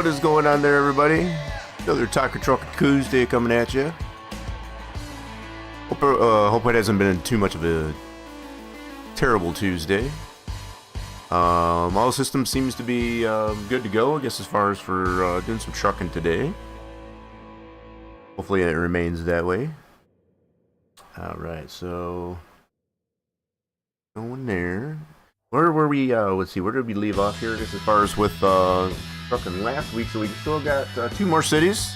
What is going on there, everybody? Another Truckin Tuesday coming at you. Hope it hasn't been too much of a terrible Tuesday. All systems seems to be good to go, I guess, as far as for doing some trucking today. Hopefully it remains that way. Alright, so going there. Where were we, let's see, where did we leave off here? Just as far as with trucking last week, so we still got 2 more cities.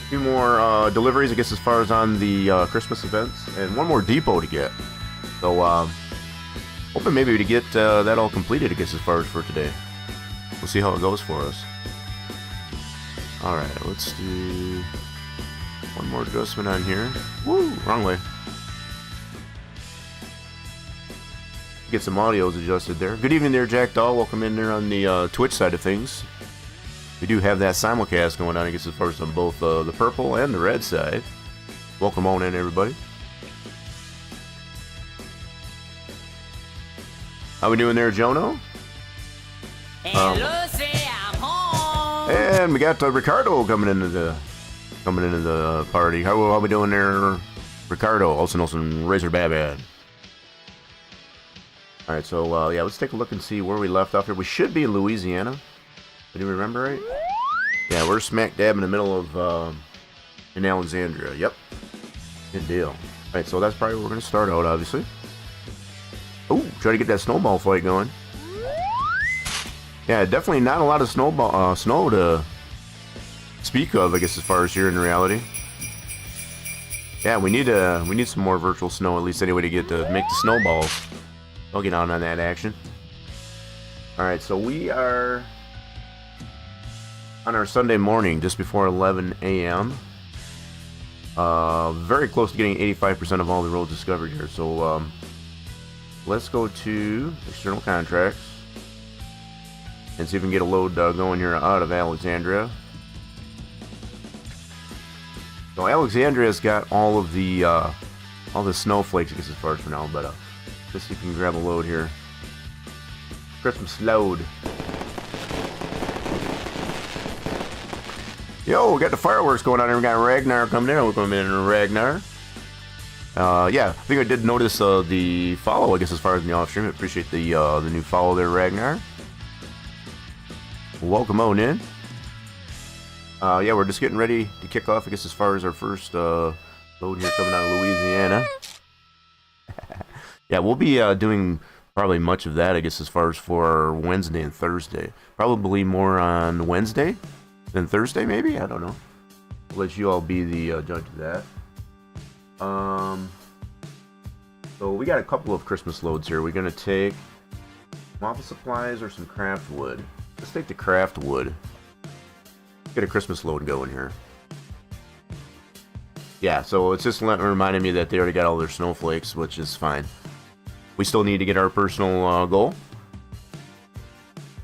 2 more deliveries, I guess, as far as on the Christmas events, and 1 more depot to get. So, hoping maybe to get that all completed, I guess, as far as for today. We'll see how it goes for us. Alright, let's do 1 more adjustment on here. Woo! Wrong way. Get some audios adjusted there. Good evening there, Jack Dahl. Welcome in there on the Twitch side of things. We do have that simulcast going on, I guess, as far as on both the purple and the red side. Welcome on in, everybody. How we doing there, Jono? Hello, say I'm home. And we got Ricardo coming into the party. How we doing there, Ricardo? Also known as Razor Babad. Alright, so yeah, let's take a look and see where we left off here. We should be in Louisiana. Did you remember right? Yeah, we're smack dab in the middle of in Alexandria. Yep. Good deal. Alright, so that's probably where we're gonna start out, obviously. Oh, try to get that snowball fight going. Yeah, definitely not a lot of snow to speak of, I guess, as far as here in reality. Yeah, we need some more virtual snow, at least anyway, to get to make the snowballs. I'll get on that action. Alright, so we are on our Sunday morning, just before 11 a.m. Very close to getting 85% of all the roads discovered here. So let's go to external contracts and see if we can get a load going here out of Alexandria. So Alexandria's got all the snowflakes, I guess, as far as for now, but just so you can grab a load here. Christmas load. Yo, we got the fireworks going on here. We got Ragnar coming in. We're going in Ragnar. Yeah, I think I did notice the follow, I guess, as far as in the off stream. I appreciate the new follow there, Ragnar. Welcome on in. Yeah, we're just getting ready to kick off, I guess, as far as our first load here coming out of Louisiana. Yeah, we'll be doing probably much of that, I guess, as far as for Wednesday and Thursday. Probably more on Wednesday than Thursday, maybe? I don't know. I'll let you all be the judge of that. So we got a couple of Christmas loads here. We're going to take some office supplies or some craft wood. Let's take the craft wood. Get a Christmas load going here. Yeah, so it's just reminding me that they already got all their snowflakes, which is fine. We still need to get our personal goal.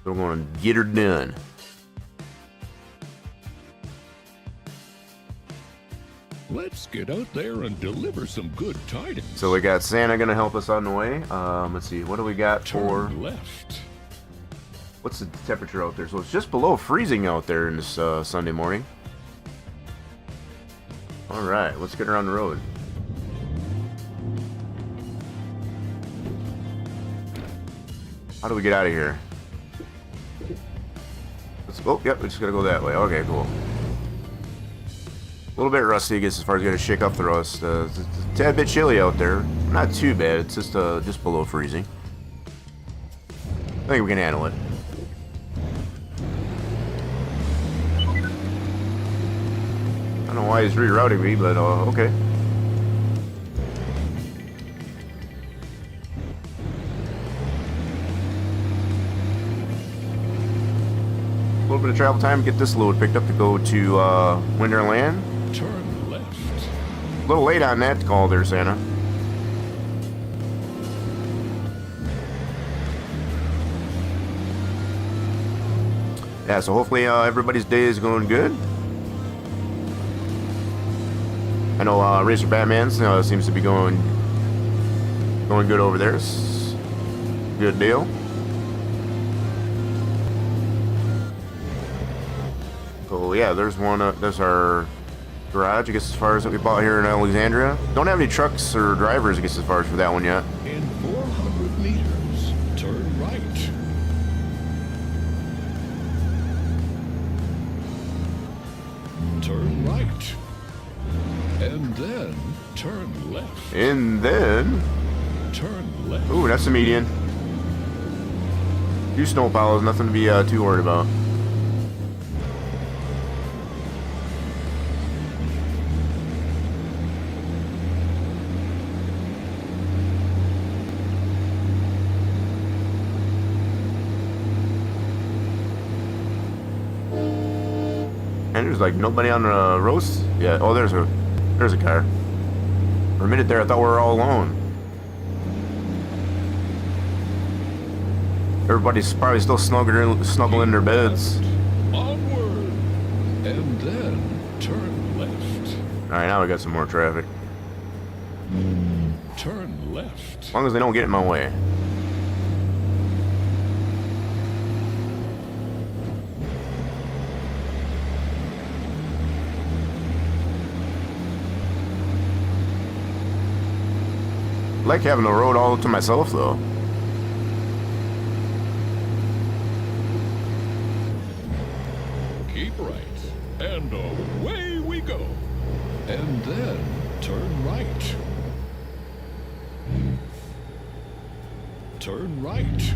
So we're going to get her done. Let's get out there and deliver some good tidings. So we got Santa going to help us on the way. Let's see, what do we got for... Turn left. What's the temperature out there? So it's just below freezing out there in this Sunday morning. Alright, let's get her on the road. How do we get out of here? Oh, yep, we're just gonna go that way. Okay, cool. A little bit rusty, I guess, as far as gonna shake up the rust. It's a tad bit chilly out there. Not too bad. It's just below freezing. I think we can handle it. I don't know why he's rerouting me, but okay. A little bit of travel time to get this load picked up to go to Winterland. Turn left. A little late on that call there, Santa. Yeah, so hopefully everybody's day is going good. I know Racer Batman seems to be going good over there. Good deal. So yeah, there's one. There's our garage. I guess as far as that we bought here in Alexandria. Don't have any trucks or drivers. I guess as far as for that one yet. In 400 meters, turn right. Turn right. And then turn left. And then Turn left. ooh, that's the median. Two snowplows, nothing to be too worried about. And there's like nobody on the roast. Yeah. Oh, there's a car. For a minute there, I thought we were all alone. Everybody's probably still snuggling in their beds. Onward. And then turn left. All right, now we got some more traffic. Turn left. As long as they don't get in my way. I like having the road all to myself, though. Keep right. And away we go. And then turn right. Turn right.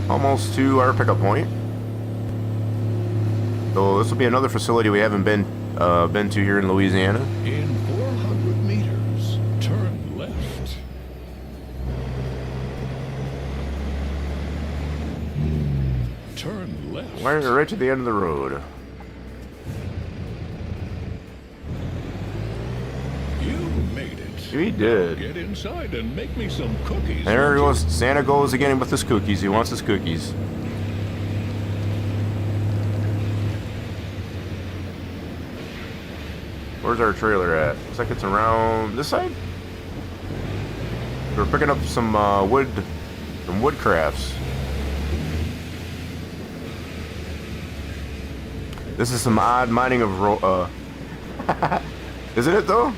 Almost to our pickup point. So this will be another facility we haven't been to here in Louisiana. In 400 meters, turn left. Turn left. We're right to the end of the road. You made it. We did. Get inside and make me some cookies. There won't goes Santa goes again with his cookies. He wants his cookies. Where's our trailer at? Looks like it's around this side. We're picking up some wood crafts. This is some odd mining of isn't it though?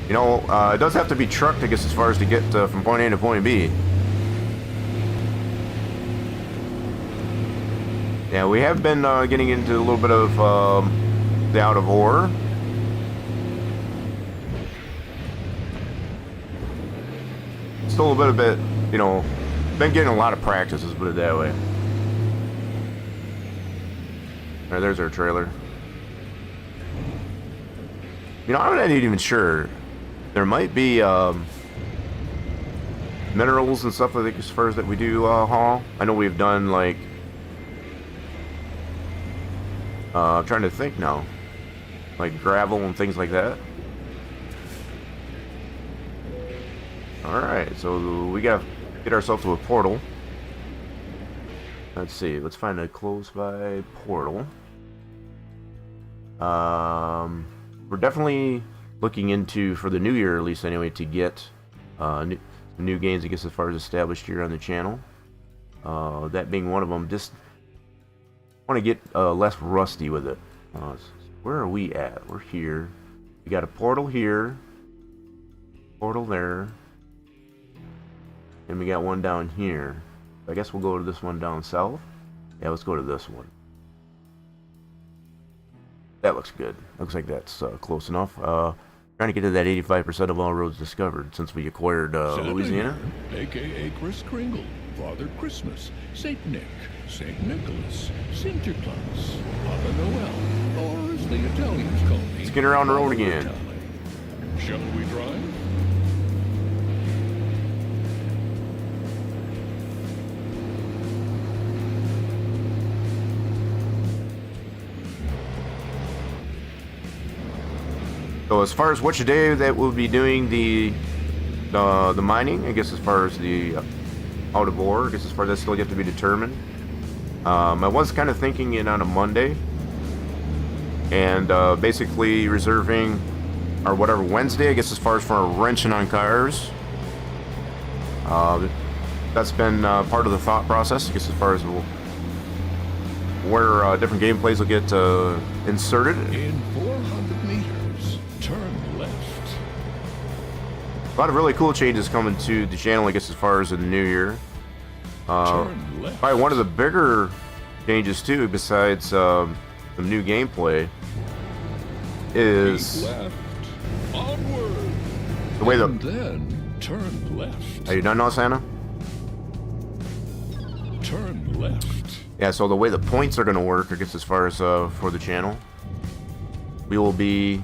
You know, it does have to be trucked, I guess, as far as to get from point A to point B. Yeah, we have been getting into a little bit of the out of ore. Still a bit, you know, been getting a lot of practice, let's put it that way. Alright, there's our trailer. You know, I'm not even sure. There might be minerals and stuff like as far as that we do haul. I know we've done like I'm trying to think now, like gravel and things like that. All right, so we gotta get ourselves to a portal. Let's see. Let's find a close by portal. We're definitely looking into, for the new year at least anyway, to get new games, I guess, as far as established here on the channel. That being one of them. Just want to get less rusty with it. Where are we at? We're here. We got a portal here, portal there, and we got one down here. I guess we'll go to this one down south. Yeah, let's go to this one. That looks good. Looks like that's close enough. Trying to get to that 85% of all roads discovered since we acquired Louisiana. Here, a.k.a. Kris Kringle, Father Christmas, Saint Nick, Saint Nicholas, Sinterklaas, Papa Noel, or as the Italians call me, Let's get around the road again. Natale. Shall we drive? So as far as which day that we'll be doing the mining, I guess as far as the out of ore, I guess as far as that's still yet to be determined. I was kind of thinking it on a Monday, and basically reserving or whatever, Wednesday, I guess, as far as for wrenching on cars. That's been part of the thought process, I guess, as far as where different gameplays will get inserted. In 400 meters, turn left. A lot of really cool changes coming to the channel, I guess, as far as in the new year. Turn left. Probably one of the bigger changes, too, besides some new gameplay, is Keep left. Onward. the way And then turn left. Are you done now, Santa? Turn left. Yeah, so the way the points are going to work, I guess, as far as for the channel, we will be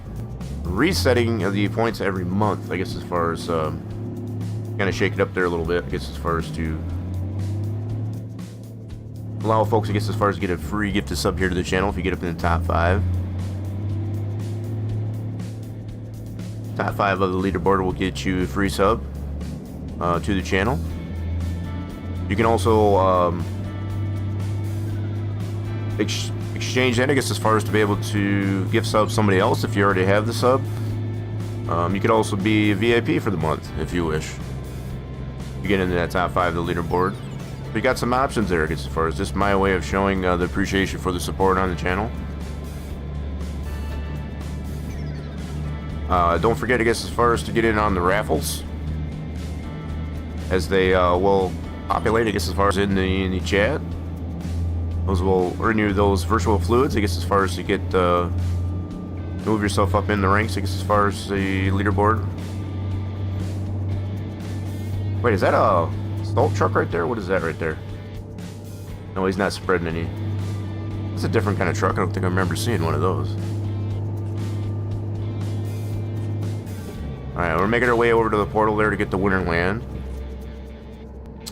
resetting the points every month, I guess, as far as kind of shake it up there a little bit, I guess, as far as to allow folks, I guess, as far as to get a free gift to sub here to the channel if you get up in the top 5. Top 5 of the leaderboard will get you a free sub to the channel. You can also exchange that, I guess, as far as to be able to gift sub somebody else if you already have the sub. You could also be a VIP for the month if you wish. You get into that top 5 of the leaderboard. We got some options there, I guess, as far as just my way of showing the appreciation for the support on the channel. Don't forget, I guess, as far as to get in on the raffles, as they will populate, I guess, as far as in the chat. Those will earn you those virtual fluids, I guess, as far as to get move yourself up in the ranks, I guess, as far as the leaderboard. Wait, is that a salt truck right there? What is that right there? No, he's not spreading any. It's a different kind of truck. I don't think I remember seeing one of those. Alright, we're making our way over to the portal there to get to Winterland.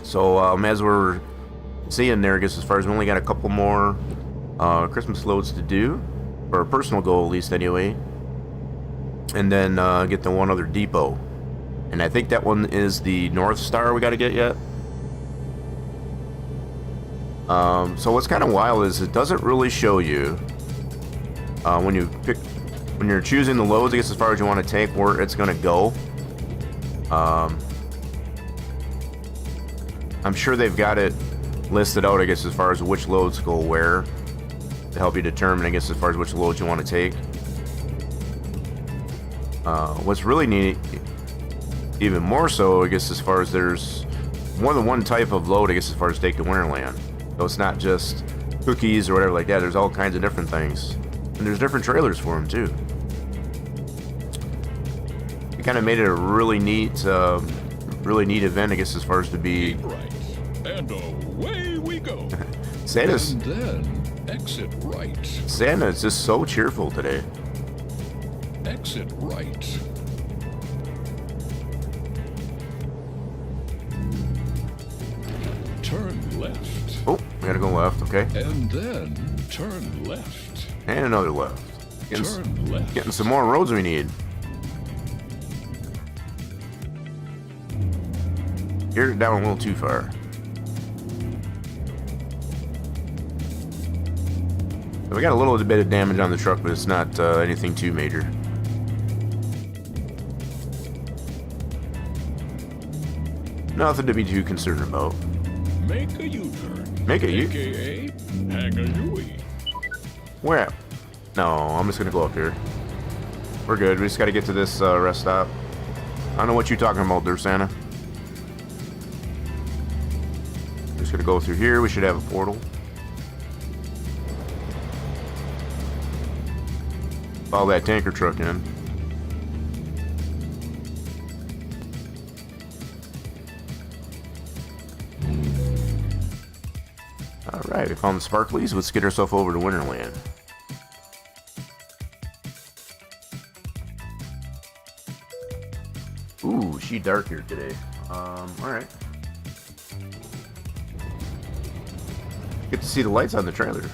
So, as we're seeing there, I guess, as far as we only got a couple more Christmas loads to do, or a personal goal at least anyway, and then get the one other depot, and I think that one is the North Star we got to get yet. So what's kind of wild is it doesn't really show you when you're choosing the loads, I guess, as far as you want to take, where it's going to go. I'm sure they've got it listed out, I guess, as far as which loads go where, to help you determine, I guess, as far as which loads you want to take. What's really neat, even more so, I guess, as far as there's more than one type of load, I guess, as far as take to Winterland. So it's not just cookies or whatever like that. There's all kinds of different things, and there's different trailers for them too. It kind of made it a really neat event, I guess, as far as to be. Right. And away we go. Santa's. And then exit right. Santa is just so cheerful today. Exit right. Turn left. Oh, we gotta go left, okay. And then turn left. And another left. Turn left. Getting some more roads we need. You're down a little too far. We got a little bit of damage on the truck, but it's not anything too major. Nothing to be too concerned about. Make a U-turn. Make a U? AKA hang a Yui. Where at? No, I'm just gonna go up here. We're good. We just gotta get to this rest stop. I don't know what you're talking about there, Santa. Just gonna go through here. We should have a portal. Follow that tanker truck in. Alright, we found the sparklies. Let's get ourselves over to Winterland. Ooh, she dark here today. Alright. Get to see the lights on the trailer.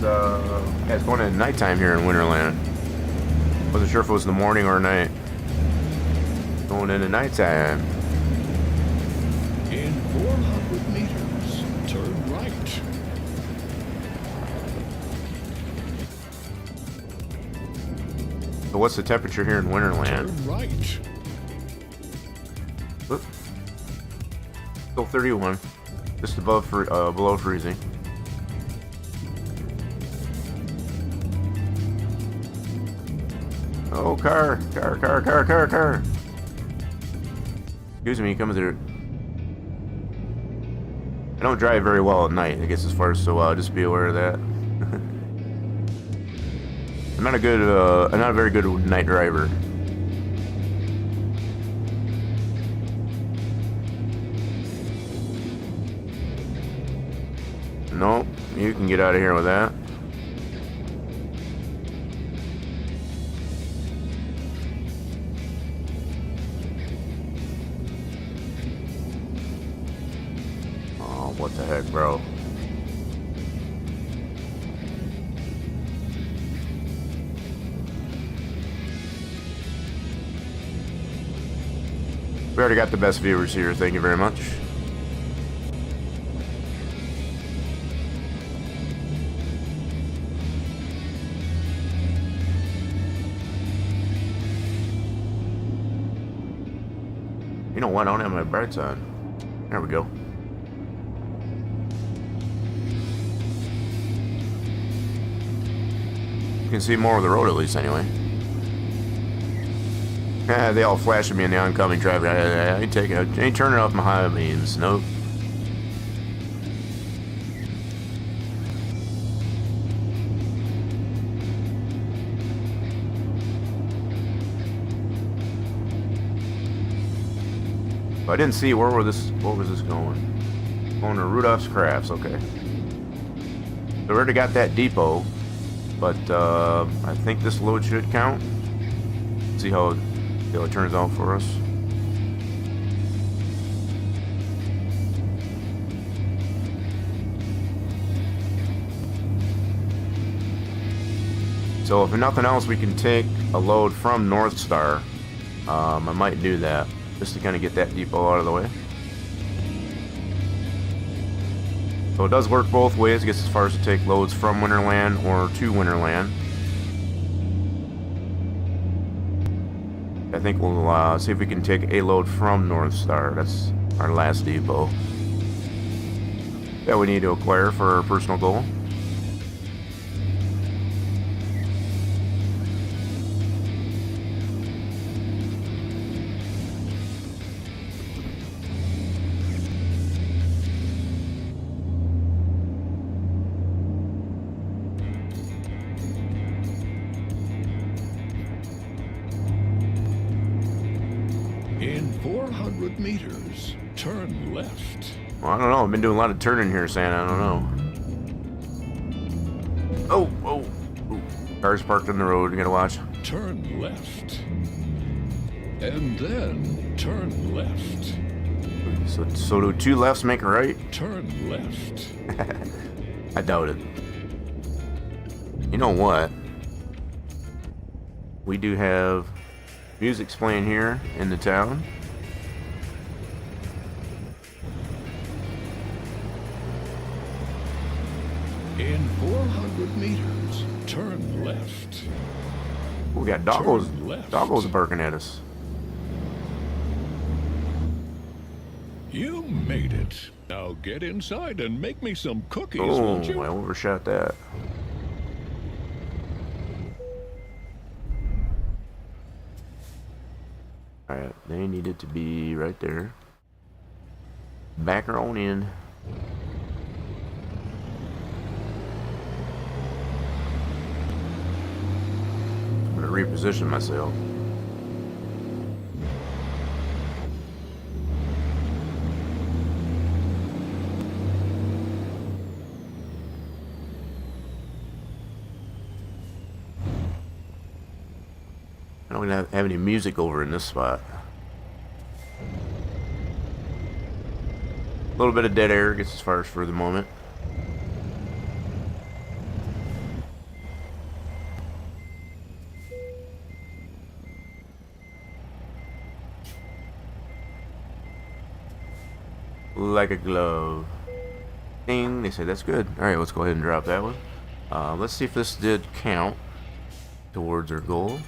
yeah, it's going at nighttime here in Winterland. Wasn't sure if it was in the morning or night. Going into nighttime. In 400 meters, turn right. So what's the temperature here in Winterland? Turn right. Oop. Still 31. Just above below freezing. Oh, car. Excuse me, come through. I don't drive very well at night, I guess, as far as, so just be aware of that. I'm not a very good night driver. Nope, you can get out of here with that. Oh, what the heck, bro? We already got the best viewers here, thank you very much. You know what? I don't have my brights on. There we go. You can see more of the road at least, anyway. They all flash at me in the oncoming traffic. I ain't turning off my high beams. Nope. I didn't see what was this going? Going to Rudolph's Crafts, okay. So we already got that depot, but I think this load should count. See how it turns out for us. So if nothing else, we can take a load from North Star. I might do that just to kind of get that depot out of the way. So it does work both ways, I guess, as far as to take loads from Winterland or to Winterland. I think we'll see if we can take a load from North Star. That's our last depot that we need to acquire for our personal goal. In 400 meters, turn left. Well, I don't know. I've been doing a lot of turning here, Santa. I don't know. Oh. Cars parked on the road. You gotta watch. Turn left. And then turn left. So do two lefts make a right? Turn left. I doubt it. You know what? We do have music's playing here in the town. In 400 meters, turn left. We got doggos barking at us. You made it. Now get inside and make me some cookies, Oh, won't you? I overshot that. Alright, they needed to be right there. Back her on in. I'm gonna reposition myself. I don't have any music over in this spot. A little bit of dead air, I guess, as far as for the moment. like a glove. Ding, they say that's good. Alright, let's go ahead and drop that one. Let's see if this did count towards our goal.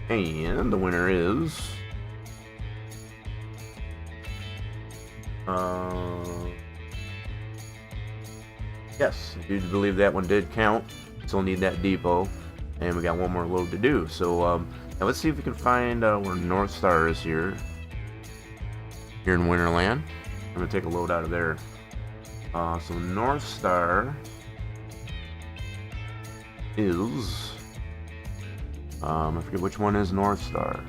And the winner is... yes, I do believe that one did count. Still need that depot. And we got one more load to do. So, now let's see if we can find where North Star is here. Here in Winterland. I'm going to take a load out of there. So North Star is... I forget which one is North Star.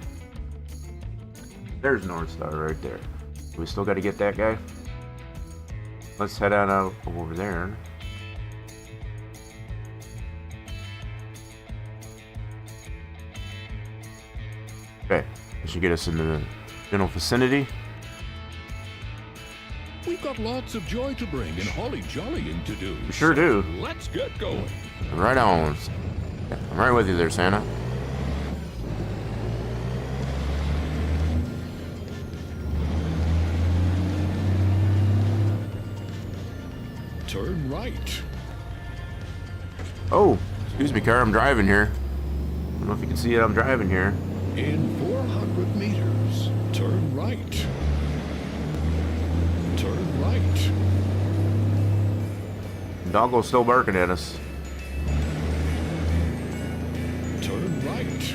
There's North Star right there. We still got to get that guy. Let's head on out over there. Okay, this should get us into the general vicinity. We've got lots of joy to bring and holly jollying to do. We sure do. Let's get going. Right on. I'm right with you there, Santa. Turn right. Oh, excuse me, car. I'm driving here. I don't know if you can see it. I'm driving here. In 400 meters, turn right. Turn right. Doggo's still barking at us. Turn right.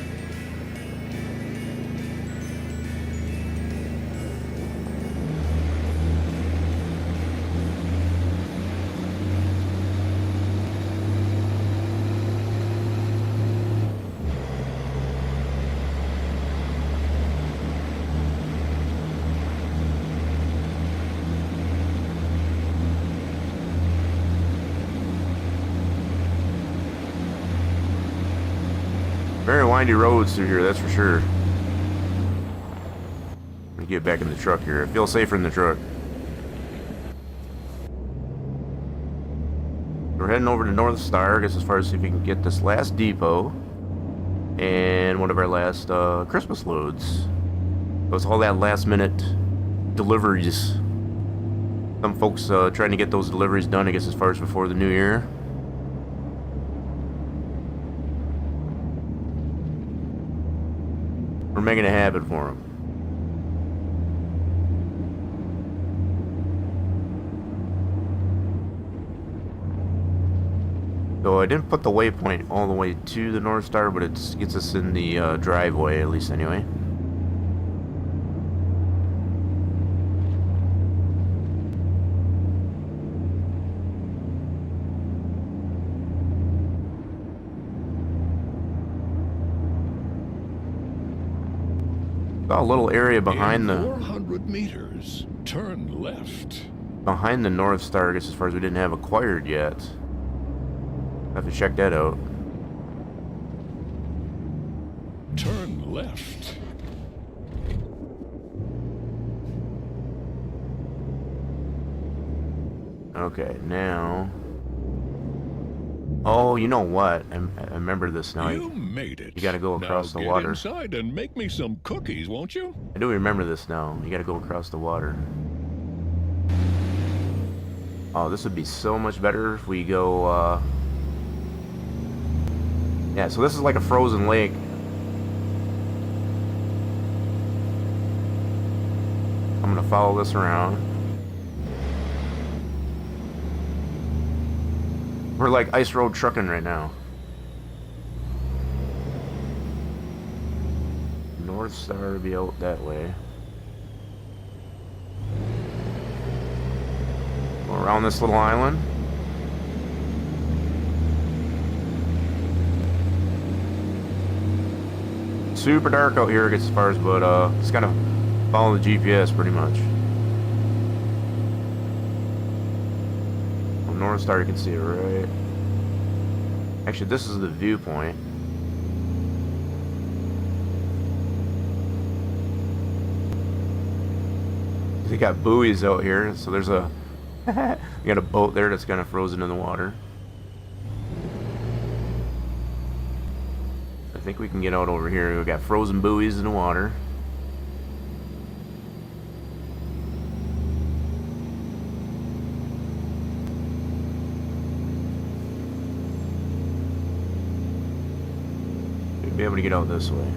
Very windy roads through here, that's for sure. Let me get back in the truck here. I feel safer in the truck. We're heading over to North Star, I guess, as far as see if we can get this last depot and one of our last Christmas loads. It was all that last minute deliveries. Some folks trying to get those deliveries done, I guess, as far as before the new year. We're making it happen for them. So I didn't put the waypoint all the way to the North Star, but it gets us in the driveway, at least anyway. Got a little area behind In the 400 meters, turn left. behind the North Star, I guess, as far as we didn't have acquired yet. Have to check that out. Turn left. Okay, now. Oh, you know what? I remember this now. You made it. You gotta go across now the water. Get inside and make me some cookies, won't you? I do remember this now. You gotta go across the water. Oh, this would be so much better if we go, yeah, so this is like a frozen lake. I'm gonna follow this around. We're like ice road trucking right now. North Star to be out that way. Go around this little island. Super dark out here, as far as, but just kind of follow the GPS pretty much. On North Star, you can see it right. Actually, this is the viewpoint. They got buoys out here, so there's a you got a boat there that's kind of frozen in the water. I think we can get out over here. We got frozen buoys in the water. be able to get out this way.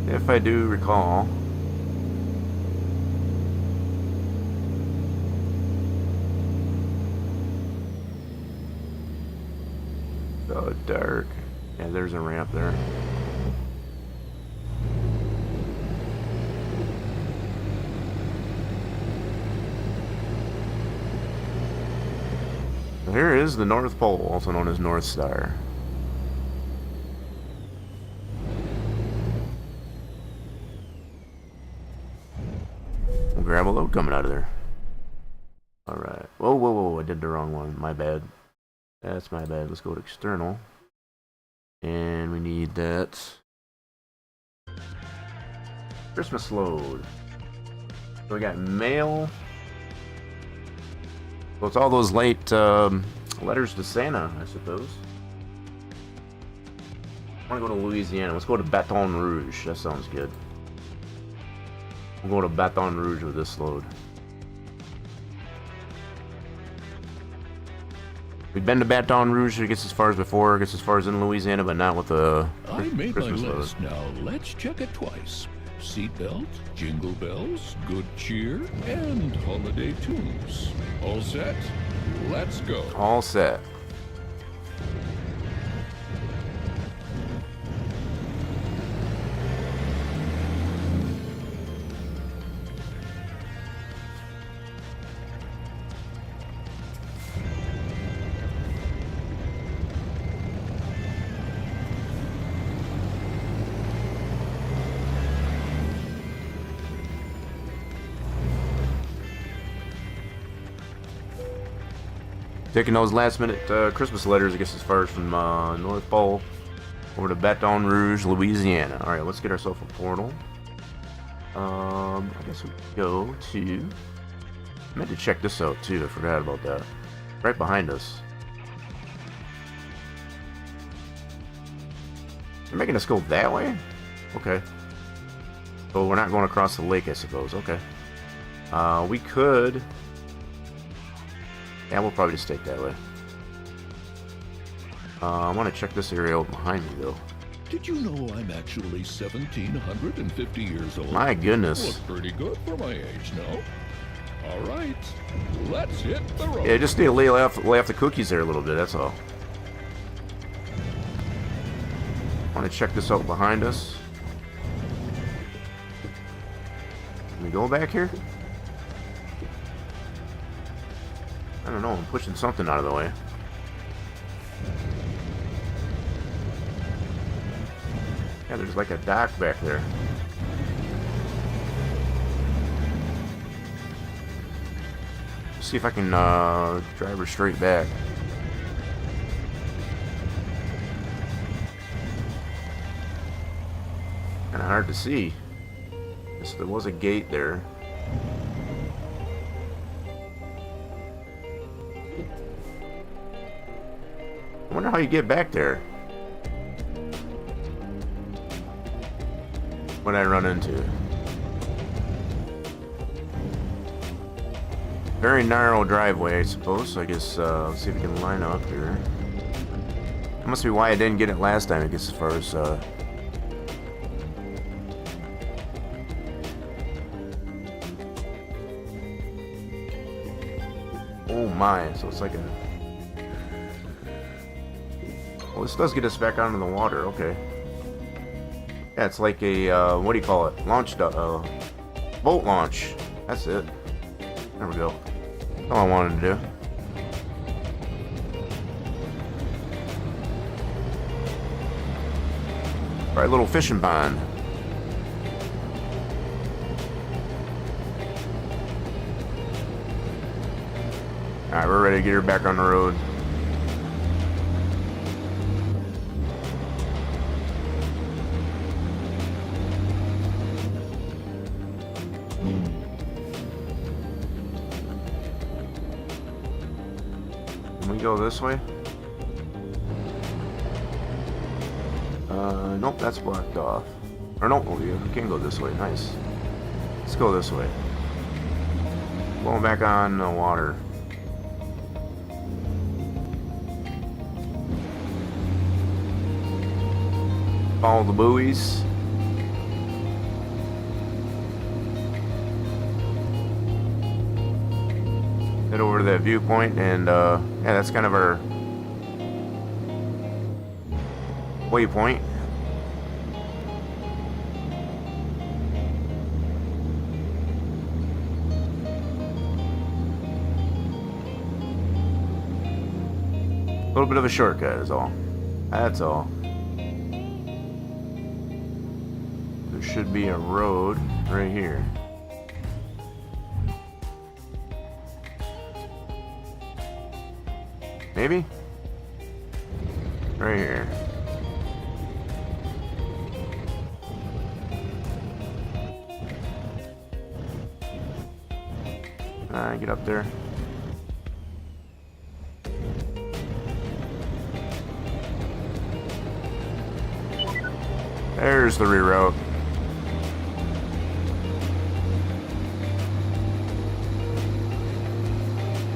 If I do recall. So dark. Yeah, there's a ramp there. Here is the North Pole, also known as North Star. We'll grab a load coming out of there. Alright. Whoa, whoa, whoa, I did the wrong one. My bad. That's my bad. Let's go to external. And we need that Christmas load. So we got mail. So it's all those late letters to Santa, I suppose. I want to go to Louisiana. Let's go to Baton Rouge. That sounds good. We'll go to Baton Rouge with this load. We've been to Baton Rouge. It gets as far as before. It gets as far as in Louisiana, but not with the Christmas load. List. Now let's check it twice. Seatbelt, jingle bells, good cheer, and holiday tunes. All set? Let's go. All set. Taking those last minute Christmas letters, I guess, as far as from North Pole over to Baton Rouge, Louisiana. Alright, let's get ourselves a portal. I guess we go to... I meant to check this out too, I forgot about that. Right behind us. They're making us go that way? Okay. So we're not going across the lake, I suppose. Okay. We could... Yeah, we'll probably just take that way. I want to check this area out behind me, though. Did you know I'm actually 1,750 years old? My goodness. Look pretty good for my age now. All right, let's hit the road. Yeah, just need to lay off the cookies there a little bit, that's all. I want to check this out behind us. Can we go back here? I don't know, I'm pushing something out of the way. Yeah, there's like a dock back there. See if I can drive her straight back. Kinda hard to see. Guess there was a gate there. I wonder how you get back there. What I run into. Very narrow driveway, I suppose. So I guess let's see if we can line up here. That must be why I didn't get it last time. I guess as far as oh my! So it's like a. Well, this does get us back onto the water. Okay. Yeah, it's like a what do you call it? Boat launch. That's it. There we go. That's all I wanted to do. Alright, little fishing pond. Alright, we're ready to get her back on the road. Go this way? Nope, that's blocked off. Or nope, we can go this way. Nice. Let's go this way. Going back on the water. Follow the buoys. Head over to that viewpoint, and yeah, that's kind of our waypoint. A little bit of a shortcut is all. That's all. There should be a road right here. Maybe? Right here. Alright, get up there. There's the reroute.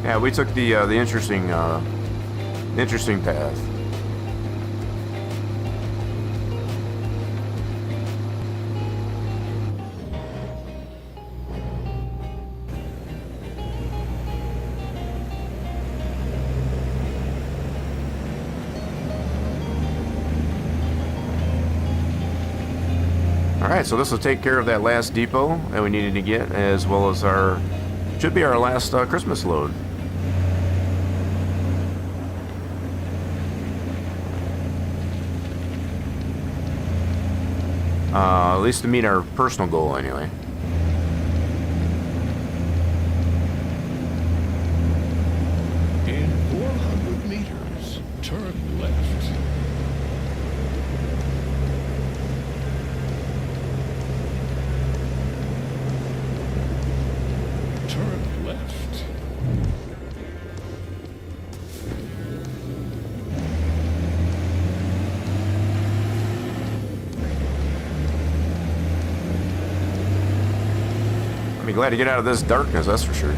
Yeah, we took the interesting path. Alright, so this will take care of that last depot that we needed to get, as well as our, should be our last Christmas load. At least to meet our personal goal anyway. In 400 meters, turn left. Turn left. I'll be glad to get out of this darkness, that's for sure.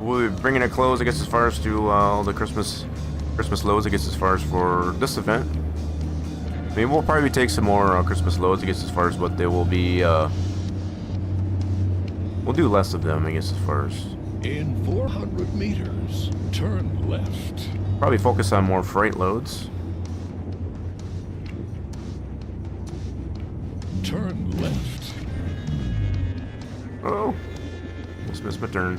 We'll be bringing it close, I guess, as far as to all the Christmas loads, I guess, as far as for this event. I mean, we'll probably take some more Christmas loads, I guess, as far as what they will be. We'll do less of them, I guess, as far as. In 400 meters, turn left. Probably focus on more freight loads. Turn left. Oh, almost missed my turn.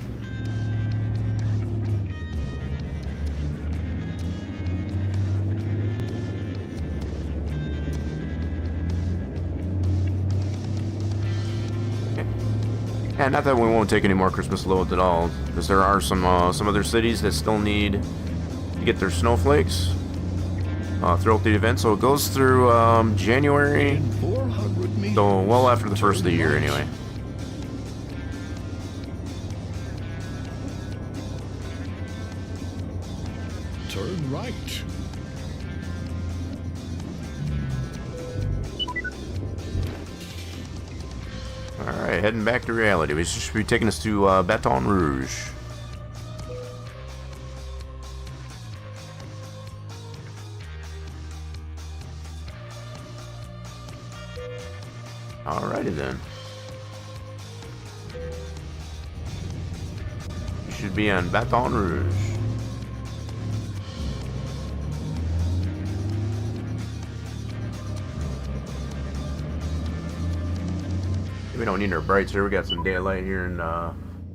Yeah, not that we won't take any more Christmas loads at all, because there are some other cities that still need to get their snowflakes throughout the event. So it goes through January, so well after the first of the year anyway. Turn right. Alright, heading back to reality. We should be taking us to Baton Rouge. Alrighty then. We should be on Baton Rouge. We don't need our brights here. We got some daylight here in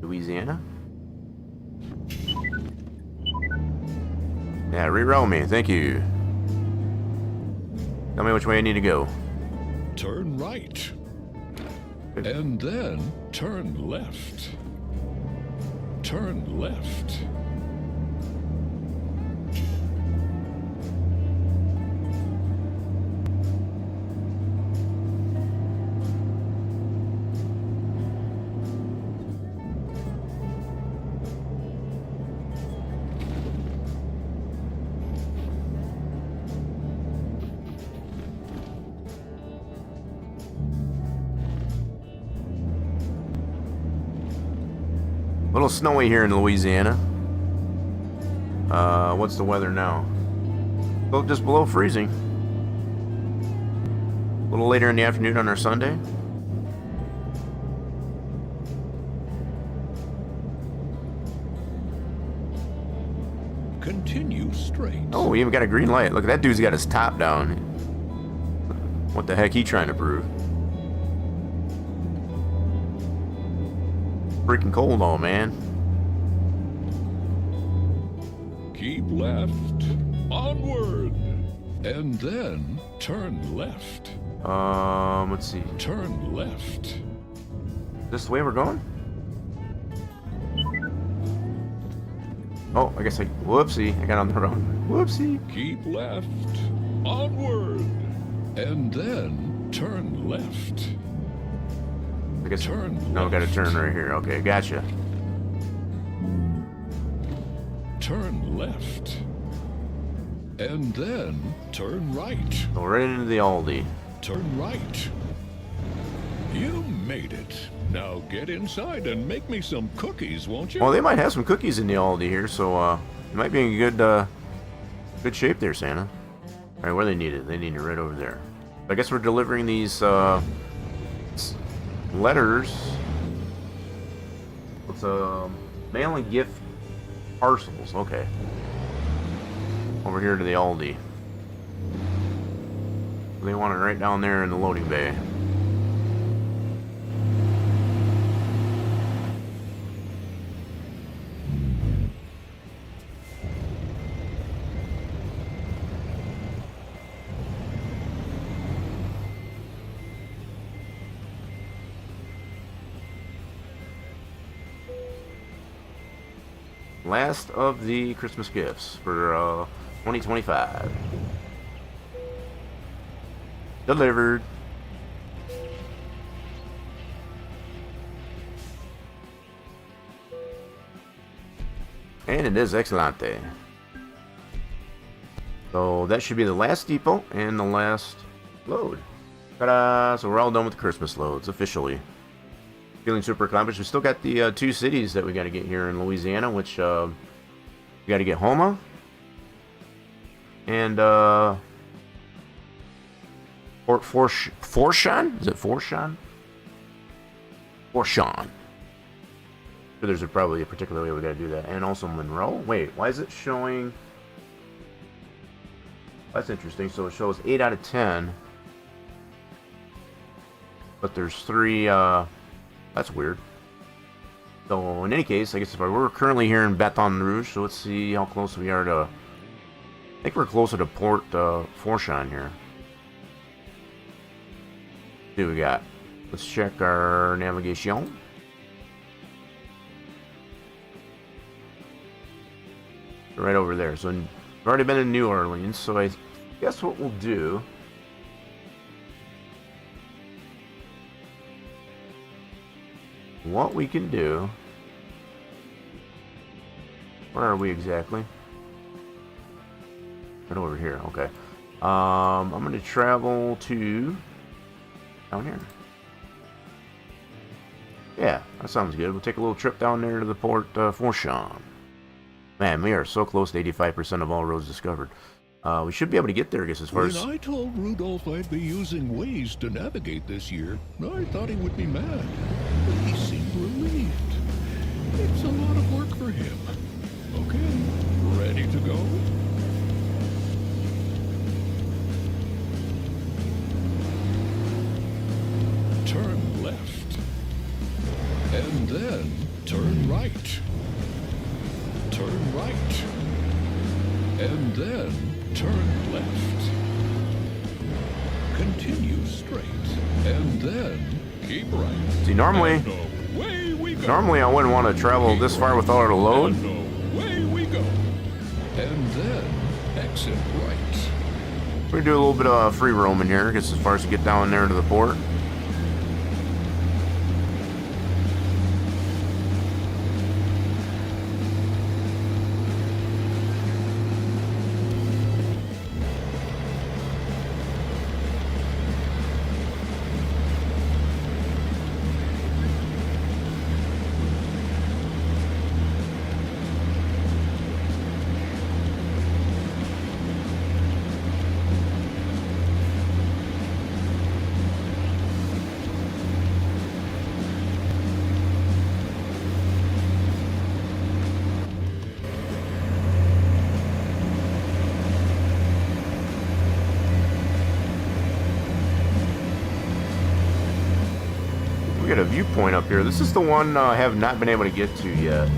Louisiana. Yeah, reroll me. Thank you. Tell me which way I need to go. Turn right. And then turn left. Turn left. A little snowy here in Louisiana. What's the weather now? Well, just below freezing. A little later in the afternoon on our Sunday. Continue straight. Oh, we even got a green light. Look, that dude's got his top down. What the heck he trying to prove? Freaking cold, oh man. Keep left. Onward. And then turn left. Let's see. Turn left. This the way we're going? Oh, I guess whoopsie, I got on the wrong. Whoopsie. Keep left. Onward. And then turn left. I guess Turn no, got to left. turn right here. Okay, gotcha. Turn left. And then turn right. Go right into the Aldi. Turn right. You made it. Now get inside and make me some cookies, won't you? Well, they might have some cookies in the Aldi here, so you might be in good shape there, Santa. All right, where they need it? They need it right over there. I guess we're delivering these letters. It's mail and gift parcels. Okay. Over here to the Aldi. They want it right down there in the loading bay. Last of the Christmas gifts for 2025. Delivered. And it is Excelente. So that should be the last depot and the last load. Ta-da! So we're all done with the Christmas loads officially. Feeling super accomplished. We still got the two cities that we got to get here in Louisiana, which we got to get Houma and Port Fourchon. Is it Fourchon? Fourchon. So there's probably a particular way we got to do that, and also Monroe. Wait, why is it showing? That's interesting. So it shows 8 out of 10, but there's 3. That's weird. So in any case, I guess we're currently here in Baton Rouge, so let's see how close we are to. I think we're closer to Port Fourchon here. See what we got. Let's check our navigation. Right over there. So we've already been in New Orleans, so I guess what we'll do. What we can do. Where are we exactly? Right over here. Okay. I'm going to travel to down here. Yeah, that sounds good. We'll take a little trip down there to the Port Fourchon. Man, we are so close to 85% of all roads discovered. We should be able to get there, I guess, as far as... When I told Rudolph I'd be using Waze to navigate this year, I thought he would be mad. But he seemed relieved. It's a lot of work for him. Okay, ready to go? Turn left. And then turn right. Turn right. And then turn left. Continue straight. And then Keep right. See, normally And away we go. I wouldn't want to travel this far without a load. And away we go. And then exit right. We do a little bit of free roaming here, just as far as to get down there to the port. We got a viewpoint up here. This is the one I have not been able to get to yet.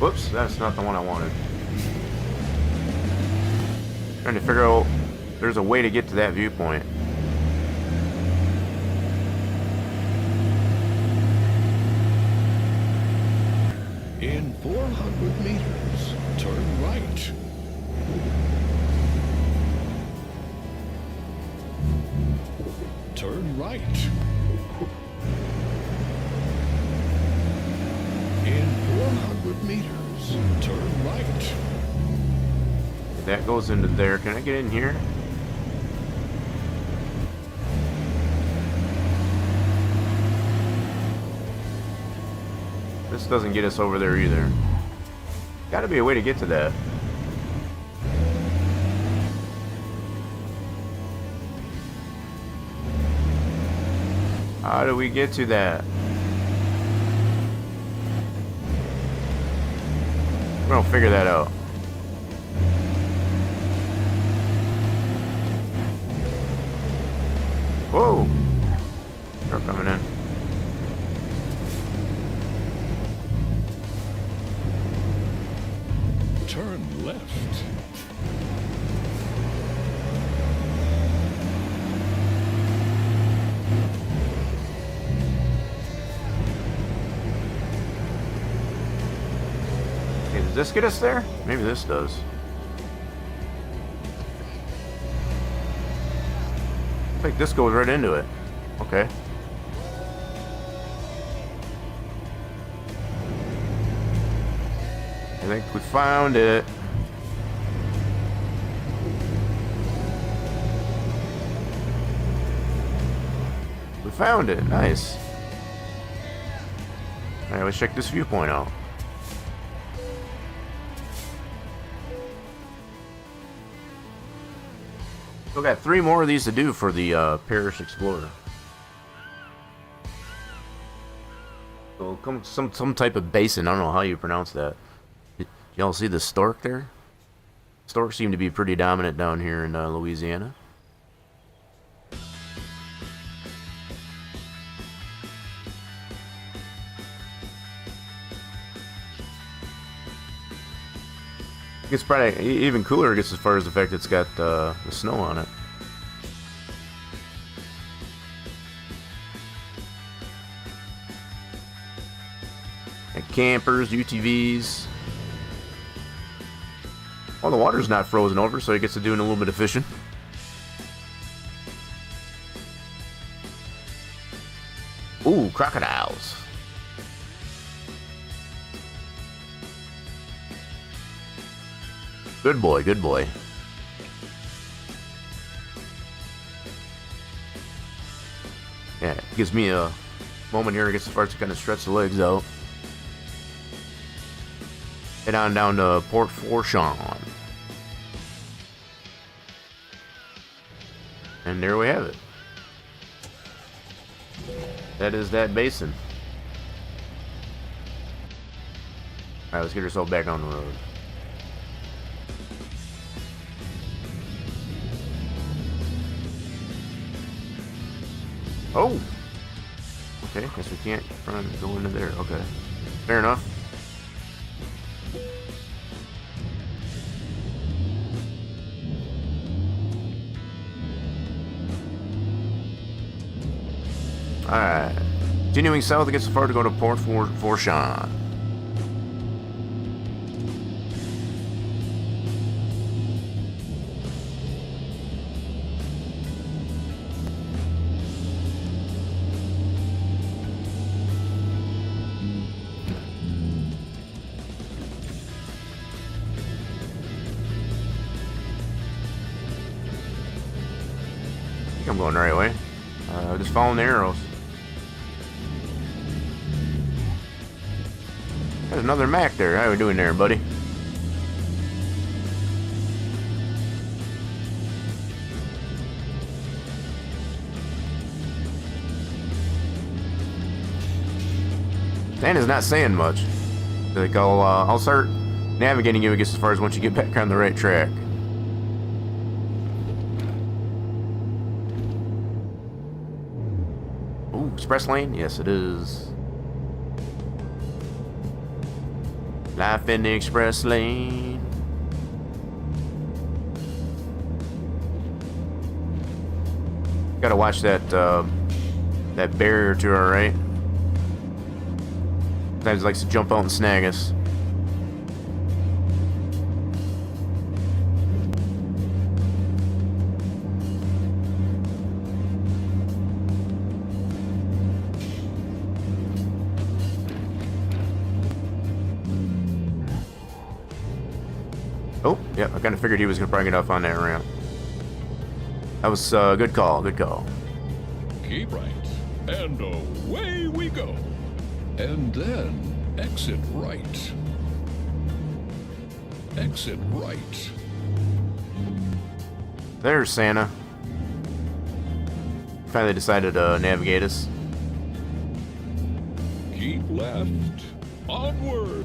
Whoops, that's not the one I wanted. Trying to figure out if there's a way to get to that viewpoint. In 400 meters, turn right. Turn right. In 400 meters, turn right. That goes into there. Can I get in here? This doesn't get us over there either. Gotta be a way to get to that. How do we get to that? We're gonna figure that out. Whoa! Truck coming in. Turn left. Okay, does this get us there? Maybe this does. I think this goes right into it. Okay. I think we found it. We found it. Nice. Alright, let's check this viewpoint out. Still got 3 more of these to do for the Parish Explorer. So come some type of basin. I don't know how you pronounce that. Y'all see the stork there? Storks seem to be pretty dominant down here in Louisiana. It's probably even cooler, I guess, as far as the fact it's got the snow on it. And campers, UTVs. Well, the water's not frozen over, so he gets to doing a little bit of fishing. Ooh, crocodiles. Good boy, good boy. Yeah, it gives me a moment here, I guess, as far as to kind of stretch the legs out. Head on down to Port Fourchon. And there we have it. That is that basin. Alright, let's get ourselves back on the road. Oh! Okay, guess we can't go into there. Okay. Fair enough. Alright. Continuing south, it gets so far to go to Port Fourchon. I think I'm going the right way. Just following the arrows. There's another Mac there. How are we doing there, buddy? Santa's not saying much. Like I'll start navigating you, I guess, as far as once you get back on the right track. Ooh, express lane? Yes, it is. Life in the express lane. Gotta watch that that barrier to our right. Sometimes it likes to jump out and snag us. Oh, yeah, I kind of figured he was going to probably get off on that ramp. That was a good call, good call. Keep right, and away we go. And then exit right. Exit right. There's Santa. Finally decided to navigate us. Keep left. Onward.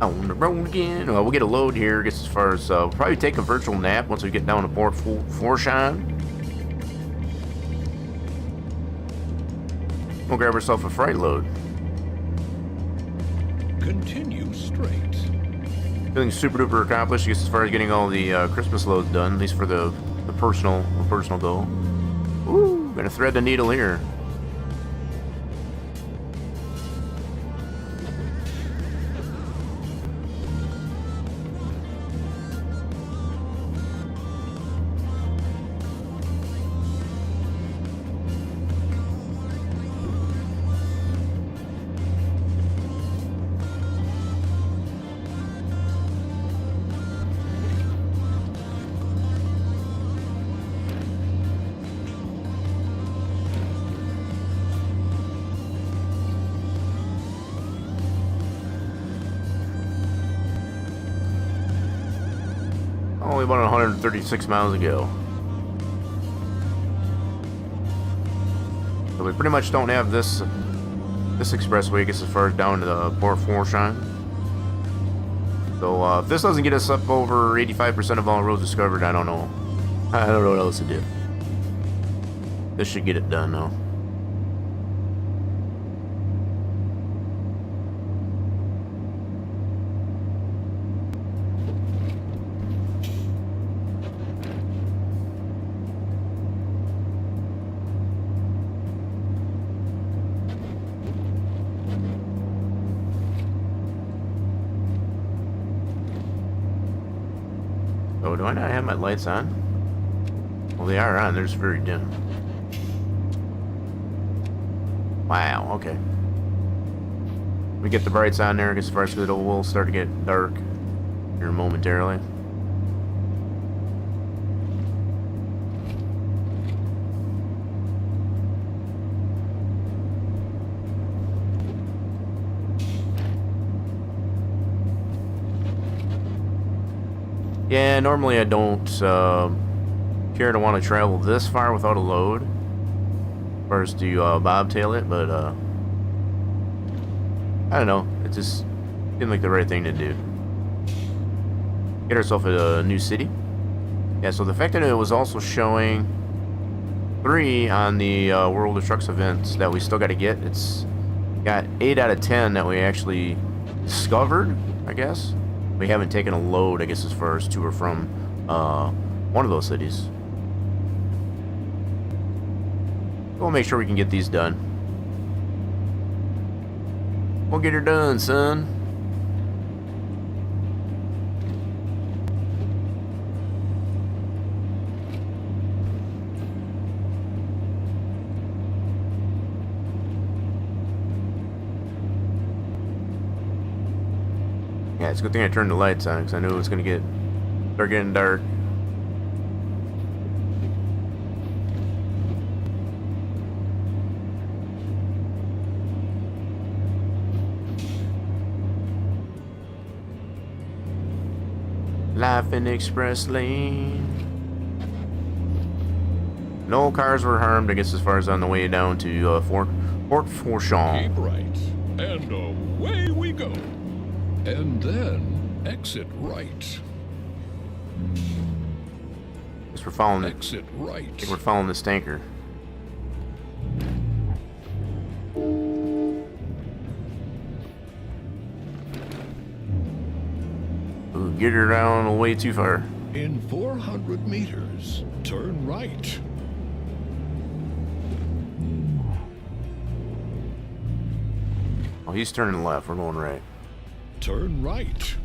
On the road again. We'll get a load here. Gets as far as we'll probably take a virtual nap once we get down to Port Fourchon. We'll grab ourselves a freight load. Continue straight. Feeling super duper accomplished. Gets as far as getting all the Christmas loads done, at least for the personal goal. Ooh, gonna thread the needle here. Only about 136 miles ago. So we pretty much don't have this expressway gets as far as down to the Port Fourchon. So if this doesn't get us up over 85% of all roads discovered, I don't know. I don't know what else to do. This should get it done though. Oh, do I not have my lights on? Well, they are on. They're just very dim. Wow, okay. We get the brights on there, as far as it will start to get dark here momentarily. Yeah, normally I don't care to want to travel this far without a load. As far as to bobtail it, but I don't know. It just seemed like the right thing to do. Get ourselves a new city. Yeah, so the fact that it was also showing 3 on the World of Trucks events that we still got to get. It's got 8 out of 10 that we actually discovered, I guess. We haven't taken a load, I guess, as far as to or from one of those cities. We'll make sure we can get these done. We'll get her done, son. Yeah, it's a good thing I turned the lights on because I knew it was going to start getting dark. Life in the express lane. No cars were harmed, I guess, as far as on the way down to Port Fourchon. Keep right, and away we go. And then exit right. Guess we're following it. Exit right. I think we're following this tanker. Ooh, get her down way too far. In 400 meters, turn right. Oh, he's turning left. We're going right. Turn right.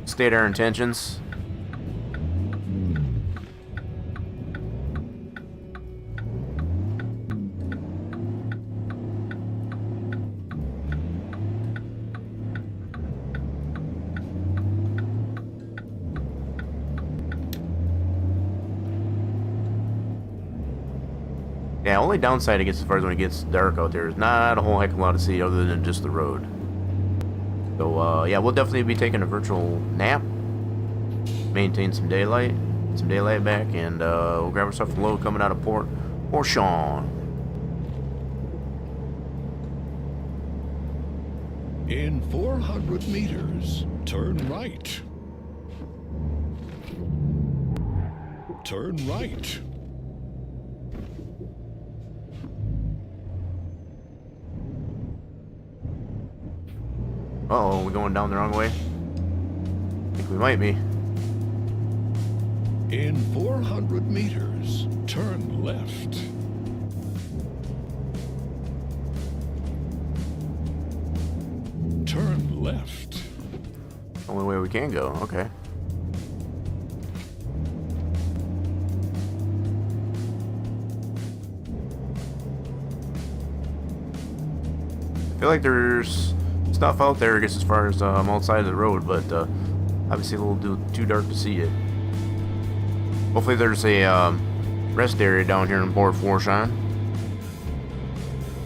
State our intentions. Yeah, only downside I guess as far as when it gets dark out there is not a whole heck of a lot to see other than just the road. So yeah, we'll definitely be taking a virtual nap, maintain some daylight back, and we'll grab ourselves a load coming out of Port Fourchon. In 400 meters, turn right. Turn right. Uh-oh, we're going down the wrong way? I think we might be. In 400 meters, turn left. Turn left. Only way we can go, okay. I feel like there's stuff out there, I guess, as far as outside of the road, but obviously a little too dark to see it. Hopefully there's a rest area down here in Port Fourchon.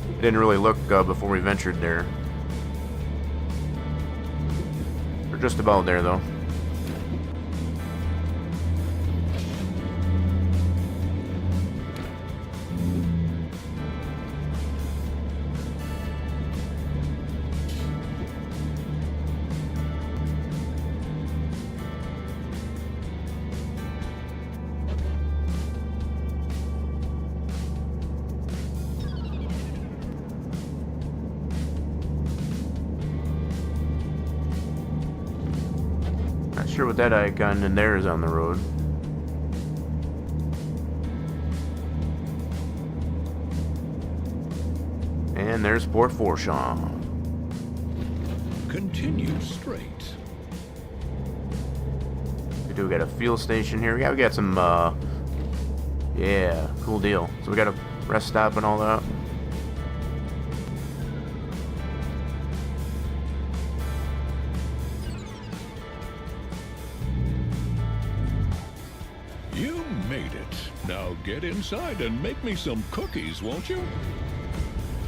I didn't really look before we ventured there. We're just about there, though. Not sure what that icon in there is on the road. And there's Port Fourchon. Continue straight. We got a fuel station here. Yeah, we got some, yeah, cool deal. So we got a rest stop and all that. You made it. Now get inside and make me some cookies, won't you?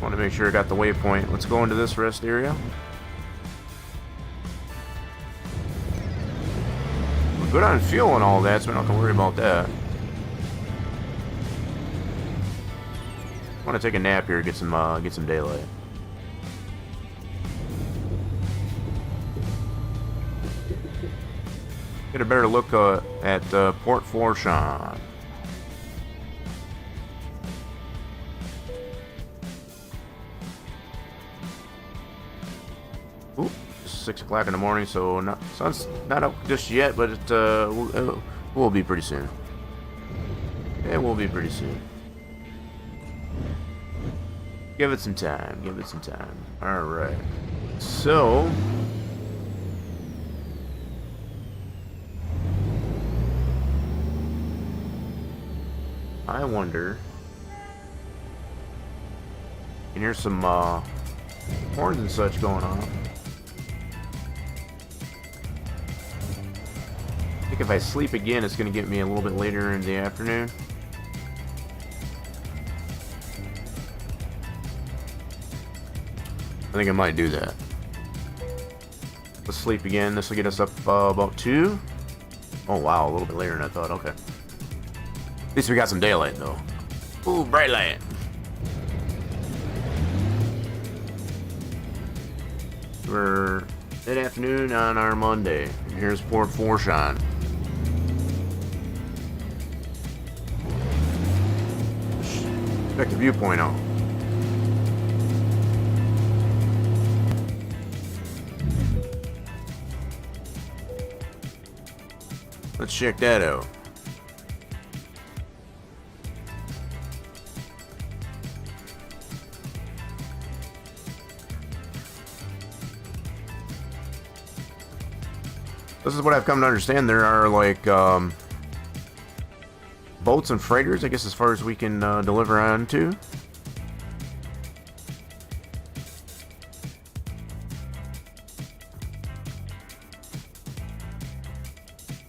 Want to make sure I got the waypoint. Let's go into this rest area. We're good on fuel and all that, so we're not going to worry about that. Want to take a nap here, get some daylight. Get a better look at Port Fourchon. Oop, 6 o'clock in the morning, so sun's not up just yet, but it will be pretty soon. It will be pretty soon. Give it some time. Give it some time. All right. So. I wonder. You can hear some horns and such going on. I think if I sleep again, it's going to get me a little bit later in the afternoon. I think I might do that. Let's sleep again. This will get us up about 2. Oh wow, a little bit later than I thought. Okay. At least we got some daylight though. Ooh, bright light. We're mid-afternoon on our Monday. And here's Port Fourchon. Check the viewpoint out. Let's check that out. This is what I've come to understand. There are like boats and freighters, I guess, as far as we can deliver on to.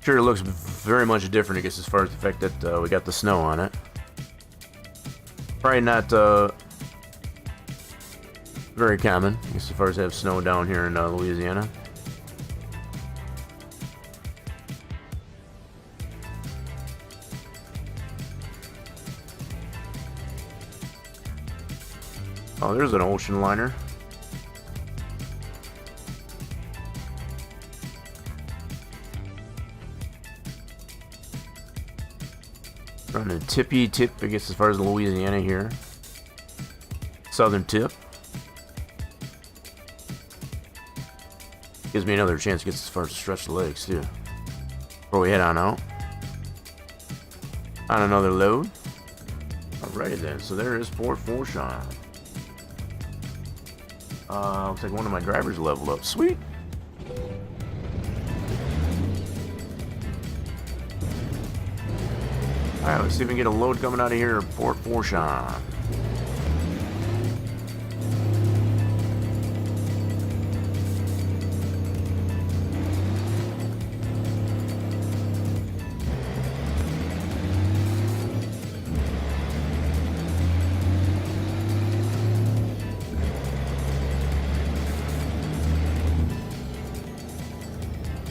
Sure, it looks very much different, I guess, as far as the fact that we got the snow on it. Probably not very common, I guess, as far as have snow down here in Louisiana. Oh, there's an ocean liner. Running tippy tip, I guess, as far as Louisiana here. Southern tip. Gives me another chance to get as far as to stretch the legs, too. Before we head on out. On another load. Alrighty then, so there is Port Fourchon. Looks like one of my drivers leveled up. Sweet! Alright, let's see if we can get a load coming out of here at Port Fourchon.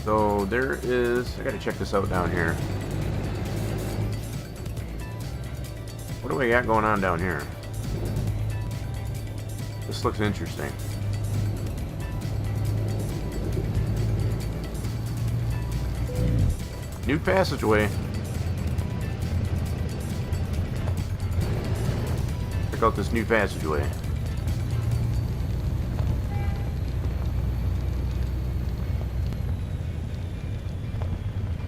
So there is, I gotta check this out down here. What do we got going on down here? This looks interesting. New passageway. Check out this new passageway.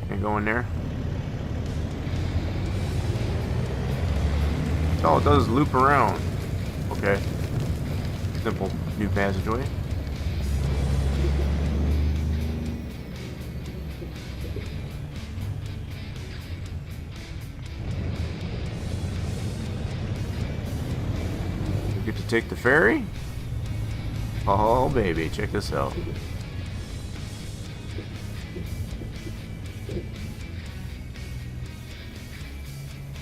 Can go in there. All it does is loop around. Okay. Simple new passageway. We get to take the ferry. Oh baby, check this out.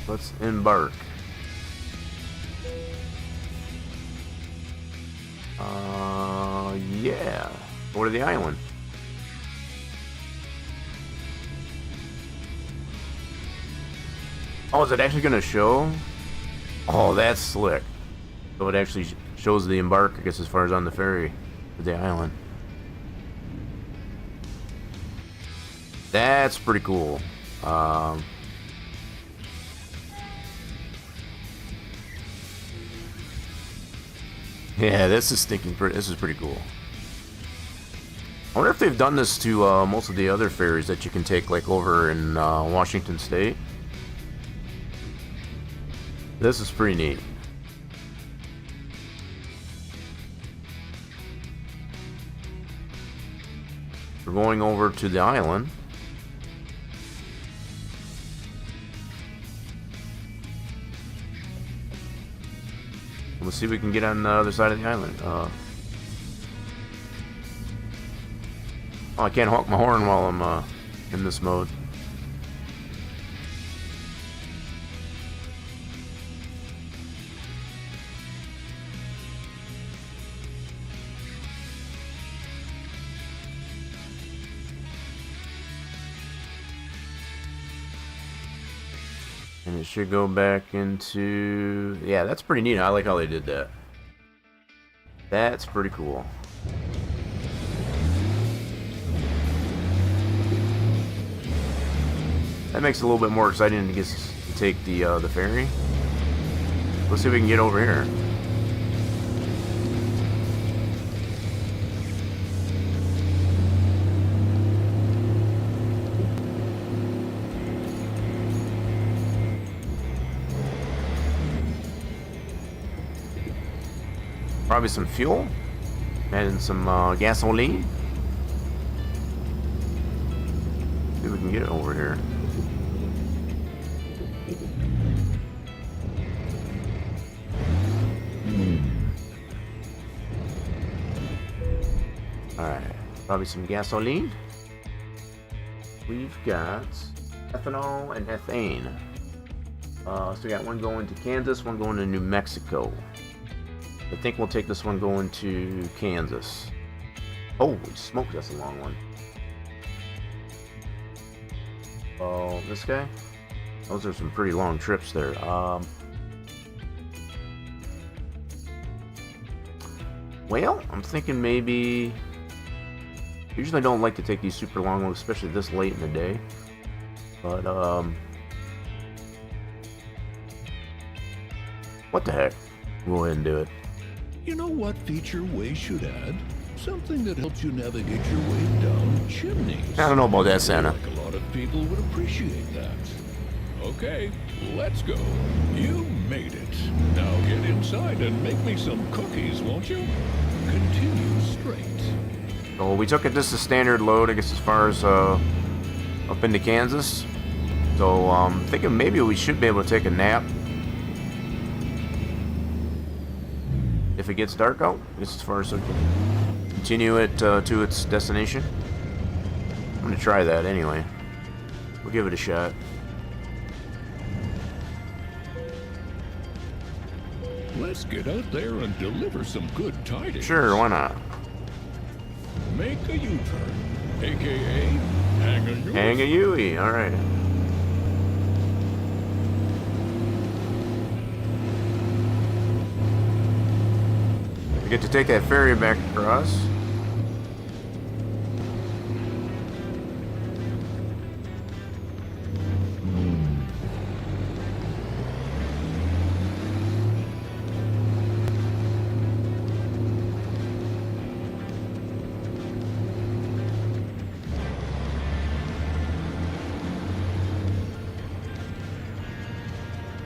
Let's embark. Yeah. Go to the island. Oh, is it actually going to show? Oh, that's slick. So it actually shows the embark, I guess, as far as on the ferry to the island. That's pretty cool. Yeah, this is pretty cool. I wonder if they've done this to most of the other ferries that you can take, like over in Washington State. This is pretty neat. We're going over to the island. Let's see if we can get on the other side of the island. Oh, I can't honk my horn while I'm in this mode. And it should go back into... Yeah, that's pretty neat. I like how they did that. That's pretty cool. That makes it a little bit more exciting to get to take the ferry. Let's see if we can get over here. Probably some fuel and some gasoline. See if we can get it over here. Alright, probably some gasoline. We've got ethanol and ethane. So we got one going to Kansas, one going to New Mexico. I think we'll take this one going to Kansas. Holy smoke, that's a long one. Oh, this guy? Those are some pretty long trips there. Well, I'm thinking maybe... Usually I don't like to take these super long ones, especially this late in the day. But, what the heck? We'll go ahead and do it. You know what feature Waze should add? Something that helps you navigate your way down chimneys. I don't know about that, Santa. Like a lot of people would appreciate that. Okay, let's go. You made it. Now get inside and make me some cookies, won't you? Continue straight. So we took it just a standard load, I guess, as far as up into Kansas. So thinking maybe we should be able to take a nap if it gets dark out, just as far as we can continue it to its destination. I'm gonna try that anyway. We'll give it a shot. Let's get out there and deliver some good tidings. Sure, why not? Make a U-turn, aka hang a U. Hang a Yui, alright. We get to take that ferry back across.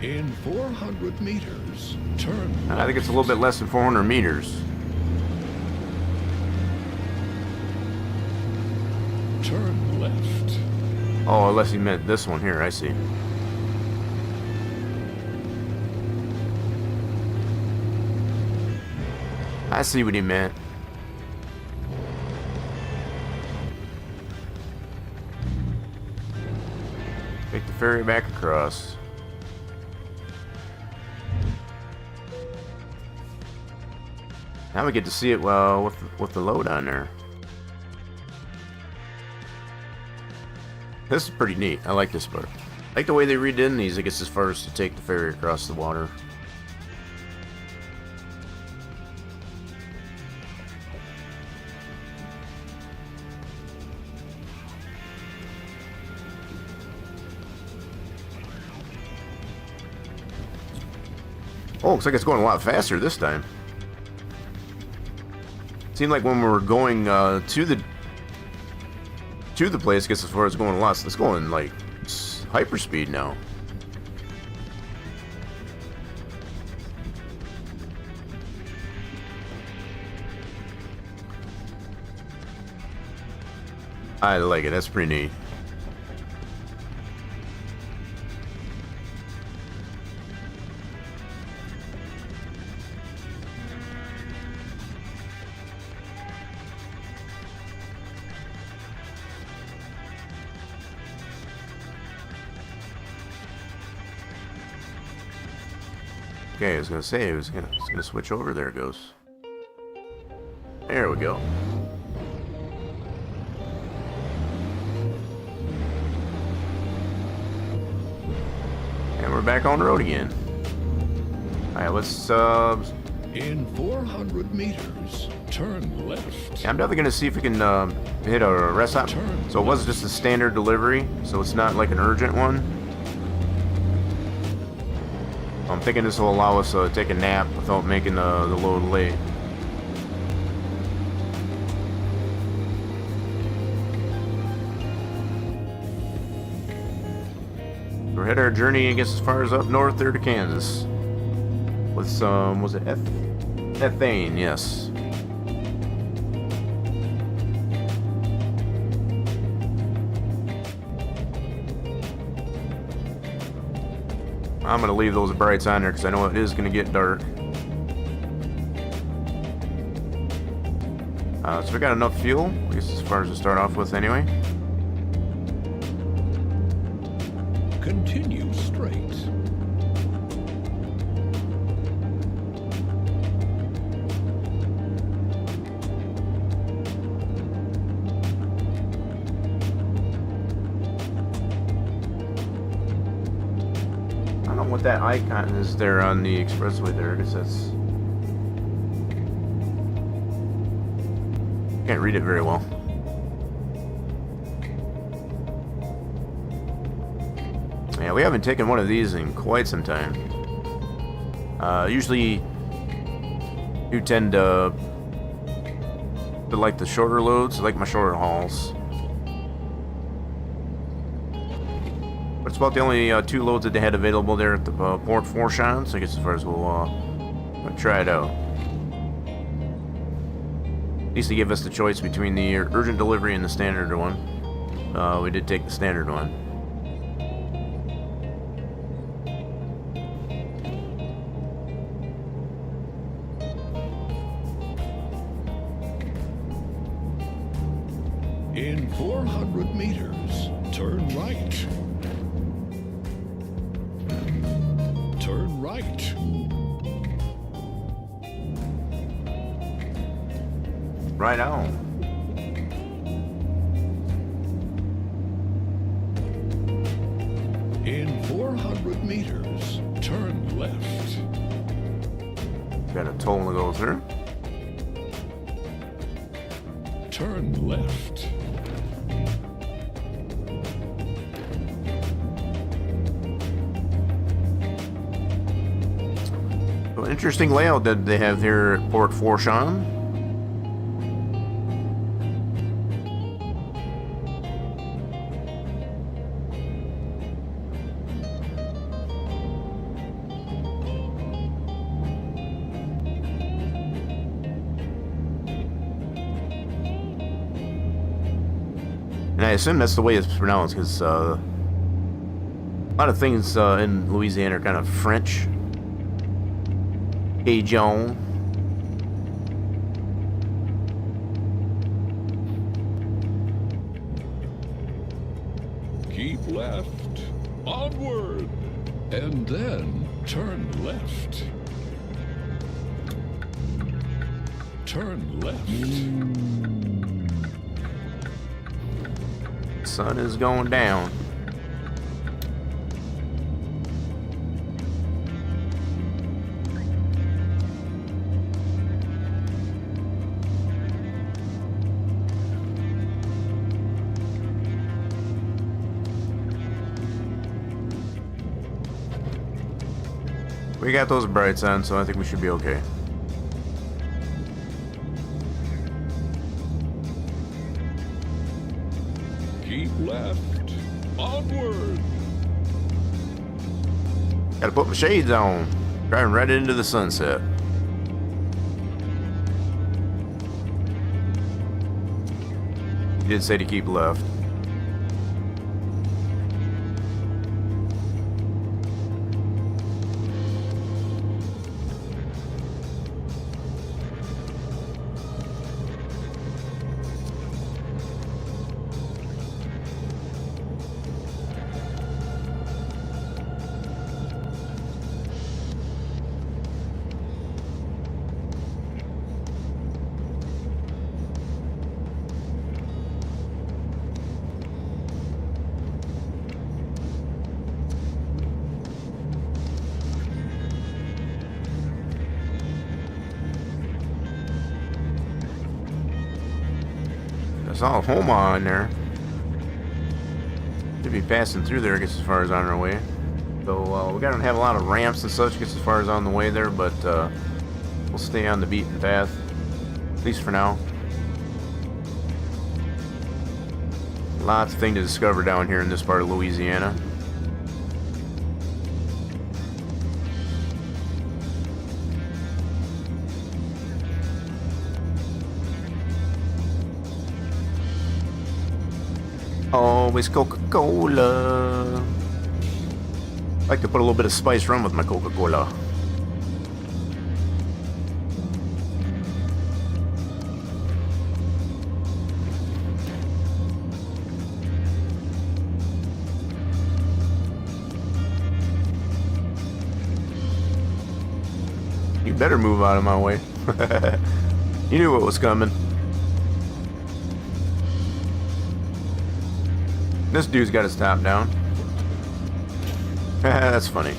In 400 meters, turn I think it's a little bit less than 400 meters. turn left. Oh, unless he meant this one here, I see. I see what he meant. Take the ferry back across. Now we get to see it with the load on there. This is pretty neat. I like this part. I like the way they redid these, I guess, as far as to take the ferry across the water. Oh, looks like it's going a lot faster this time. Seemed like when we were going to the to the place, I guess as far as going less, it's going like hyperspeed now. I like it. That's pretty neat. Okay, I was gonna say it's gonna switch over. There it goes. There we go. And we're back on the road again. Alright, let's In 400 meters, turn left. yeah, I'm definitely gonna see if we can hit a rest stop. So it was just a standard delivery, so it's not like an urgent one. I'm thinking this will allow us to take a nap without making the load late. We're heading our journey, I guess, as far as up north there to Kansas. With some, was it ethane? Yes. I'm gonna leave those brights on there because I know it is gonna get dark. So we got enough fuel, I guess, as far as to start off with anyway. Continue straight. I don't know what that icon is there on the expressway there. I guess that's... Can't read it very well. Yeah, we haven't taken one of these in quite some time. Usually you tend to like the shorter loads, like my shorter hauls. But it's about the only 2 loads that they had available there at the Port Fourchon, so I guess as far as we'll try it out. At least they give us the choice between the urgent delivery and the standard one. We did take the standard one. In 400 meters, turn right. Turn right. Right on. In 400 meters, turn left. Got a toll to go through. Turn left. Well, interesting layout that they have here at Port Fourchon. And I assume that's the way it's pronounced, because a lot of things in Louisiana are kind of French. Cajun. Keep left. Onward. And then turn left. Turn left. Sun is going down. We got those brights on, so I think we should be okay. Keep left. Onward. Gotta put my shades on. Driving right into the sunset. He did say to keep left. I saw a home on there. Should be passing through there, I guess, as far as on our way. So we gotta have a lot of ramps and such, I guess, as far as on the way there, but we'll stay on the beaten path, at least for now. Lots of things to discover down here in this part of Louisiana. Always Coca-Cola. I like to put a little bit of spice rum with my Coca-Cola. You better move out of my way. You knew what was coming. This dude's got his top down. That's funny.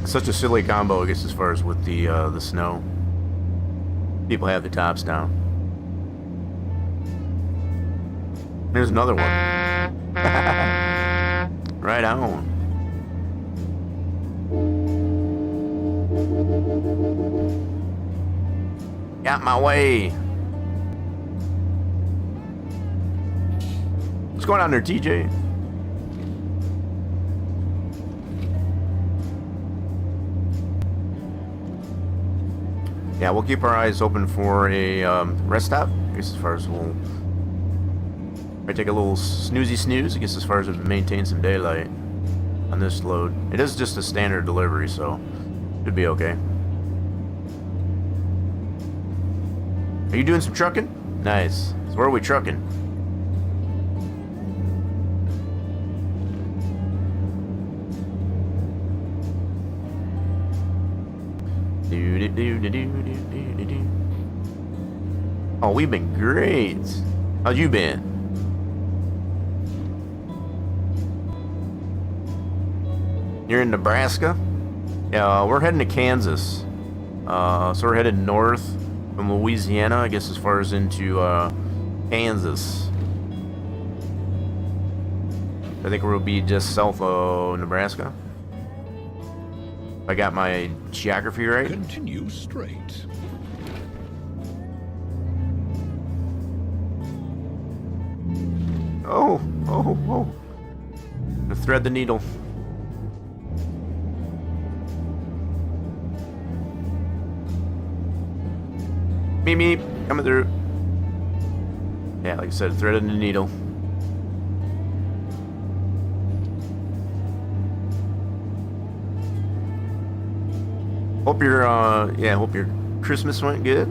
Such a silly combo, I guess, as far as with the snow. People have the tops down. There's another one. Right on. Got my way. What's going on there, TJ? Yeah, we'll keep our eyes open for a rest stop. I guess as far as we'll take a little snooze, I guess as far as we maintain some daylight on this load. It is just a standard delivery, so should be okay. Are you doing some trucking? Nice. So where are we trucking? Oh, we've been great. How you been? You're in Nebraska? Yeah, we're heading to Kansas. So we're headed north from Louisiana, I guess, as far as into Kansas. I think we'll be just south of Nebraska. I got my geography right. Continue straight. Oh. To thread the needle. Meep, coming through. Yeah, like I said, threading the needle. Hope your Christmas went good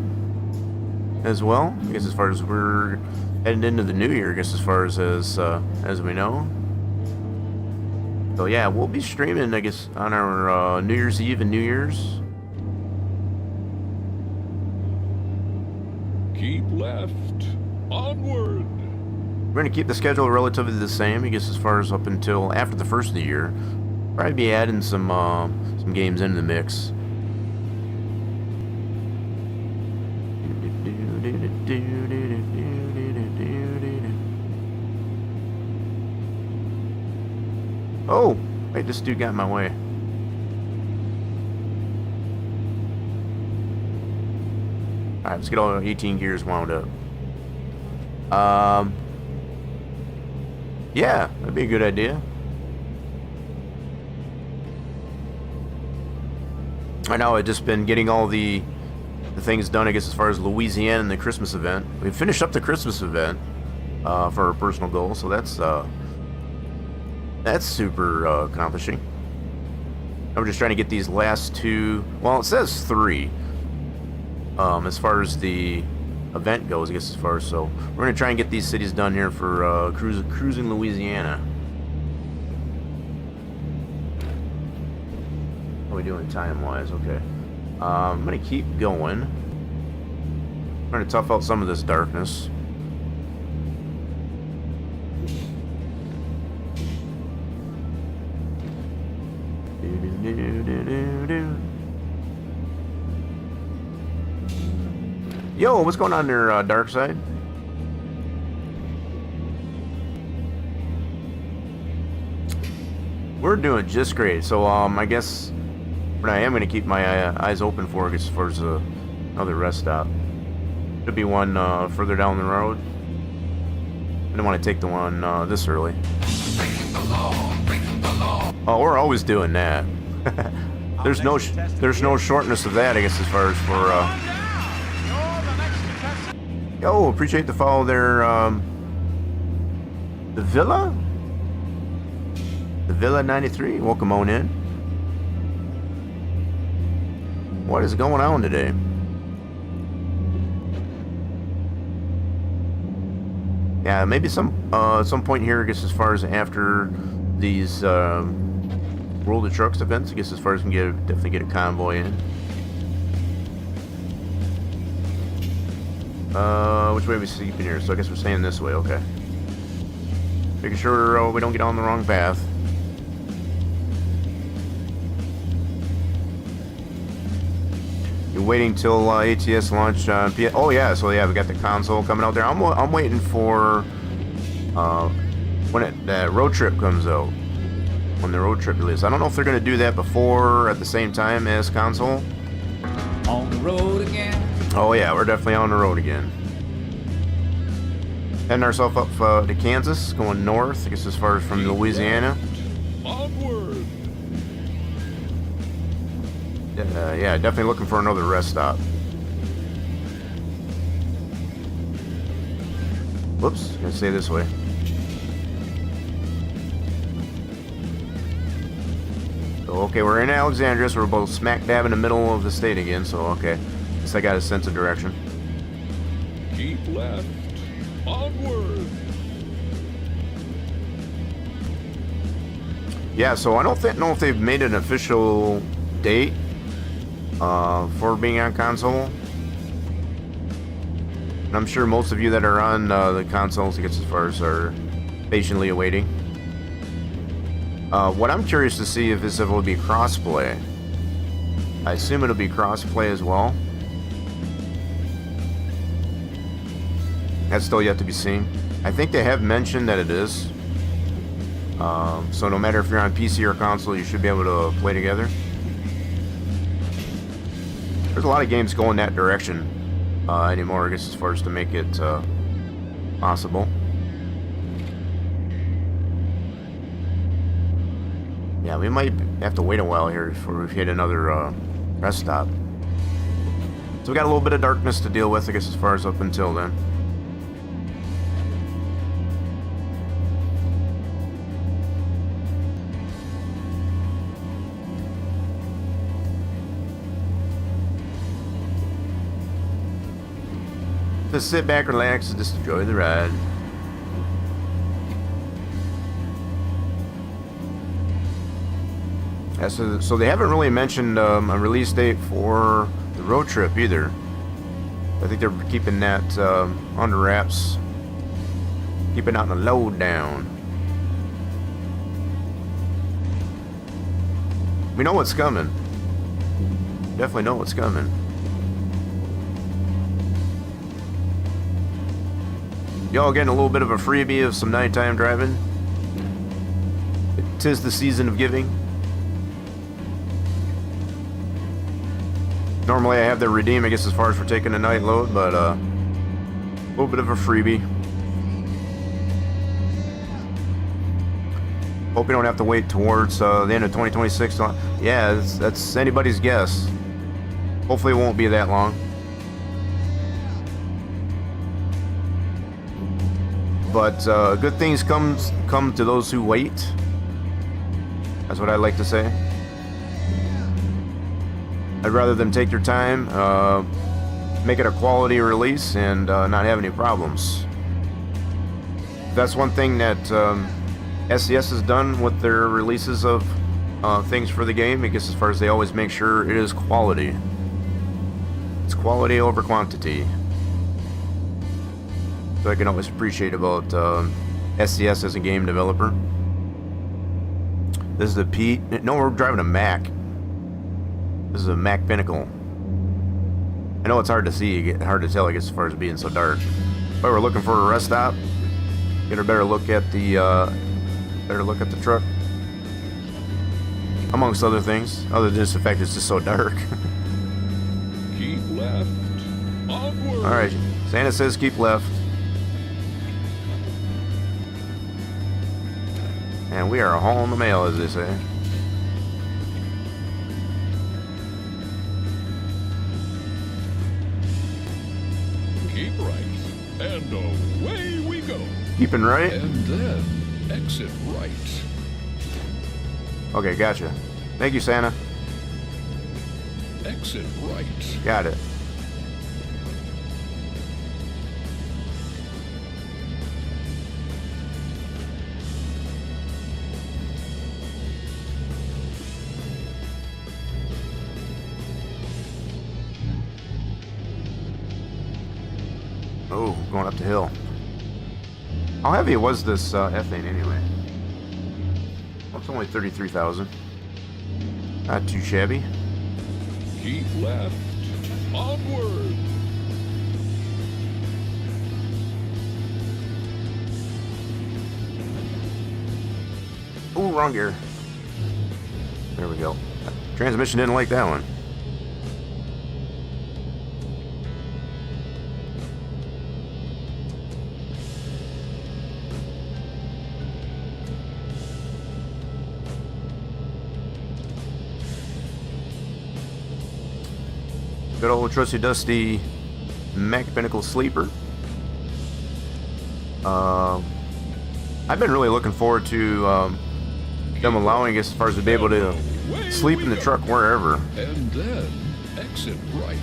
as well. I guess as far as we're heading into the new year, I guess as far as we know. So yeah, we'll be streaming, I guess, on our New Year's Eve and New Year's. Keep left. Onward. We're gonna keep the schedule relatively the same, I guess, as far as up until after the first of the year. Probably be adding some games into the mix. Oh, wait, this dude got in my way. Alright, let's get all 18 gears wound up. Yeah, that'd be a good idea. I know I've just been getting all the things done, I guess, as far as Louisiana and the Christmas event. We finished up the Christmas event for our personal goal, so that's super accomplishing. I'm just trying to get these last two. Well, it says 3 as far as the event goes, I guess, as far as, so we're gonna try and get these cities done here for cruising Louisiana. How are we doing time wise? Okay, I'm gonna keep going. I'm trying to tough out some of this darkness. Yo, what's going on there, Dark Side? We're doing just great. So, I guess what I am going to keep my eyes open for as far as another rest stop. Could be one further down the road. I didn't want to take the one this early. Oh, we're always doing that. There's no shortness of that, I guess, as far as for. Yo, appreciate the follow there. The Villa 93. Welcome on in. What is going on today? Yeah, maybe some point here, I guess, as far as after these World of Trucks events, I guess, as far as we can definitely get a convoy in. Which way are we sleeping here? So I guess we're staying this way, okay. Making sure we don't get on the wrong path. You're waiting till ATS launch on PS. Oh yeah, so yeah, we got the console coming out there. I'm waiting for when that road trip comes out. When the road trip release. I don't know if they're gonna do that before or at the same time as console. On the road again. Oh yeah, we're definitely on the road again. Heading ourselves up to Kansas, going north, I guess, as far as from Louisiana. Onward. Yeah, definitely looking for another rest stop. Whoops, gonna stay this way. So, okay, we're in Alexandria, so we're both smack dab in the middle of the state again, so okay. Guess I got a sense of direction. Keep left. Onward. Yeah, so I don't know if they've made an official date for being on console. And I'm sure most of you that are on the consoles, I guess, as far as are patiently awaiting. What I'm curious to see if this will be crossplay. I assume it'll be crossplay as well. That's still yet to be seen. I think they have mentioned that it is. So no matter if you're on PC or console, you should be able to play together. There's a lot of games going that direction anymore, I guess, as far as to make it possible. Yeah, we might have to wait a while here before we hit another rest stop. So we got a little bit of darkness to deal with, I guess, as far as up until then. Just sit back, relax, and just enjoy the ride. Yeah, so they haven't really mentioned a release date for the road trip either. I think they're keeping that under wraps, keeping out the lowdown. We know what's coming. Definitely know what's coming. Y'all getting a little bit of a freebie of some nighttime driving. Tis the season of giving. Normally I have the redeem, I guess, as far as for taking a night load, but a little bit of a freebie. Hope you don't have to wait towards the end of 2026. Yeah, that's anybody's guess. Hopefully it won't be that long. But good things come to those who wait. That's what I like to say. I'd rather them take their time, make it a quality release, and not have any problems. That's one thing that SCS has done with their releases of things for the game. I guess as far as they always make sure it is quality. It's quality over quantity. So I can always appreciate about SCS as a game developer. This is the Pete. No, we're driving a Mac. This is a Mac Pinnacle. I know it's hard to see, hard to tell, I guess, as far as being so dark. But we're looking for a rest stop. Get a better look at the truck. Amongst other things, other than just the fact it's just so dark. Keep left. Onward. All right, Santa says keep left. And we are hauling the mail, as they say. Keep right. And away we go. Keeping right? And then exit right. Okay, gotcha. Thank you, Santa. Exit right. Got it. Oh, going up the hill. How heavy was this ethane anyway? Well, it's only 33,000. Not too shabby. Keep left. Onward. Ooh, wrong gear. There we go. Transmission didn't like that one. Good old trusty dusty Mac Pinnacle sleeper. I've been really looking forward to them allowing us, as far as to be able to sleep in the truck wherever. And then exit right.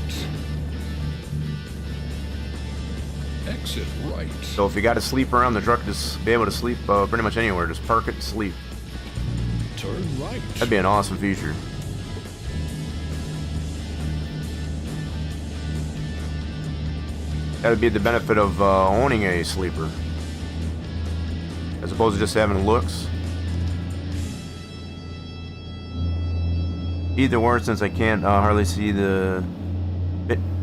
Exit right. So if you got to sleep around the truck, just be able to sleep pretty much anywhere. Just park it and sleep. Turn right. That'd be an awesome feature. That would be the benefit of owning a sleeper, as opposed to just having looks. Either or, since I can't hardly see the.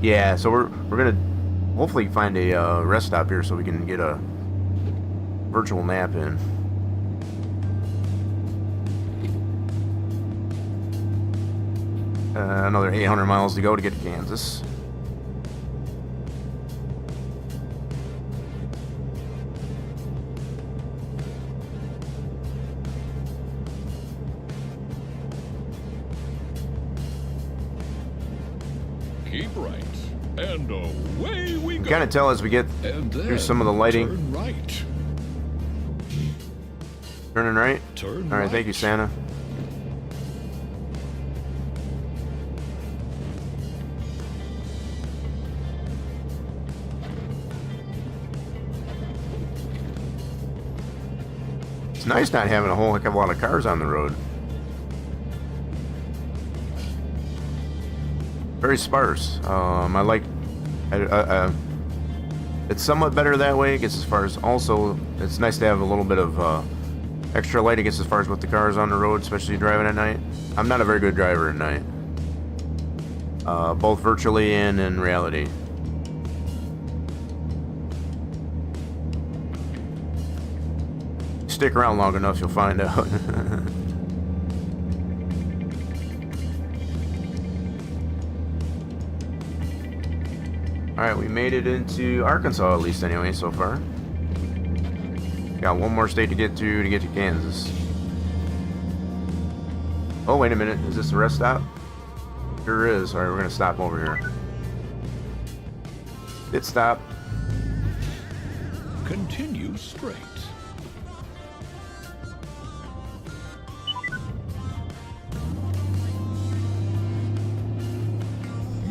Yeah, so we're gonna hopefully find a rest stop here so we can get a virtual nap in. Another 800 miles to go to get to Kansas. Keep right. And away we go. Kind of tell as we get through some of the lighting. Turn right. Turning right? Turn All right, thank you, Santa. It's nice not having a whole heck of a lot of cars on the road. Very sparse. I like. It's somewhat better that way. It gets as far as also. It's nice to have a little bit of extra light. It gets as far as with the cars on the road, especially driving at night. I'm not a very good driver at night, both virtually and in reality. Stick around long enough, you'll find out. Alright, we made it into Arkansas, at least anyway, so far. Got one more state to get to Kansas. Oh, wait a minute. Is this the rest stop? Sure is. Alright, we're gonna stop over here. Pit stop. Continue straight.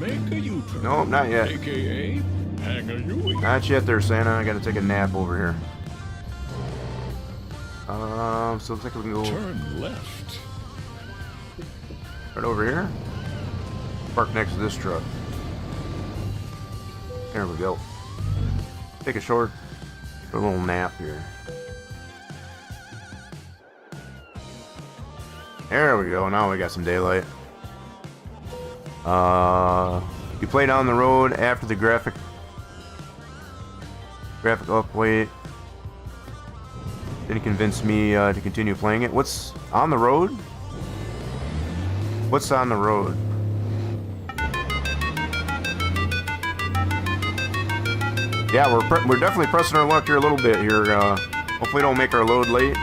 Make a U-turn. No, not yet. AKA, hang a U-turn. Not yet there, Santa. I gotta take a nap over here. So looks like we can go Turn left. right over here. Park next to this truck. There we go. Take a little nap here. There we go. Now we got some daylight. You play down the road after the graphic update. Didn't convince me to continue playing it. What's on the road? What's on the road? Yeah, we're definitely pressing our luck here a little bit here. Hopefully, don't make our load late.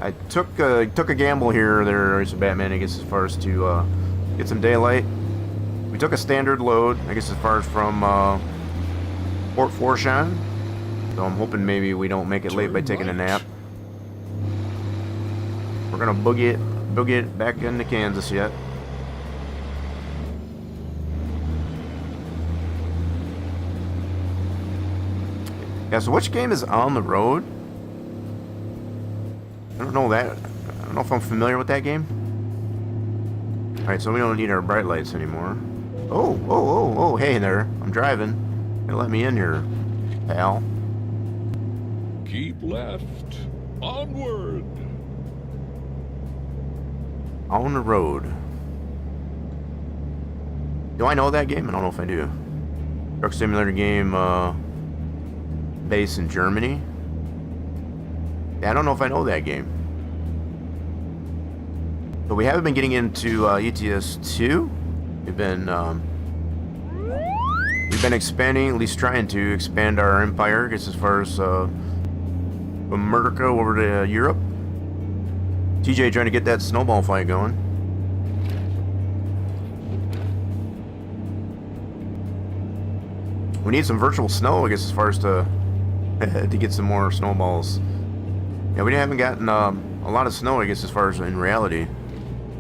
I took a gamble here. There, Batman. I guess as far as to get some daylight. We took a standard load. I guess as far as from Port Fourchon. So I'm hoping maybe we don't make it late by taking a nap. We're gonna boogie it back into Kansas yet. Yeah, so which game is on the road? I don't know that. I don't know if I'm familiar with that game. Alright, so we don't need our bright lights anymore. Oh, hey there. I'm driving. Gonna let me in here, pal. Keep left. Onward. On the road. Do I know that game? I don't know if I do. Truck simulator game, based in Germany. Yeah, I don't know if I know that game. But we haven't been getting into ETS2. We've been expanding, at least trying to expand our empire. I guess as far as from America over to Europe. TJ trying to get that snowball fight going. We need some virtual snow, I guess, as far as to get some more snowballs. Yeah, we haven't gotten a lot of snow, I guess, as far as in reality.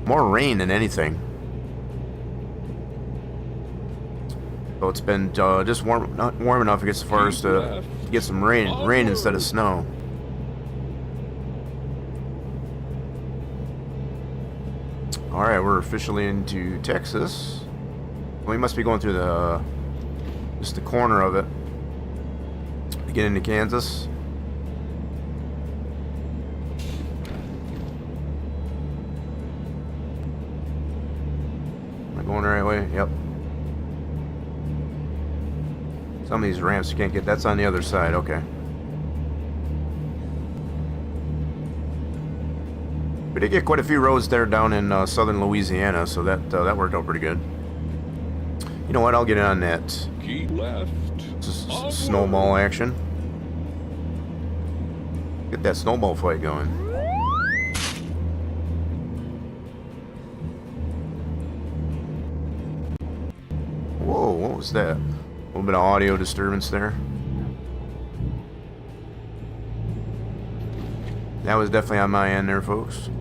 More rain than anything. So it's been just not warm enough, I guess, as far as to get some rain instead of snow. Alright, we're officially into Texas. We must be going through just the corner of it to get into Kansas. Am I going the right way? Yep. Some of these ramps you can't get. That's on the other side. Okay. We did get quite a few roads there down in southern Louisiana, so that worked out pretty good. You know what? I'll get in on that. Keep left. Snowball action. Get that snowball fight going. Whoa, what was that? A little bit of audio disturbance there. That was definitely on my end there, folks.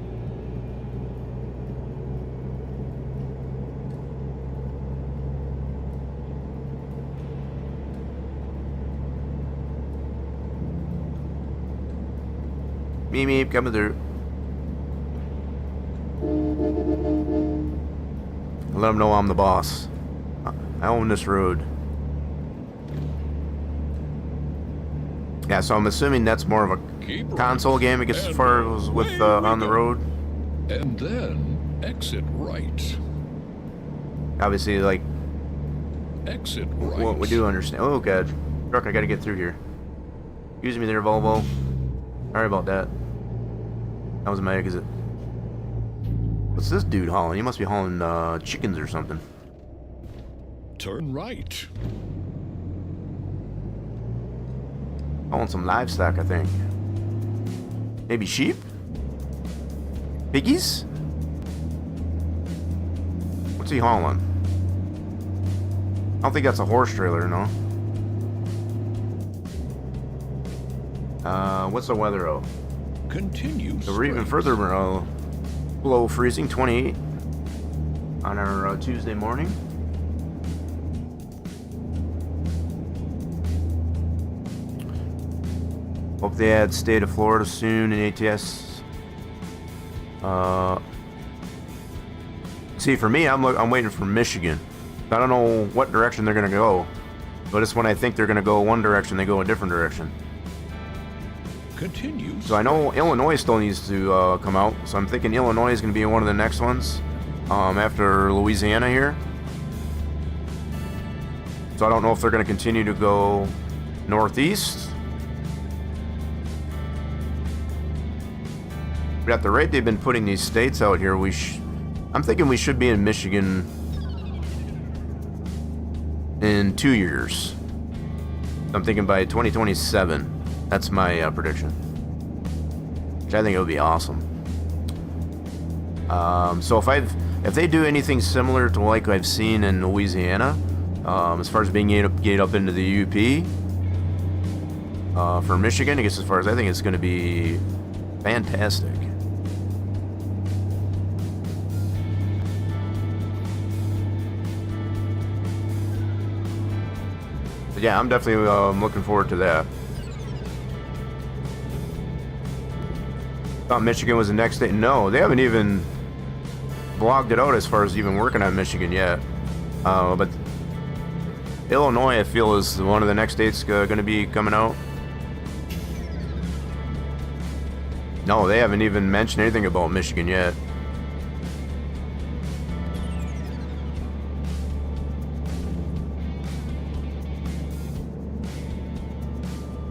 Meep meep, coming through. Let them know I'm the boss. I own this road. Yeah, so I'm assuming that's more of a console game, I guess, as far as with on the road. And then exit right. Obviously, like, Exit right. what we do understand. Oh, God. Truck, I gotta get through here. Excuse me there, Volvo. Sorry about that. That was my exit. What's this dude hauling? He must be hauling chickens or something. Turn right. Hauling some livestock, I think. Maybe sheep? Piggies? What's he hauling? I don't think that's a horse trailer, no. What's the weather out? Continue. So we're even further below freezing, 28 on our Tuesday morning. Hope they add state of Florida soon in ATS. See, for me, I'm waiting for Michigan. I don't know what direction they're gonna go, but it's when I think they're gonna go one direction, they go a different direction. Continue. So I know Illinois still needs to come out, so I'm thinking Illinois is gonna be one of the next ones after Louisiana here. So I don't know if they're gonna continue to go northeast. But at the rate they've been putting these states out here, I'm thinking we should be in Michigan in 2 years. I'm thinking by 2027. That's my prediction. Which I think it would be awesome. So if they do anything similar to like I've seen in Louisiana, as far as being able to get up into the UP for Michigan, I guess as far as I think it's going to be fantastic. But yeah, I'm definitely looking forward to that. Thought Michigan was the next state. No, they haven't even blogged it out as far as even working on Michigan yet. But Illinois, I feel, is one of the next states going to be coming out. No, they haven't even mentioned anything about Michigan yet.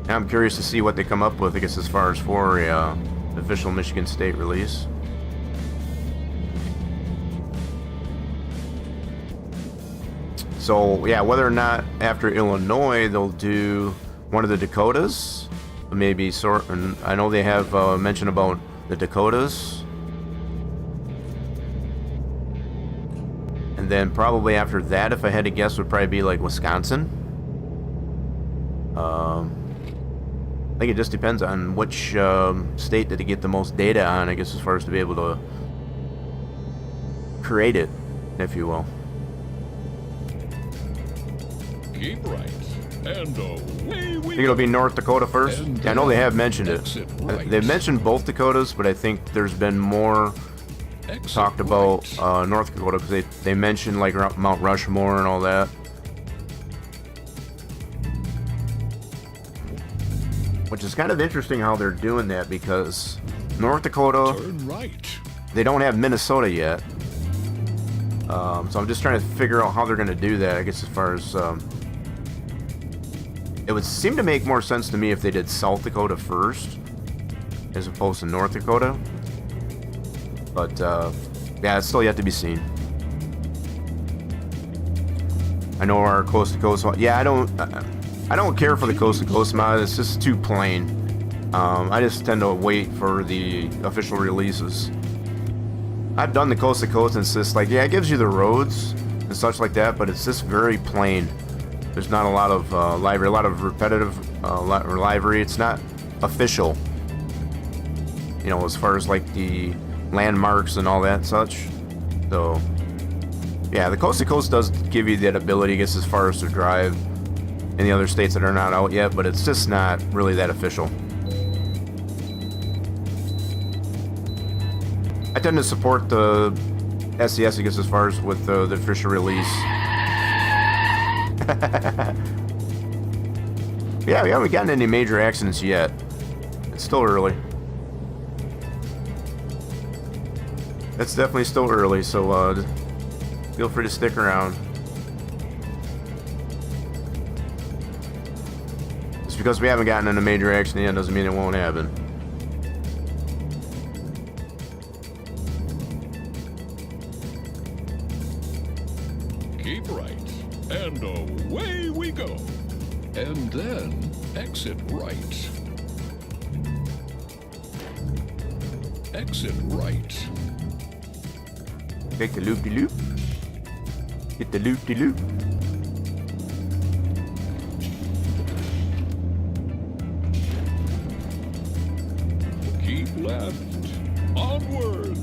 I'm curious to see what they come up with, I guess, as far as for a official Michigan State release. So yeah, whether or not after Illinois they'll do one of the Dakotas, maybe sort. And I know they have mentioned about the Dakotas, and then probably after that, if I had to guess, would probably be like Wisconsin. I think it just depends on which state that they get the most data on, I guess, as far as to be able to create it, if you will. Keep right. And away we I think it'll be North Dakota first. Yeah, I know they have mentioned it. Right. They've mentioned both Dakotas, but I think there's been more talked about North Dakota, because they mentioned like Mount Rushmore and all that. Which is kind of interesting how they're doing that, because North Dakota, Turn right. they don't have Minnesota yet. So I'm just trying to figure out how they're going to do that, I guess, as far as... it would seem to make more sense to me if they did South Dakota first, as opposed to North Dakota. But, yeah, it's still yet to be seen. I know our coast-to-coast... Yeah, I don't care for the coast-to-coast mod. It's just too plain. I just tend to wait for the official releases. I've done the coast-to-coast, and it's just like, yeah, it gives you the roads and such like that, but it's just very plain. There's not a lot of library, a lot of repetitive library. It's not official, you know, as far as like the landmarks and all that and such. So, yeah, the coast-to-coast does give you that ability, I guess, as far as to drive in the other states that are not out yet, but it's just not really that official. I tend to support the SES, I guess, as far as with the official release. Yeah, we haven't gotten any major accidents yet. It's still early. It's definitely still early, so feel free to stick around. Just because we haven't gotten in a major accident yet doesn't mean it won't happen. Keep right. And away we go. And then exit right. exit right. Take the loop-de-loop. Hit the loop-de-loop. Keep left. Onward.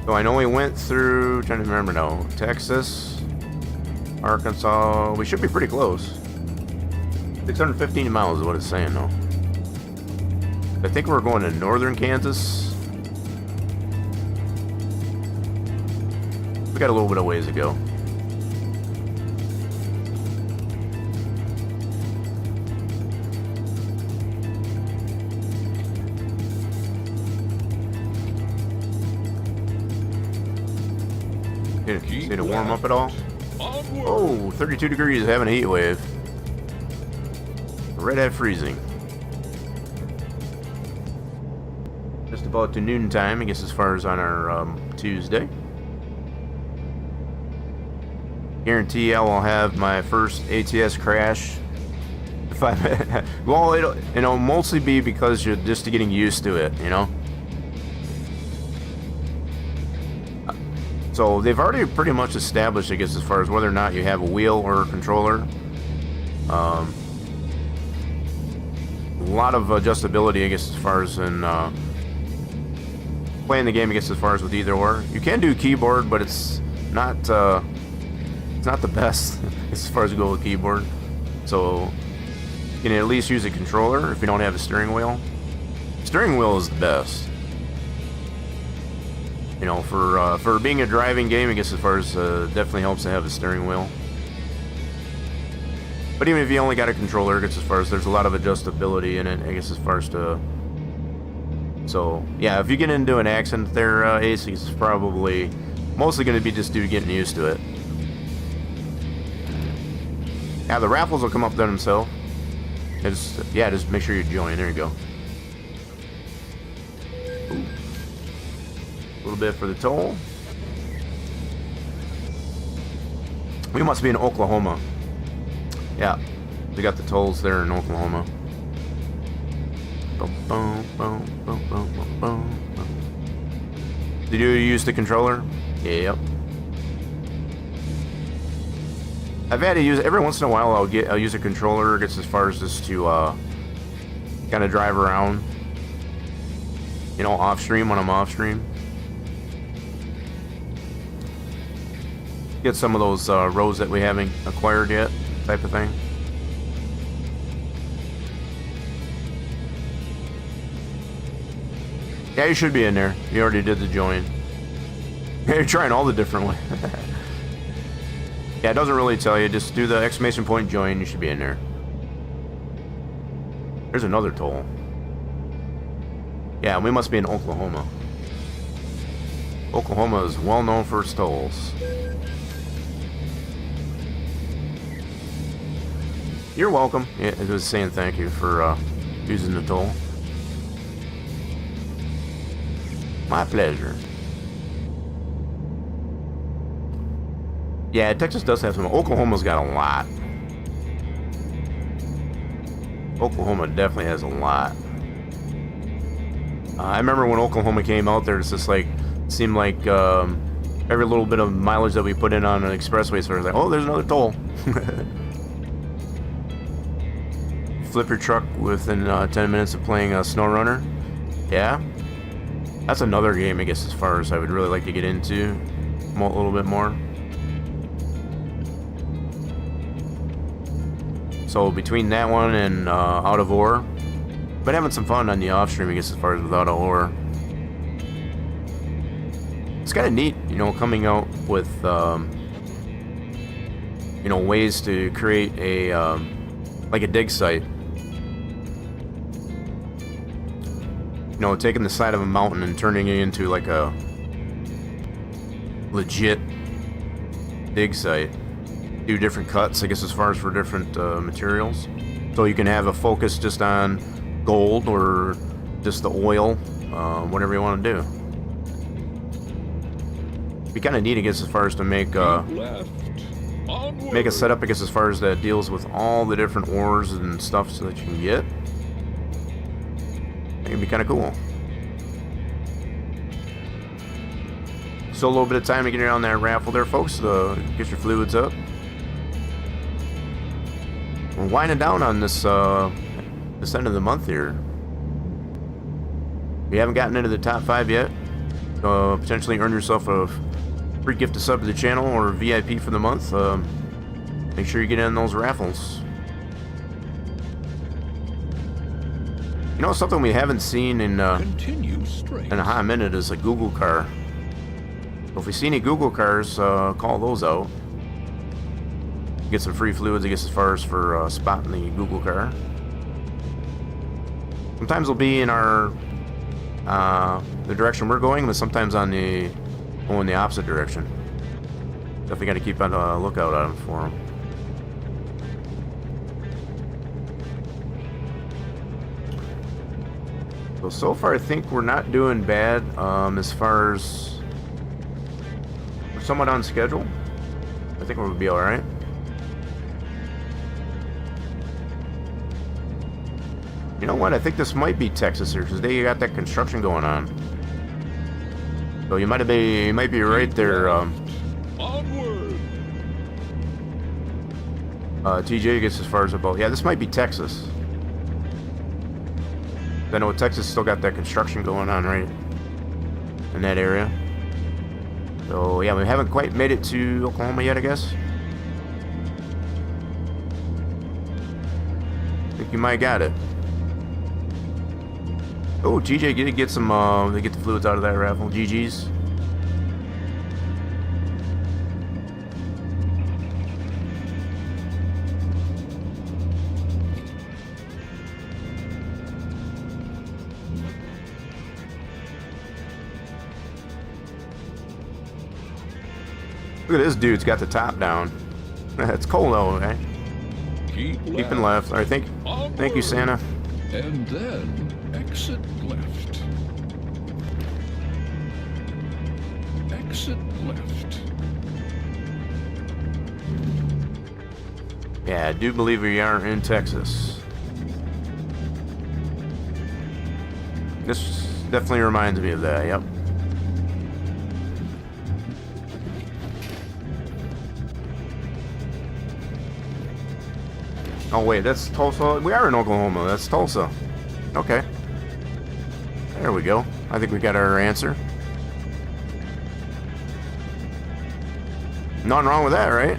So I know we went through, trying to remember now, Texas, Arkansas. We should be pretty close. 615 miles is what it's saying though. I think we're going to northern Kansas. We got a little bit of ways to go. See to warm up at all? Oh, 32 degrees, having a heat wave. Red at freezing. Just about to noon time, I guess, as far as on our Tuesday. Guarantee I will have my first ATS crash. If I, well, it'll mostly be because you're just getting used to it, you know. So they've already pretty much established, I guess, as far as whether or not you have a wheel or a controller. A lot of adjustability, I guess, as far as in playing the game, I guess, as far as with either or. You can do keyboard, but it's not the best as far as you go with keyboard. So you can at least use a controller if you don't have a steering wheel. Steering wheel is the best. You know, for being a driving game, I guess, as far as definitely helps to have a steering wheel. But even if you only got a controller, I guess, as far as there's a lot of adjustability in it, I guess, as far as to. So yeah, if you get into an accident there, Ace, it's probably mostly going to be just due to getting used to it. Yeah, the raffles will come up there themselves. Just make sure you join. There you go. Ooh. A little bit for the toll. We must be in Oklahoma. Yeah, they got the tolls there in Oklahoma. Boom, boom, boom, boom, boom, boom, boom. Did you use the controller? Yep. I've had to use every once in a while. I'll use a controller. It gets as far as just to kind of drive around. You know, off stream when I'm off stream. Get some of those roads that we haven't acquired yet, type of thing. Yeah, you should be in there. You already did the join. You're trying all the different ways. Yeah, it doesn't really tell you. Just do the exclamation point join. You should be in there. There's another toll. Yeah, we must be in Oklahoma. Oklahoma is well known for its tolls. You're welcome. Yeah, it was saying thank you for using the toll. My pleasure. Yeah, Texas does have some. Oklahoma's got a lot. Oklahoma definitely has a lot. I remember when Oklahoma came out there, it's just like, seemed like every little bit of mileage that we put in on an expressway, so I was like, oh, there's another toll. Flip your truck within 10 minutes of playing SnowRunner. Yeah. That's another game, I guess, as far as I would really like to get into a little bit more. So between that one and Out of Ore, been having some fun on the off stream, I guess, as far as without Ore. It's kind of neat, you know, coming out with you know, ways to create a like a dig site. You know, taking the side of a mountain and turning it into like a legit dig site. Do different cuts, I guess, as far as for different materials. So you can have a focus just on gold or just the oil, whatever you want to do. Be kind of neat, I guess, as far as to make left. make a setup, I guess, as far as that deals with all the different ores and stuff so that you can get. It can be kind of cool. So a little bit of time to get around that raffle there, folks. Get your fluids up. We're winding down on this this end of the month here. If you haven't gotten into the top 5 yet, potentially earn yourself a free gift to sub to the channel or VIP for the month. Make sure you get in those raffles. You know, something we haven't seen in a hot minute is a Google car. So if we see any Google cars, call those out. Get some free fluids, I guess, as far as for spotting the Google car. Sometimes they'll be in our the direction we're going, but sometimes going the opposite direction. Definitely got to keep on a lookout on them for them. So far, I think we're not doing bad as far as we're somewhat on schedule. I think we'll be all right. You know what? I think this might be Texas here because they got that construction going on. So you might be right there. Onward. TJ gets as far as about. Yeah, this might be Texas. I know Texas still got that construction going on right in that area. So yeah, we haven't quite made it to Oklahoma yet, I guess. I think you might got it. Oh, TJ did get some. They get the fluids out of that raffle. GG's. Look at this dude's got the top down. It's cold though, right? Keeping left. All right, thank you, Santa. And then exit left. Exit left. Yeah, I do believe we are in Texas. This definitely reminds me of that, yep. Oh wait, that's Tulsa. We are in Oklahoma. That's Tulsa. Okay. There we go. I think we got our answer. Nothing wrong with that, right?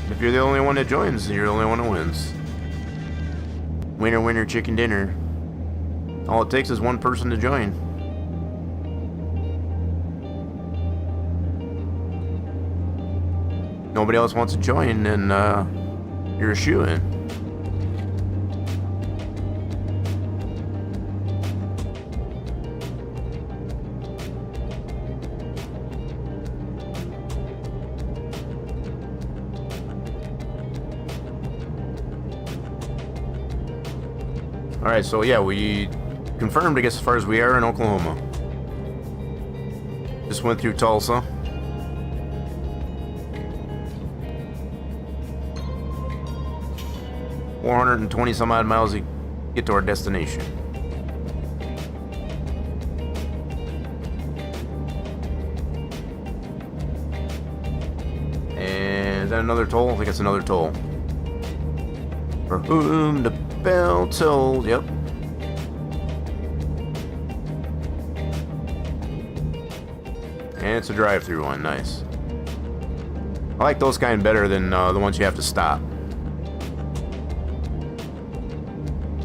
If you're the only one that joins, you're the only one that wins. Winner, winner, chicken dinner. All it takes is one person to join. Nobody else wants to join, then you're a shoo-in. Alright, so yeah, we confirmed, I guess, as far as we are in Oklahoma. Just went through Tulsa. $420 some odd miles to get to our destination. And is that another toll? I think it's another toll. For whom the bell tolled. Yep. And it's a drive-through one. Nice. I like those kind better than the ones you have to stop.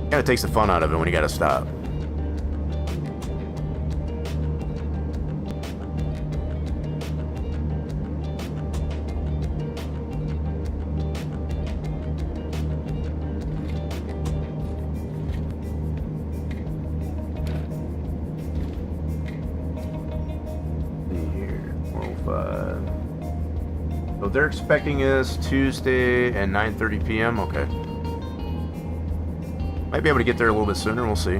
Kind of takes the fun out of it when you gotta stop. So they're expecting us Tuesday at 9:30 p.m. Okay. Might be able to get there a little bit sooner. We'll see.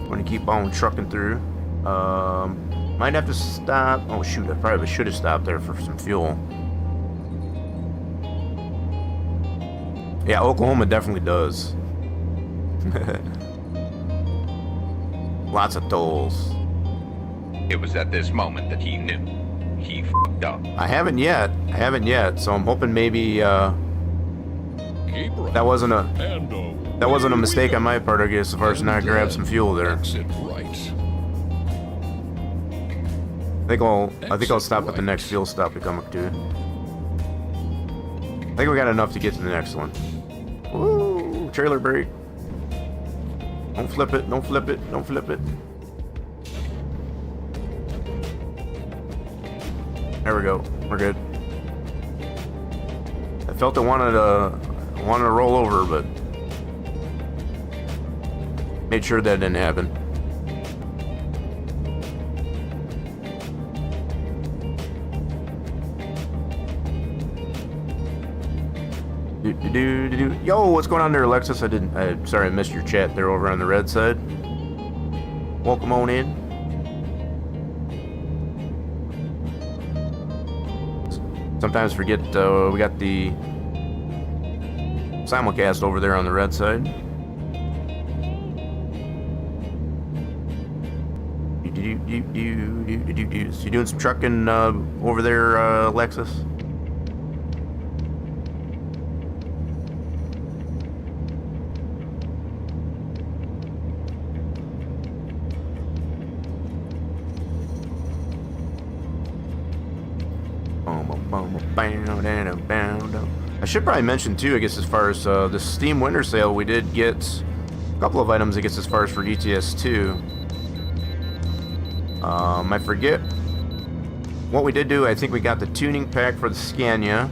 Going to keep on trucking through. Might have to stop. Oh shoot, I probably should have stopped there for some fuel. Yeah, Oklahoma definitely does. Lots of tolls. It was at this moment that he knew. He f***ed up. I haven't yet. So I'm hoping maybe that wasn't a mistake on my part, I guess, as far as not grab some fuel there. Exit right. I think I'll stop at the next fuel stop we come up to. I think we got enough to get to the next one. Woo! Trailer brake. Don't flip it. Don't flip it. Don't flip it. There we go. We're good. I felt it wanted to roll over, but made sure that didn't happen. Yo, what's going on there, Alexis? Sorry, I missed your chat there over on the red side. Welcome on in. Sometimes forget we got the simulcast over there on the red side. You doing some trucking over there, Alexis? I should probably mention too, I guess, as far as the Steam Winter Sale, we did get a couple of items, I guess, as far as for ETS2. I forget what we did do. I think we got the tuning pack for the Scania.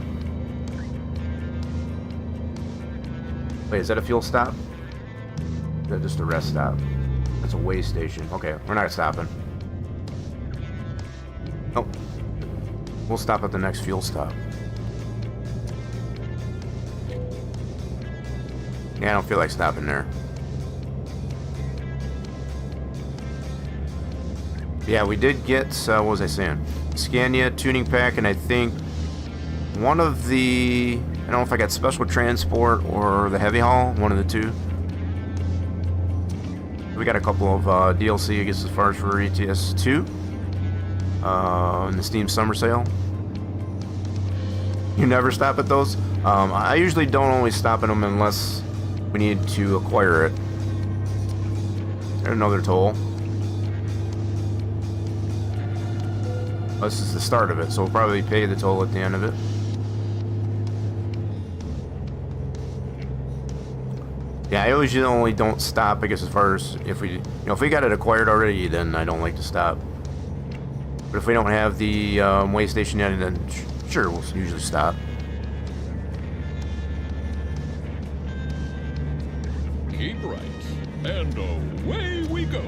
Wait, is that a fuel stop? Is that just a rest stop? That's a way station. Okay, we're not stopping. Oh. We'll stop at the next fuel stop. Yeah, I don't feel like stopping there. Yeah, we did get, what was I saying? Scania tuning pack, and I think one of the, I don't know if I got special transport or the heavy haul, one of the two. We got a couple of DLC, I guess, as far as for ETS2 in the Steam Summer Sale. You never stop at those? I usually don't always stop at them unless we need to acquire it. There's another toll. This is the start of it, so we'll probably pay the toll at the end of it. Yeah, I usually don't stop, I guess, as far as if we got it acquired already, then I don't like to stop. But if we don't have the way station yet, then sure, we'll usually stop. Keep right, and away we go.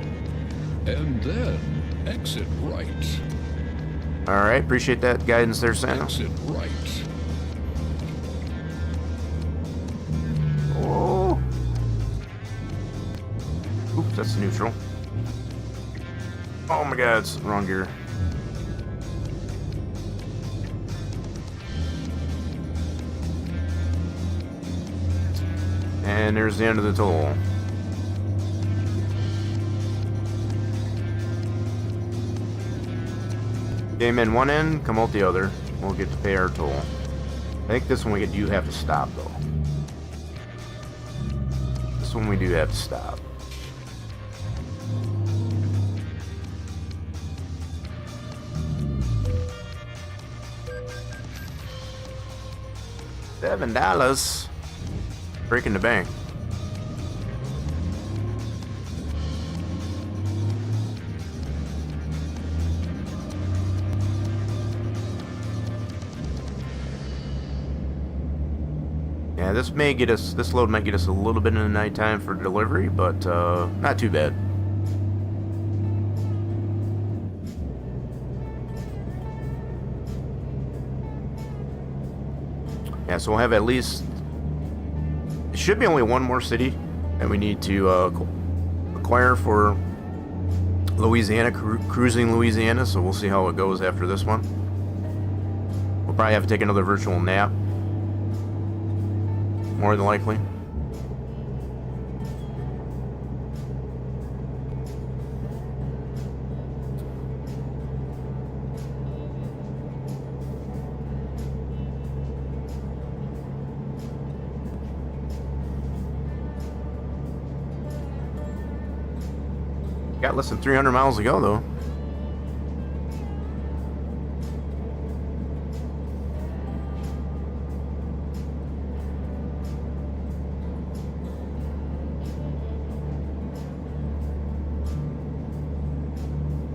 And then exit right. All right, appreciate that guidance there, Sam. Exit right. Oh. Oops, that's neutral. Oh my God, it's wrong gear. And there's the end of the toll. Came in one end, come out the other. We'll get to pay our toll. I think this one we do have to stop though. This one we do have to stop. $7. Breaking the bank. Yeah, this load might get us a little bit in the nighttime for delivery, but not too bad. Yeah, so we'll have at least, it should be only one more city that we need to acquire for Louisiana, cruising Louisiana, so we'll see how it goes after this one. We'll probably have to take another virtual nap. More than likely. Got less than 300 miles to go, though.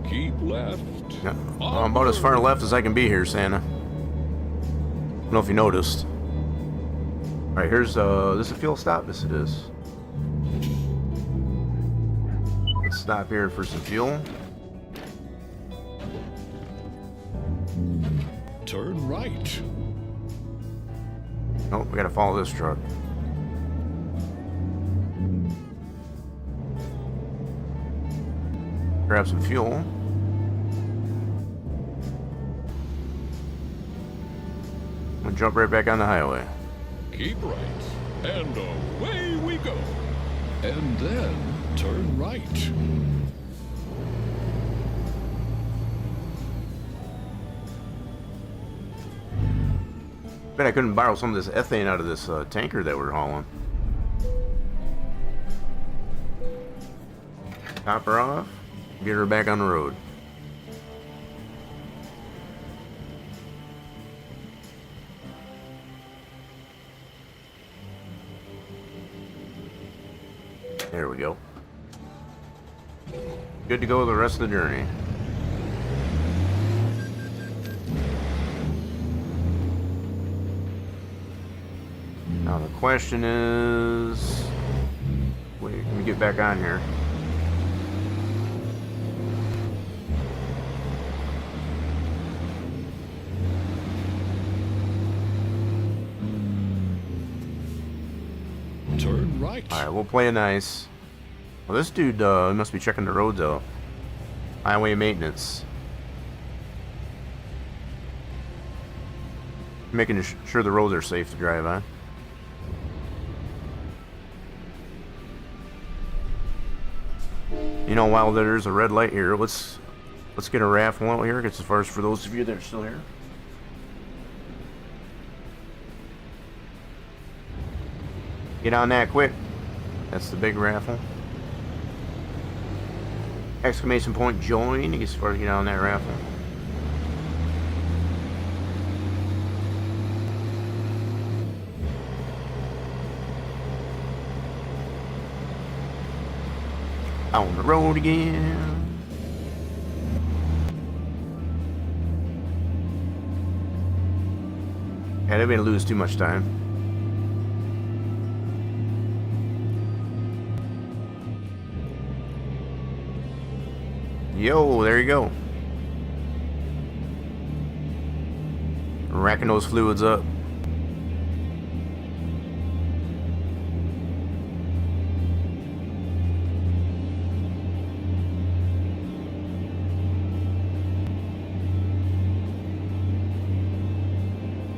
Keep left. Yeah. Well, I'm about as far left as I can be here, Santa. I don't know if you noticed. Alright, here's, this a fuel stop? Yes, it is. Let's stop here for some fuel. Turn right. Nope, we gotta follow this truck. Grab some fuel. We'll jump right back on the highway. Keep right. And away we go. And then turn right. Bet I couldn't borrow some of this ethane out of this tanker that we're hauling. Top her off. Get her back on the road. There we go. Good to go the rest of the journey. Now the question is... Wait, let me get back on here. Turn right. Alright, we'll play it nice. Well, this dude must be checking the roads out. Highway maintenance. Making sure the roads are safe to drive on. You know, while there's a red light here, let's get a raffle out here. As far as for those of you that are still here. Get on that quick. That's the big raffle. Exclamation point join. As far as get on that raffle. On the road again. Yeah, they didn't lose too much time. Yo, there you go. Racking those fluids up.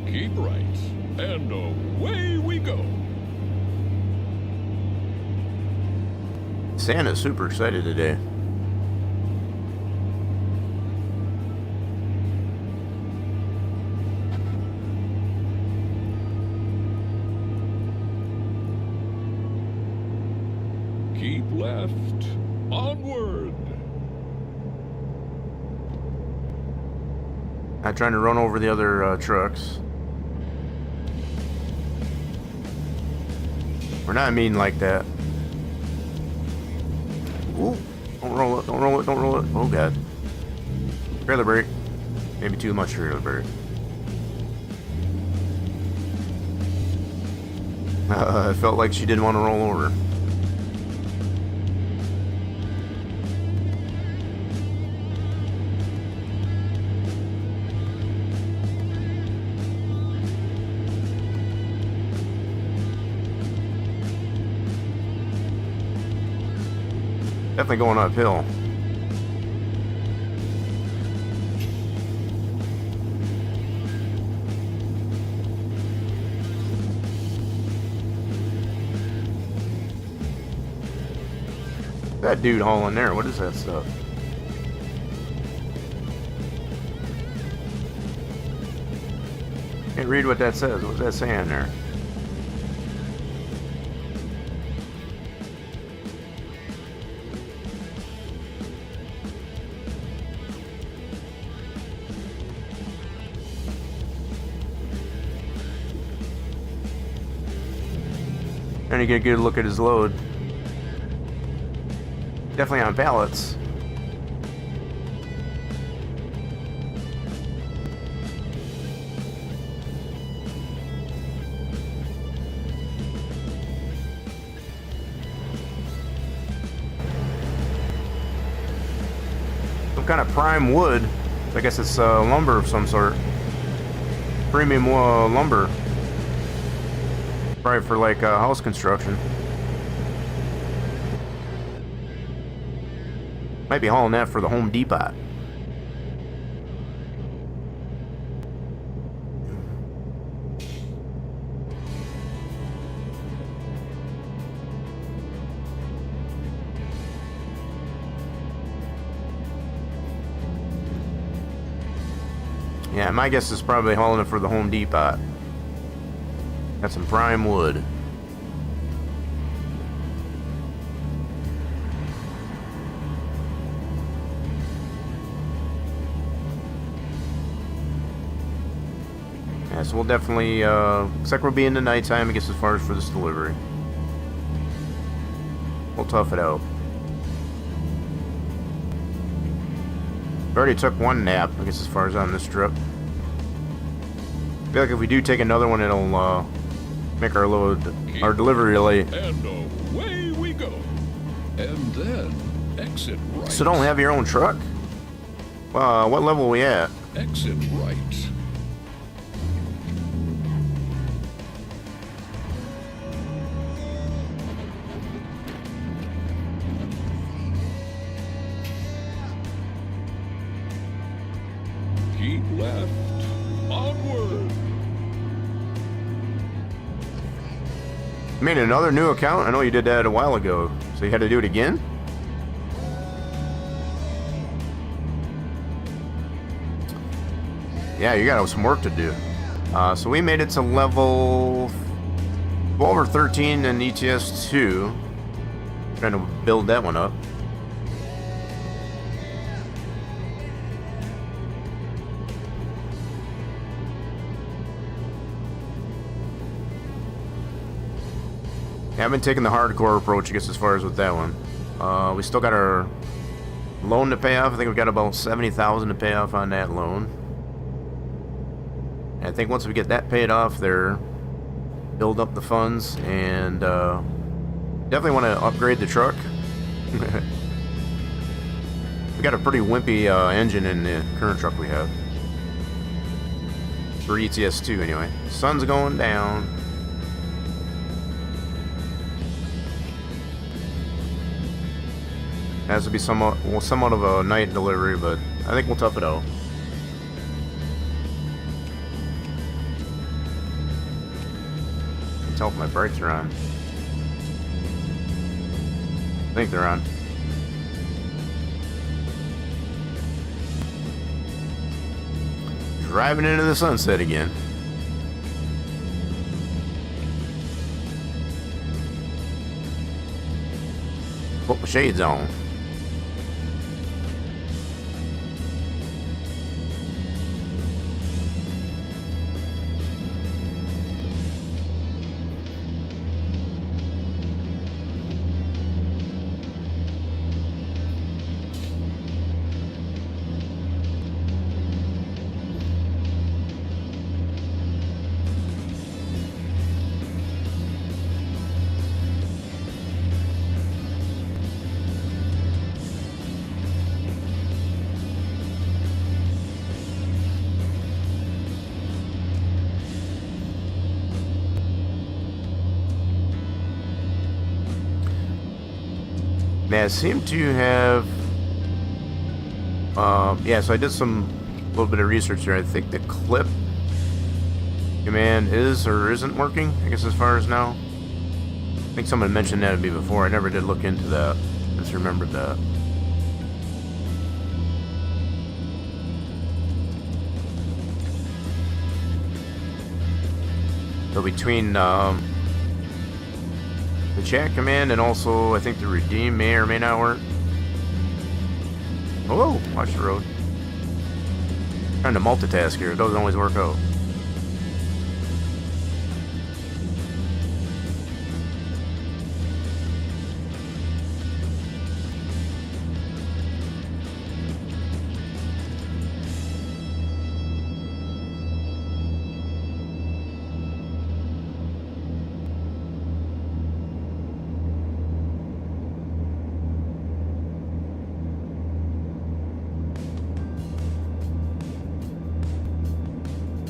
Keep right. And away we go. Santa's super excited today. Keep left. Onward. Not trying to run over the other trucks. We're not mean like that. Ooh, don't roll it, don't roll it, don't roll it. Oh god. Trailer brake. Maybe too much trailer brake. It felt like she didn't want to roll over. Definitely going uphill. That dude hauling there. What is that stuff? Can't read what that says. What's that saying there? And you get a good look at his load. Definitely on pallets. Some kind of prime wood. I guess it's lumber of some sort. Premium lumber. Probably for like house construction. Might be hauling that for the Home Depot. Yeah, my guess is probably hauling it for the Home Depot. Got some prime wood. Yeah, so we'll definitely, looks like we'll be in the nighttime, I guess, as far as for this delivery. We'll tough it out. We already took one nap, I guess, as far as on this trip. I feel like if we do take another one, it'll, make our delivery late. And away we go. And then exit right. So don't have your own truck? What level are we at? Exit right. Keep left. Onward. You made another new account? I know you did that a while ago. So you had to do it again? Yeah, you got some work to do. So we made it to level 12 or 13 in ETS2. Trying to build that one up. Yeah, I've been taking the hardcore approach, I guess, as far as with that one. We still got our loan to pay off. I think we've got about $70,000 to pay off on that loan. And I think once we get that paid off there, build up the funds, and definitely want to upgrade the truck. We got a pretty wimpy engine in the current truck we have. For ETS2 anyway. Sun's going down. Has to be somewhat of a night delivery, but I think we'll tough it out. I can tell if my brakes are on. I think they're on. Driving into the sunset again. Put my shades on. Yeah, I seem to have yeah, so I did a little bit of research here. I think the clip command is or isn't working, I guess, as far as now. I think someone mentioned that to me before. I never did look into that. Just remembered that. So between the chat command and also I think the redeem may or may not work. Oh, watch the road. Trying to multitask here, it doesn't always work out.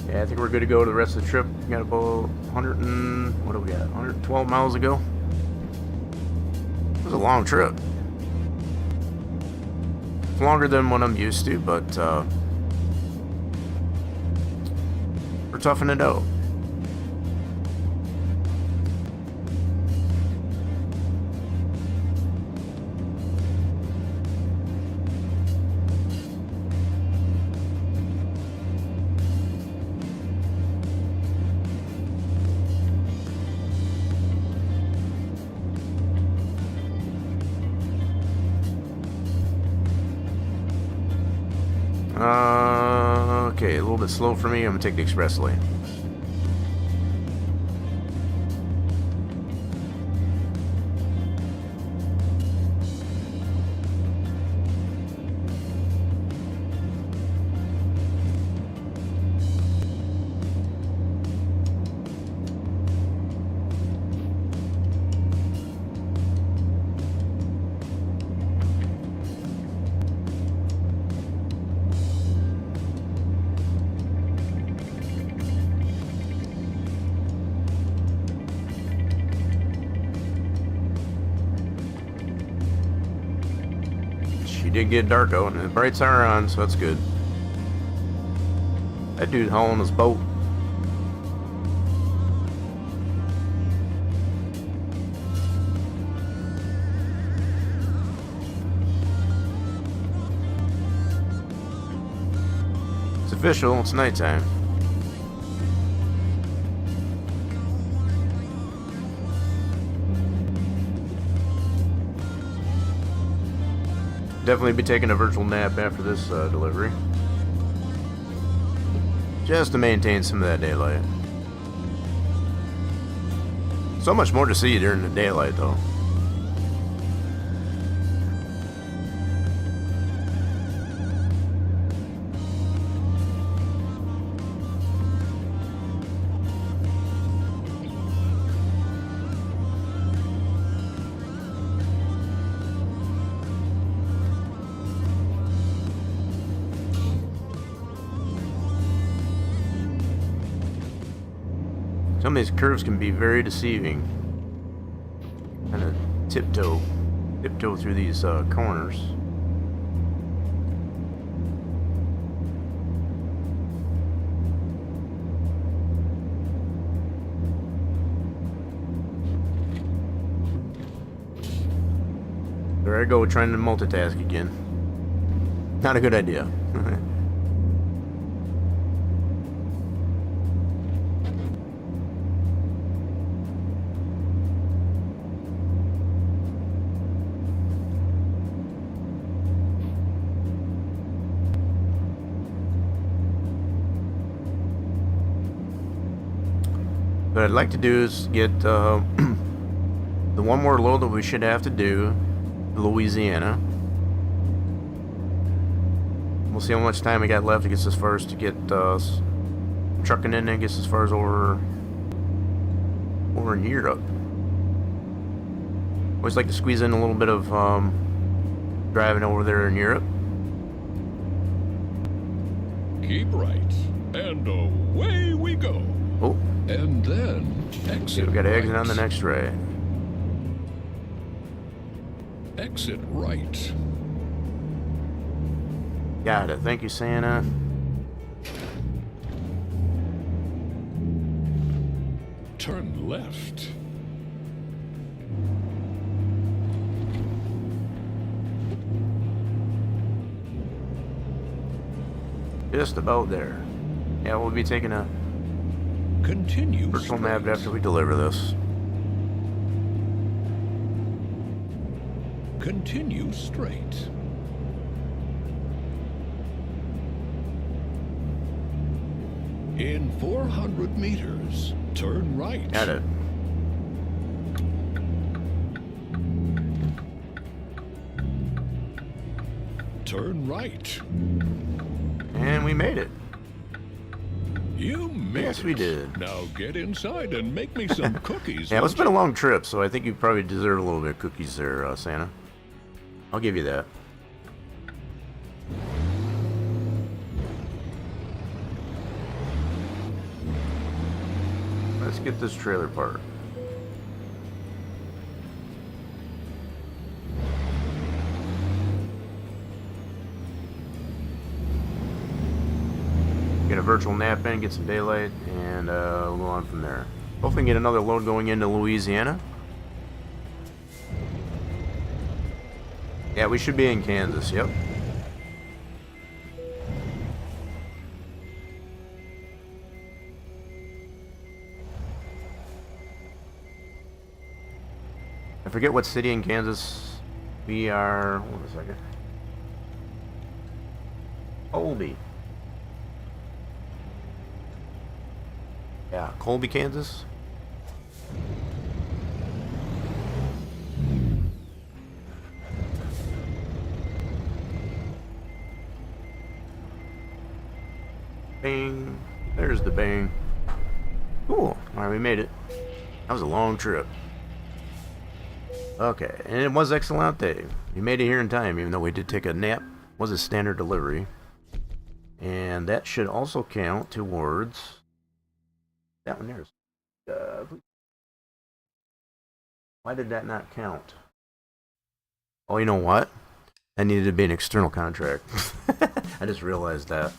Yeah, I think we're good to go to the rest of the trip. We got about 100 and... what do we got? 112 miles to go. It was a long trip. It's longer than what I'm used to, but we're toughing it out. Okay, a little bit slow for me. I'm gonna take the express lane. Did get dark out, and the brights are on, so that's good. That dude hauling his boat. It's official, it's nighttime. Definitely be taking a virtual nap after this delivery. Just to maintain some of that daylight. So much more to see during the daylight though. Some of these curves can be very deceiving. Kind of tiptoe through these corners. There I go, trying to multitask again. Not a good idea. What I'd like to do is get the one more load that we should have to do, Louisiana. We'll see how much time we got left. It gets as far as to get trucking in and gets as far as over in Europe. Always like to squeeze in a little bit of driving over there in Europe. Keep right, and away we go. Oh. And then exit. We got to exit right. on the next right. Exit right. Got it. Thank you, Santa. Turn left. Just about there. Yeah, we'll be taking a Continue virtual straight. map after we deliver this. Continue straight. In 400 meters, turn right. Got it. Turn right. And we made it. You made Yes, it. we did. Now get inside and make me some cookies. Yeah, it's won't been a you? long trip, so I think you probably deserve a little bit of cookies there, Santa. I'll give you that. Let's get this trailer parked. Get a virtual nap in, get some daylight, and we'll go on from there. Hopefully get another load going into Louisiana. Yeah, we should be in Kansas, yep. I forget what city in Kansas we are. Hold on a second. Colby. Yeah, Colby, Kansas. Bing. There's the bang. Cool. Alright, we made it. That was a long trip. Okay, and it was excellent day. We made it here in time, even though we did take a nap. It was a standard delivery. And that should also count towards that one there. Why did that not count? Oh, you know what? That needed to be an external contract. I just realized that.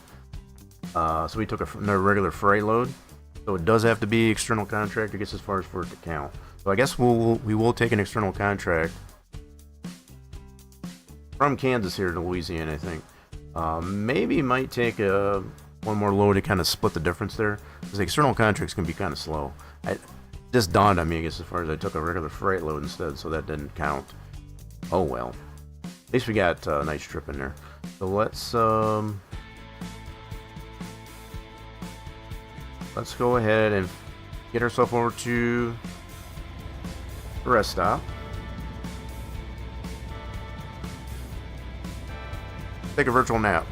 So we took a regular freight load. So it does have to be external contract, I guess, as far as for it to count. So I guess we will take an external contract from Kansas here to Louisiana, I think. Maybe might take one more load to kind of split the difference there, because the external contracts can be kind of slow. It just dawned on me, I guess, as far as I took a regular freight load instead, so that didn't count. Oh well. At least we got a nice trip in there. So let's go ahead and get ourselves over to the rest stop. Take a virtual nap.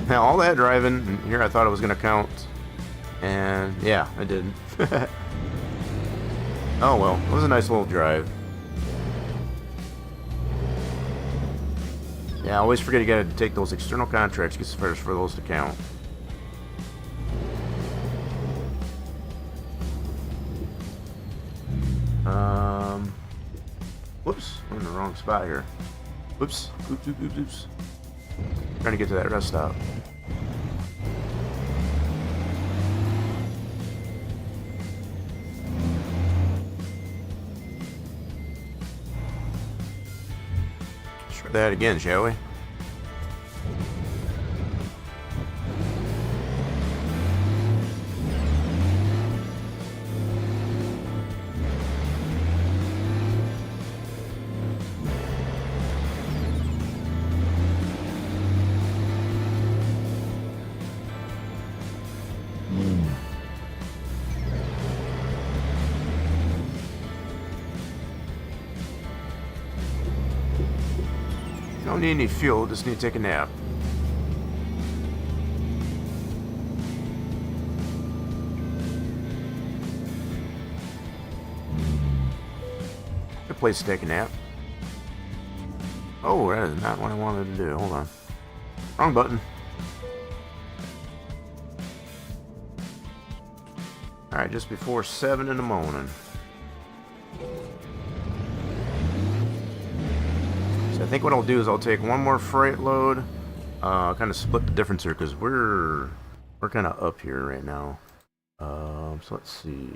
Now all that driving, and here I thought it was going to count, and yeah, it didn't. Oh well, it was a nice little drive. Yeah, I always forget you gotta take those external contracts as far as for those to count. Whoops, I'm in the wrong spot here. Whoops, oops. Trying to get to that rest stop. Let's try that again, shall we? Don't need any fuel, just need to take a nap. Good place to take a nap. Oh, that is not what I wanted to do. Hold on. Wrong button. Alright, just before 7 in the morning. I think what I'll do is I'll take one more freight load, kind of split the difference here because we're kind of up here right now. So let's see,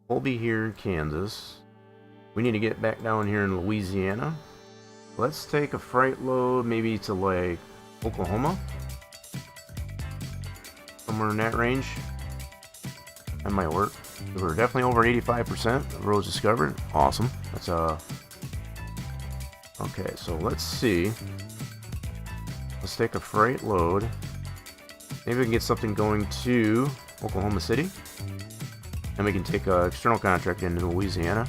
we'll be here in Kansas. We need to get back down here in Louisiana. Let's take a freight load maybe to like Oklahoma. Somewhere in that range. That might work. We're definitely over 85% of roads discovered. Awesome. That's okay, so let's see. Let's take a freight load. Maybe we can get something going to Oklahoma City. And we can take an external contract into Louisiana.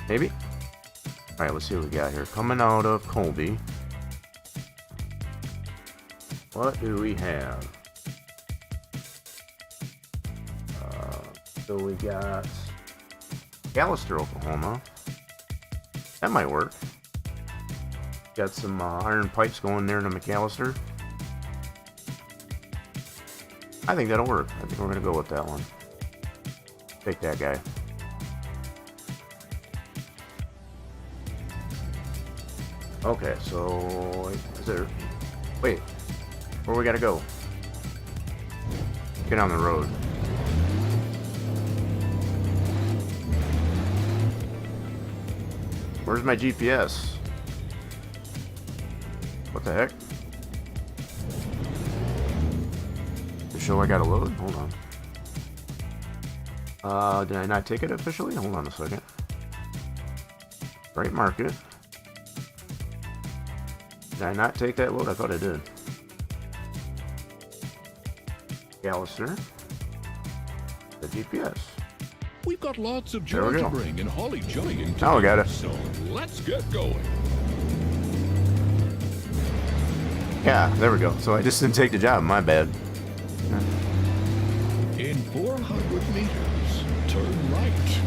Maybe? Alright, let's see what we got here. Coming out of Colby. What do we have? So we got Gallister, Oklahoma. That might work. Got some iron pipes going there to McAllister. I think that'll work. I think we're going to go with that one. Take that guy. Okay, so is there... Wait, where we gotta go? Get on the road. Where's my GPS? What the heck? To show I got a load? Hold on. Did I not take it officially? Hold on a second. Right market. Did I not take that load? I thought I did. Gallister. The GPS. We've got lots of joy to bring and holly jollying today, now we got it. So let's get going. Yeah, there we go. So I just didn't take the job. My bad. In 400 meters, turn right.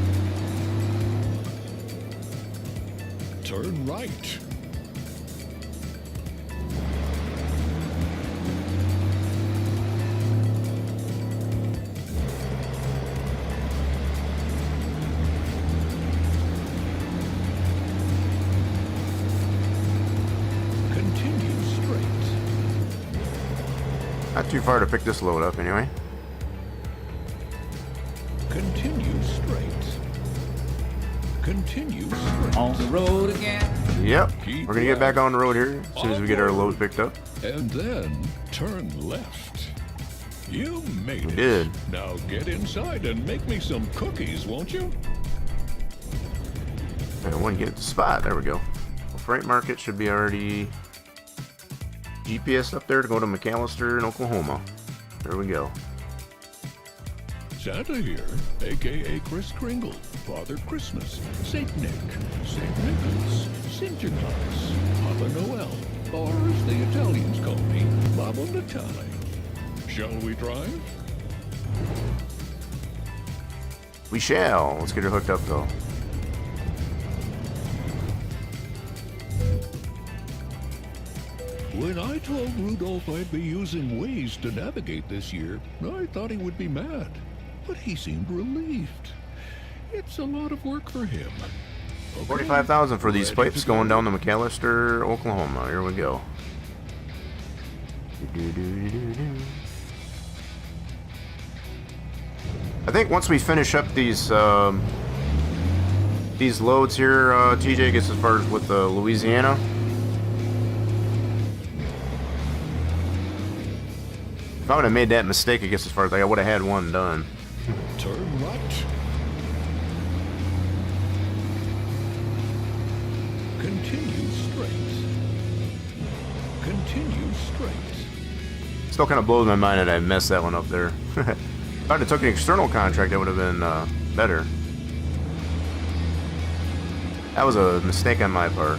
Turn right. Not too far to pick this load up anyway. Continue straight. Continue straight. On the road again. Yep. We're going to get back on the road here as soon as we get our load picked up. And then turn left. You made it. We did. Now get inside and make me some cookies, won't you? I don't want to get at the spot. There we go. Well, freight market should be already GPS up there to go to McAllister in Oklahoma. There we go. Santa here, a.k.a. Kris Kringle, Father Christmas, Saint Nick, Saint Nicholas, Sinterklaas, Papa Noel, or as the Italians call me, Babbo Natale. Shall we drive? We shall. Let's get her hooked up though. When I told Rudolph I'd be using Waze to navigate this year, I thought he would be mad. But he seemed relieved. It's a lot of work for him. Okay. 45,000 for these Ready pipes to go? going down to McAllister, Oklahoma. Here we go. I think once we finish up these loads here, TJ gets as far as with Louisiana. If I would have made that mistake, I guess as far as I would have had one done. Turn right. Continue straight. Continue straight. Still kind of blows my mind that I messed that one up there. If I'd have took an external contract, that would have been better. That was a mistake on my part.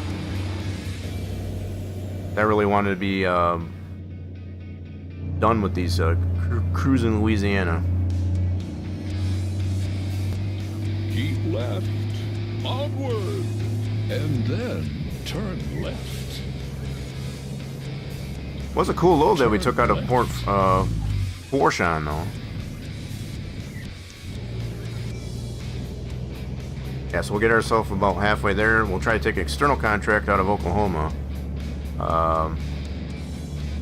I really wanted to be done with these crews in Louisiana. Keep left. Onward. And then turn left. Was a cool load that we took out of Port Fourchon, though. Yeah, so we'll get ourselves about halfway there. We'll try to take an external contract out of Oklahoma.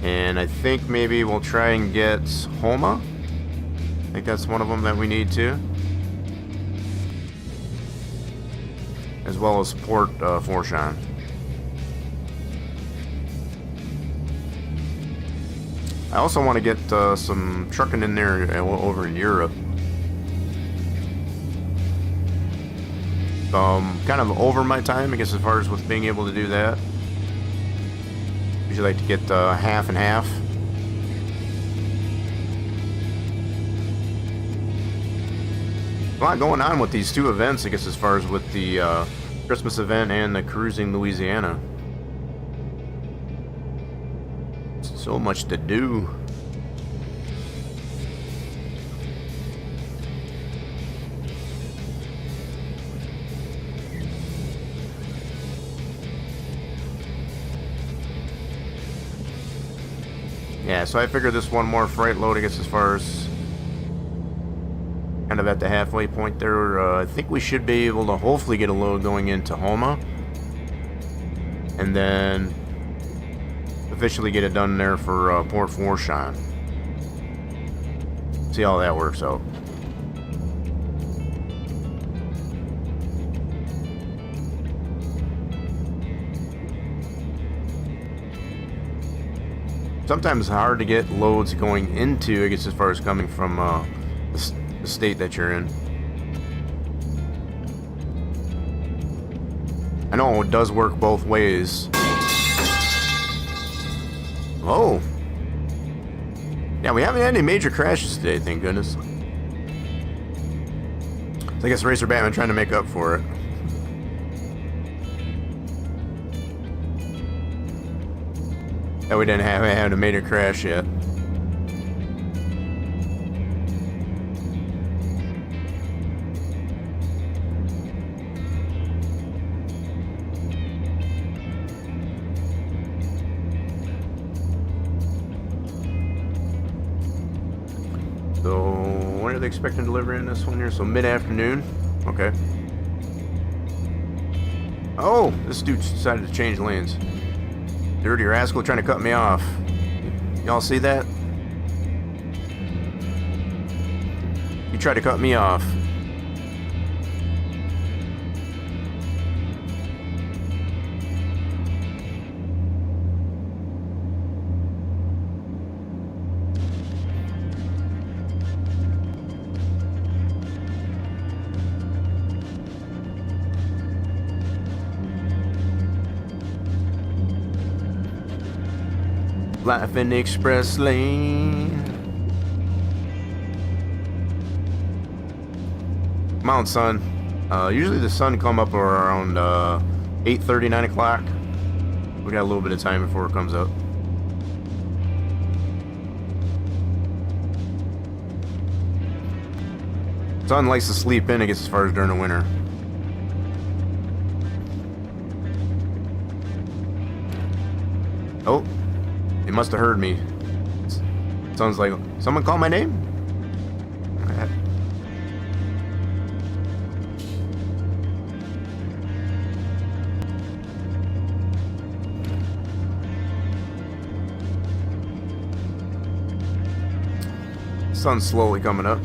And I think maybe we'll try and get Homa. I think that's one of them that we need to. as well as Port Fourchon. I also want to get some trucking in there over in Europe. Kind of over my time, I guess, as far as with being able to do that. Usually like to get half and half. A lot going on with these two events, I guess, as far as with the Christmas event and the Cruising Louisiana. So much to do. Yeah, so I figured this one more freight load, I guess, as far as kind of at the halfway point there. I think we should be able to hopefully get a load going into Homa, and then officially get it done there for Port Fourchon. See how that works out. Sometimes it's hard to get loads going into, I guess, as far as coming from the state that you're in. I know it does work both ways. Oh. Yeah, we haven't had any major crashes today, thank goodness. So I guess Racer Batman trying to make up for it. That we didn't have a major crash yet. So when are they expecting delivery in this one here? So mid-afternoon? Okay. Oh, this dude decided to change lanes. Dirty rascal trying to cut me off. Y'all see that? He tried to cut me off. Life in the express lane. Come on, son. Usually the sun come up around 8:30, 9 o'clock. We got a little bit of time before it comes up. Sun likes to sleep in, I guess, as far as during the winter. Oh. They must have heard me. Sounds like someone call my name. Sun's slowly coming up.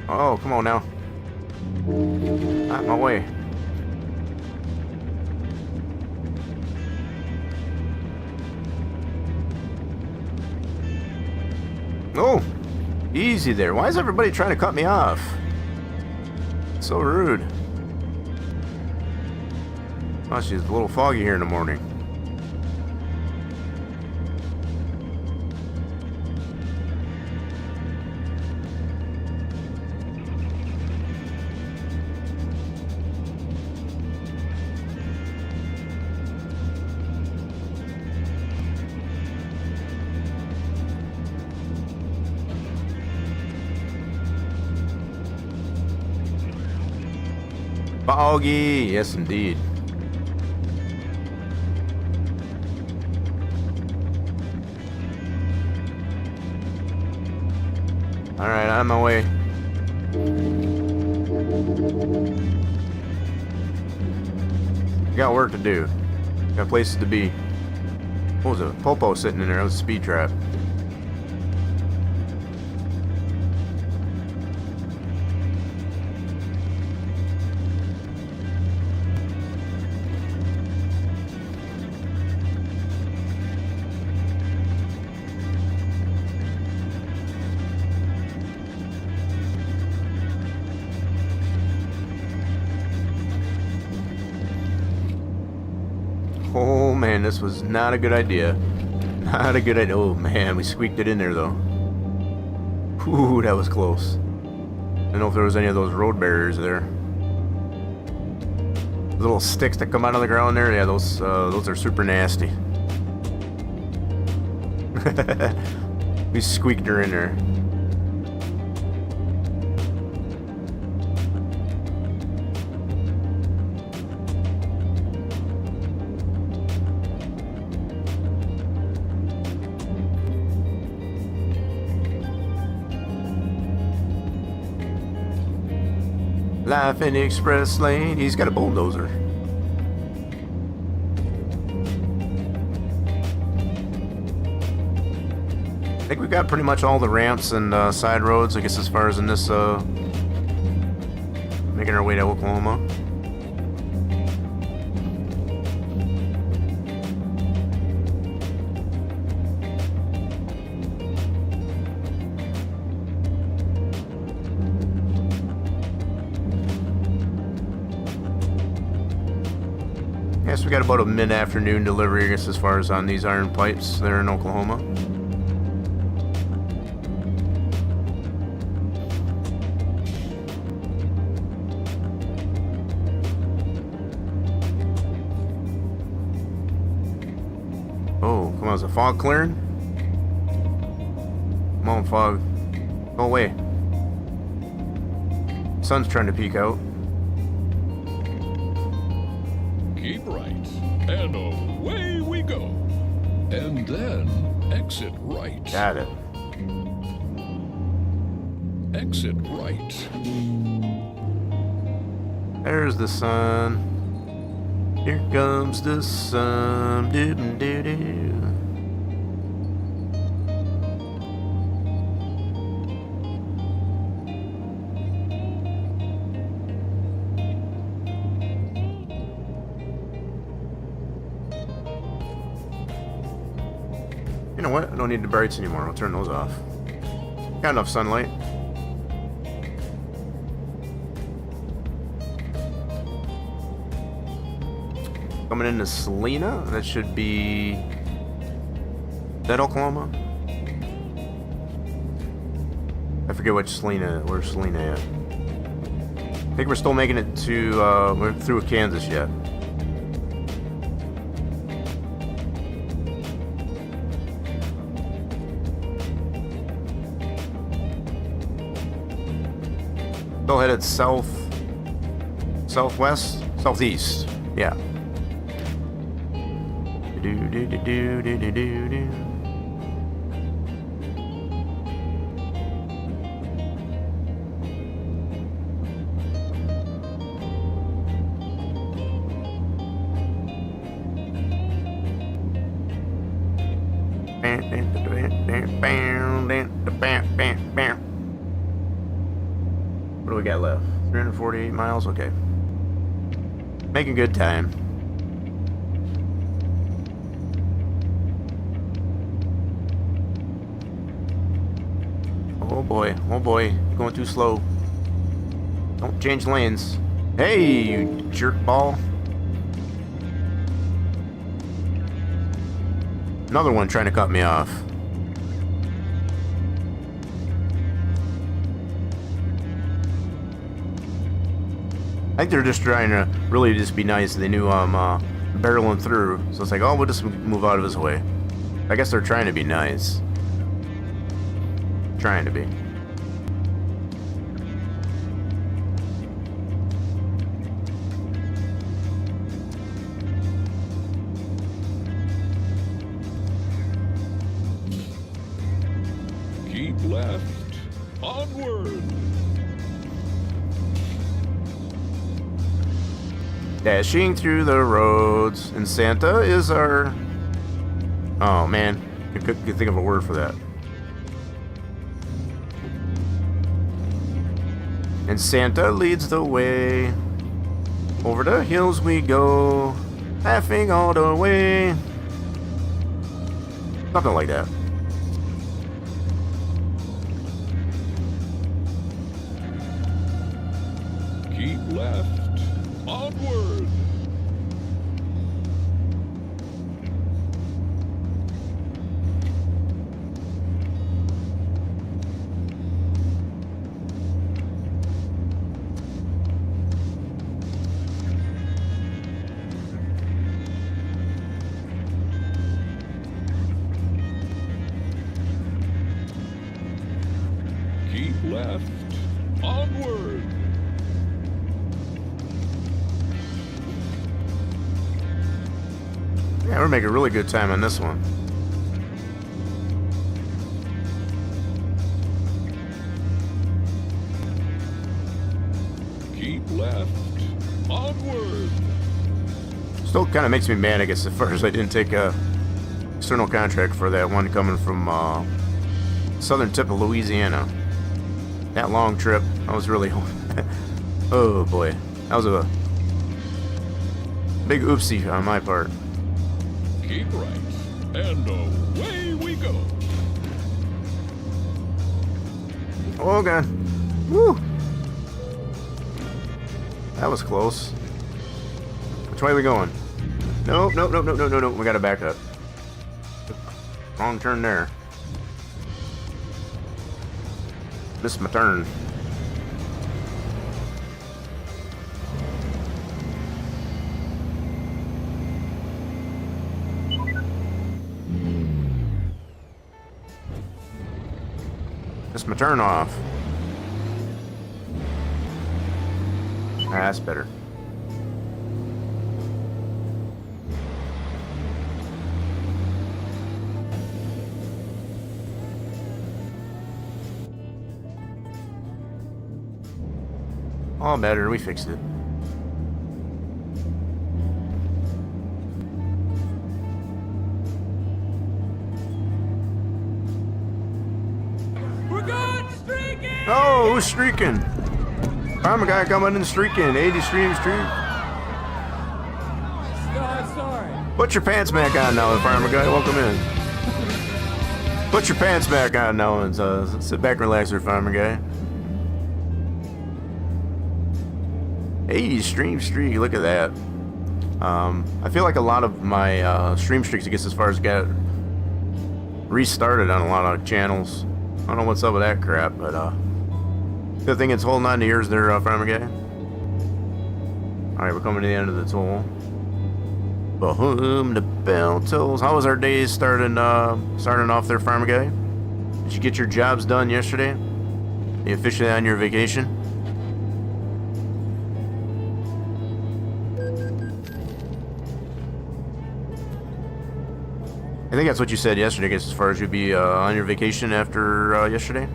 Oh, come on now. Out my way. Oh, easy there. Why is everybody trying to cut me off? So rude. Oh, she's a little foggy here in the morning. Foggy, yes indeed. Alright, on my way. Got work to do. Got places to be. What was it? Popo sitting in there. That was a speed trap. Oh man, this was not a good idea. Not a good idea. Oh man, we squeaked it in there though. Ooh, that was close. I don't know if there was any of those road barriers there. Little sticks that come out of the ground there, yeah, those are super nasty. We squeaked her in there. Life in the express lane. He's got a bulldozer. I think we've got pretty much all the ramps and side roads, I guess, as far as in this, making our way to Oklahoma. Yes, we got about a mid-afternoon delivery, I guess, as far as on these iron pipes there in Oklahoma. Oh, come on, is the fog clearing? Come on, fog. Go away. Sun's trying to peek out. Keep right, and away we go. And then exit right. Got it. Exit right. There's the sun. Here comes the sun. Doo-doo-doo-doo. You know what? I don't need the brights anymore. I'll turn those off. Got enough sunlight. Coming into Salina. That should be... Is that Oklahoma? I forget which Salina. Where's Salina at? I think we're still making it to... we're through Kansas yet. Still headed south, southwest, southeast. Yeah. Do do do do do do do do. What do we got left? 348 miles? Okay. Making good time. Oh boy, you're going too slow. Don't change lanes. Hey, you jerk ball. Another one trying to cut me off. I think they're just trying to really just be nice. They knew I'm barreling through, so it's like, oh, we'll just move out of his way. I guess they're trying to be nice. Trying to be. Keep left. Onward. Dashing through the roads, and Santa is our... Oh man, I couldn't think of a word for that. And Santa leads the way. Over the hills we go, laughing all the way. Something like that. Keep left. Onward. left. Onward. Yeah, we're making really good time on this one. Keep left. Onward. Still kind of makes me mad, I guess, at first I didn't take a external contract for that one coming from southern tip of Louisiana. That long trip, I was really... oh boy, that was a big oopsie on my part. Keep right. And away we go. Oh god. Woo! That was close. Which way are we going? Nope, nope, nope, nope, nope, nope, nope. We gotta back up. Wrong turn there. Missed my turn. Missed my turn off. Ah, that's better. All better, we fixed it. We're going streaking! Oh, who's streaking? I'm a guy coming in streaking, 80 stream streak. Sorry. Put your pants back on now, farmer guy. Welcome in. Put your pants back on now and sit back, relax, there, farmer guy. 80 stream streak, look at that. I feel like a lot of my stream streaks, I guess, as far as get restarted on a lot of channels. I don't know what's up with that crap, but good thing it's holding on to yours there, farmer guy. Alright, we're coming to the end of the toll. Boom, the bell tolls. How was our day starting off there, farmer guy? Did you get your jobs done yesterday? Are you officially on your vacation? I think that's what you said yesterday, I guess, as far as you'd be on your vacation after yesterday.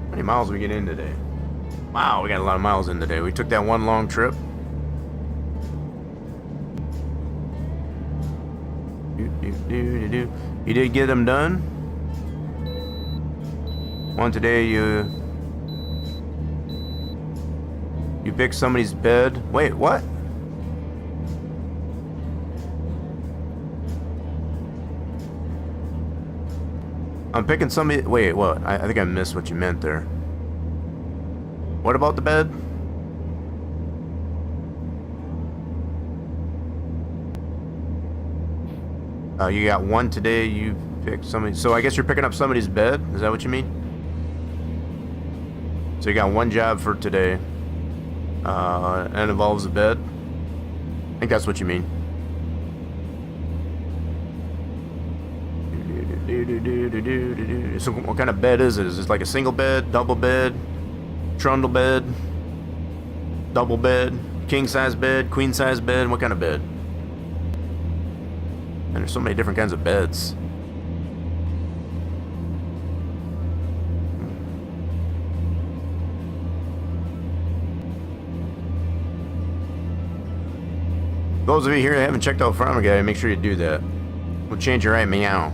How many miles we get in today? Wow, we got a lot of miles in today. We took that one long trip. You did get them done? One today, you picked somebody's bed. Wait, what? I'm picking somebody. Wait, what? I think I missed what you meant there. What about the bed? You got one today. You picked somebody. So I guess you're picking up somebody's bed. Is that what you mean? So you got one job for today. And it involves a bed. I think that's what you mean. So what kind of bed is it? Is it like a single bed, double bed, trundle bed, double bed, king size bed, queen size bed? What kind of bed? And there's so many different kinds of beds. Those of you here that haven't checked out Farmer Guy, make sure you do that. We'll change your right meow.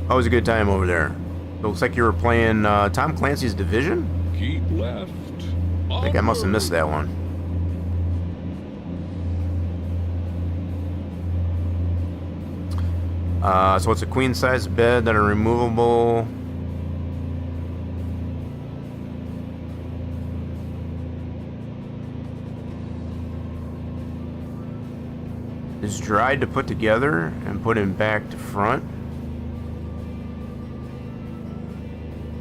Always a good time over there. Looks like you were playing Tom Clancy's Division? Keep left. I think I must have missed that one. So it's a queen size bed that are removable. Is dried to put together and put in back to front.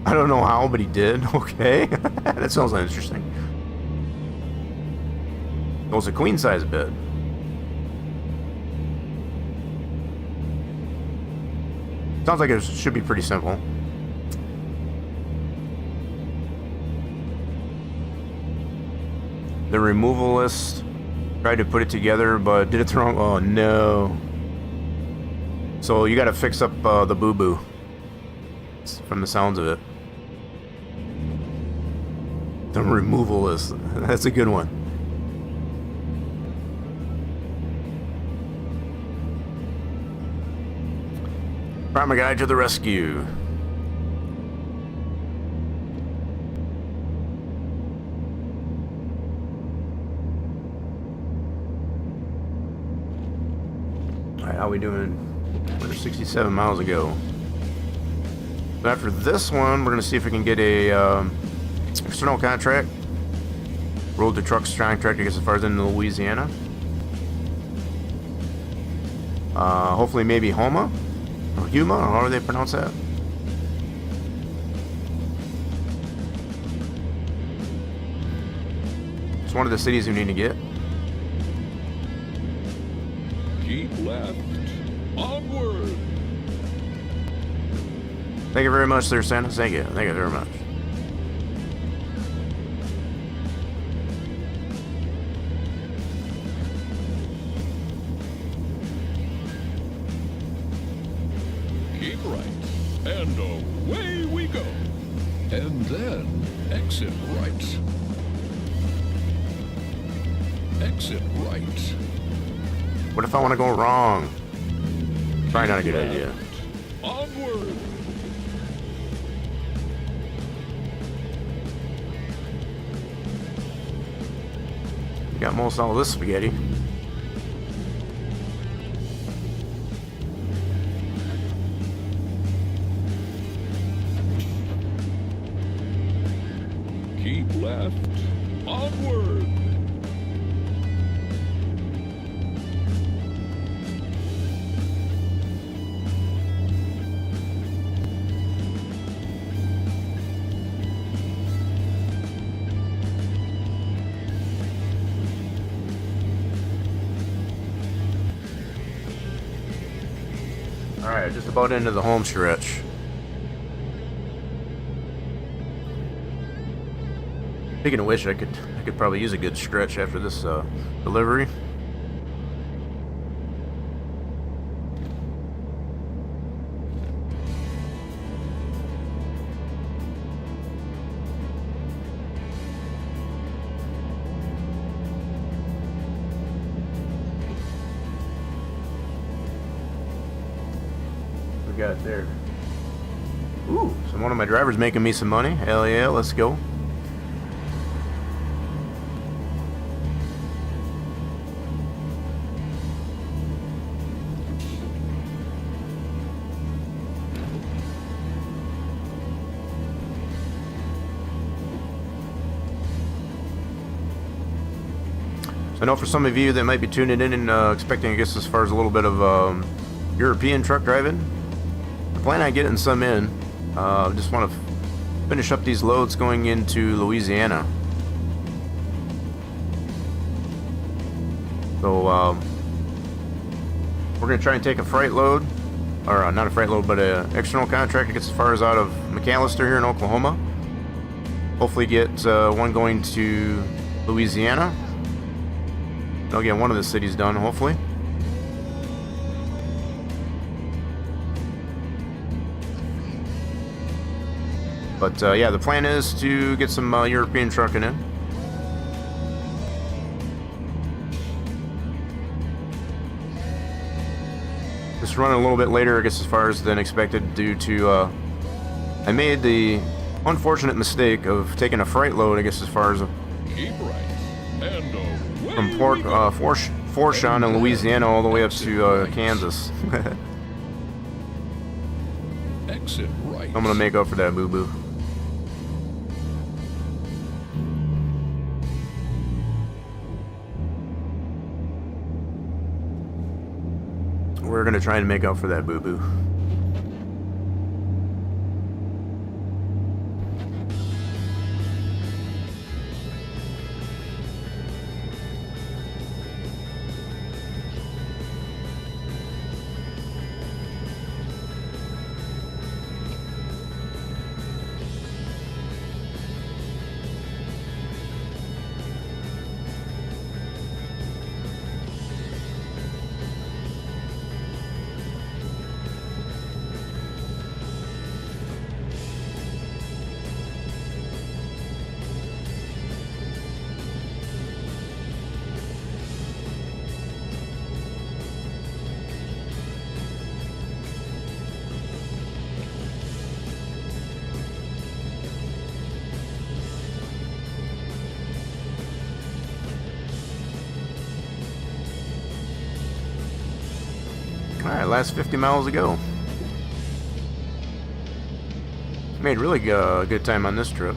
I don't know how, but he did. Okay. That sounds interesting. Oh, it's a queen size bed. Sounds like it should be pretty simple. The removalist tried to put it together, but did it the wrong. Oh no! So you got to fix up the boo-boo. From the sounds of it, the removalist—that's a good one. Primer guide to the rescue. Alright, how we doing? We're 67 miles ago. But after this one, we're going to see if we can get a external contract. Road to trucks contract to get as far as into Louisiana. Hopefully maybe Homa? Or Huma, or how do they pronounce that? It's one of the cities we need to get. Keep left. Onward. Thank you very much, sir, Santa. Thank you very much. Keep right. And away we go. And then exit right. Exit right. What if I want to go wrong? Probably not a good idea. Onward. Got most all of this spaghetti. Keep left. Onward. Alright, just about into the home stretch. Speaking of which, I could probably use a good stretch after this delivery. We got it there. Ooh, so one of my drivers making me some money. Hell yeah, let's go. I know for some of you that might be tuning in and expecting, I guess, as far as a little bit of European truck driving, I plan on getting some in. Just want to finish up these loads going into Louisiana. So we're going to try and take a freight load, or not a freight load, but an external contract that gets as far as out of McAllister here in Oklahoma. Hopefully get one going to Louisiana. I'll get one of the cities done, hopefully. But yeah, the plan is to get some European trucking in. Just running a little bit later, I guess, as far as than expected, due to I made the unfortunate mistake of taking a freight load, I guess, as far as Keep right. And away from Port Fourchon in Louisiana all the way up to Kansas. Exit right. I'm gonna make up for that, boo-boo. We're gonna try and make up for that, boo-boo. Alright, last 50 miles to go. Made really good time on this trip.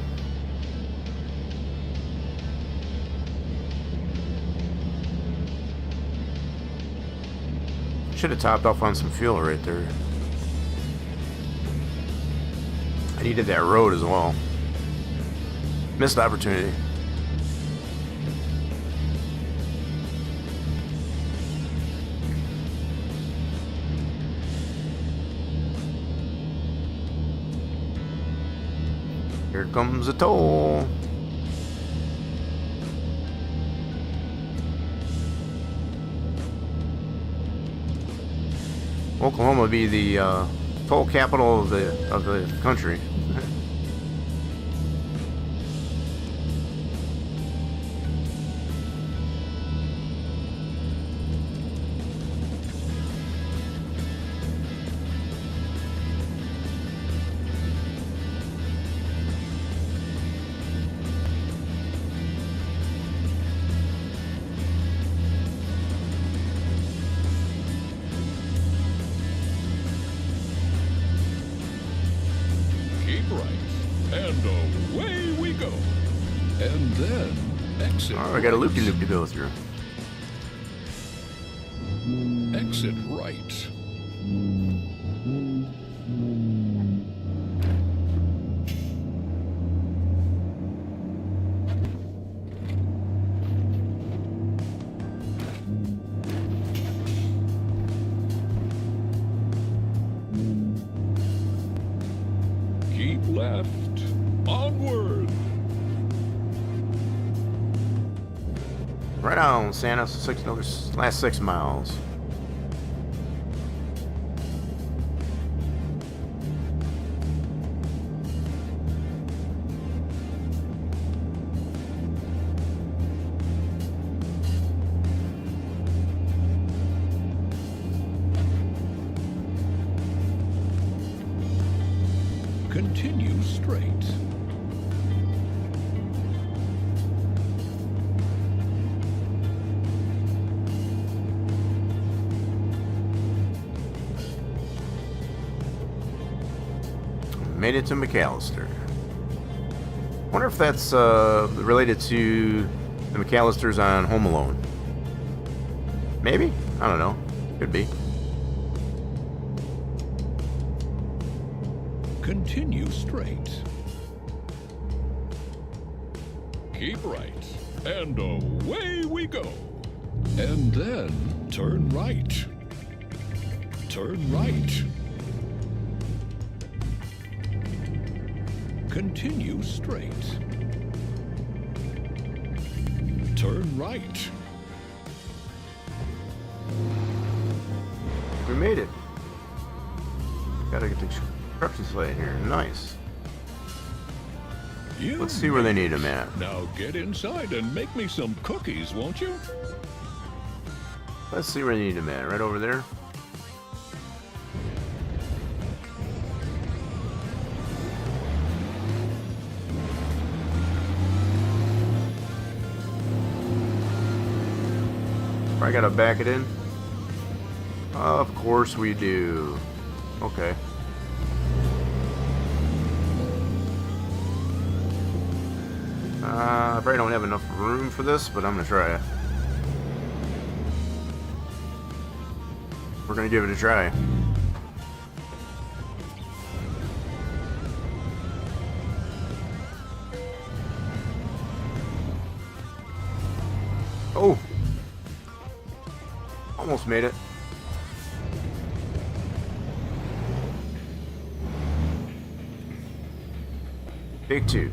Should have topped off on some fuel right there. I needed that road as well. Missed opportunity. Here comes a toll. Oklahoma would be the toll capital of the country. Keep right, and away we go. And then exit. Oh, I got a loop-de-loop to go through. Exit right. Keep left. Onward. Right on, Santa. Last 6 miles. Continue straight. Made it to McAllister. Wonder if that's related to the McAllisters on Home Alone. Maybe? I don't know. Could be. Continue straight. Keep right. And away we go. And then turn right. Turn right. Continue straight. Turn right. We made it. Gotta get the construction site here. Nice. You Let's see where they made need it. them at. Now get inside and make me some cookies, won't you? Let's see where they need them at. Right over there. I gotta back it in. Of course we do. Okay. I probably don't have enough room for this, but I'm gonna try it. We're gonna give it a try. Oh! Almost made it. Take 2.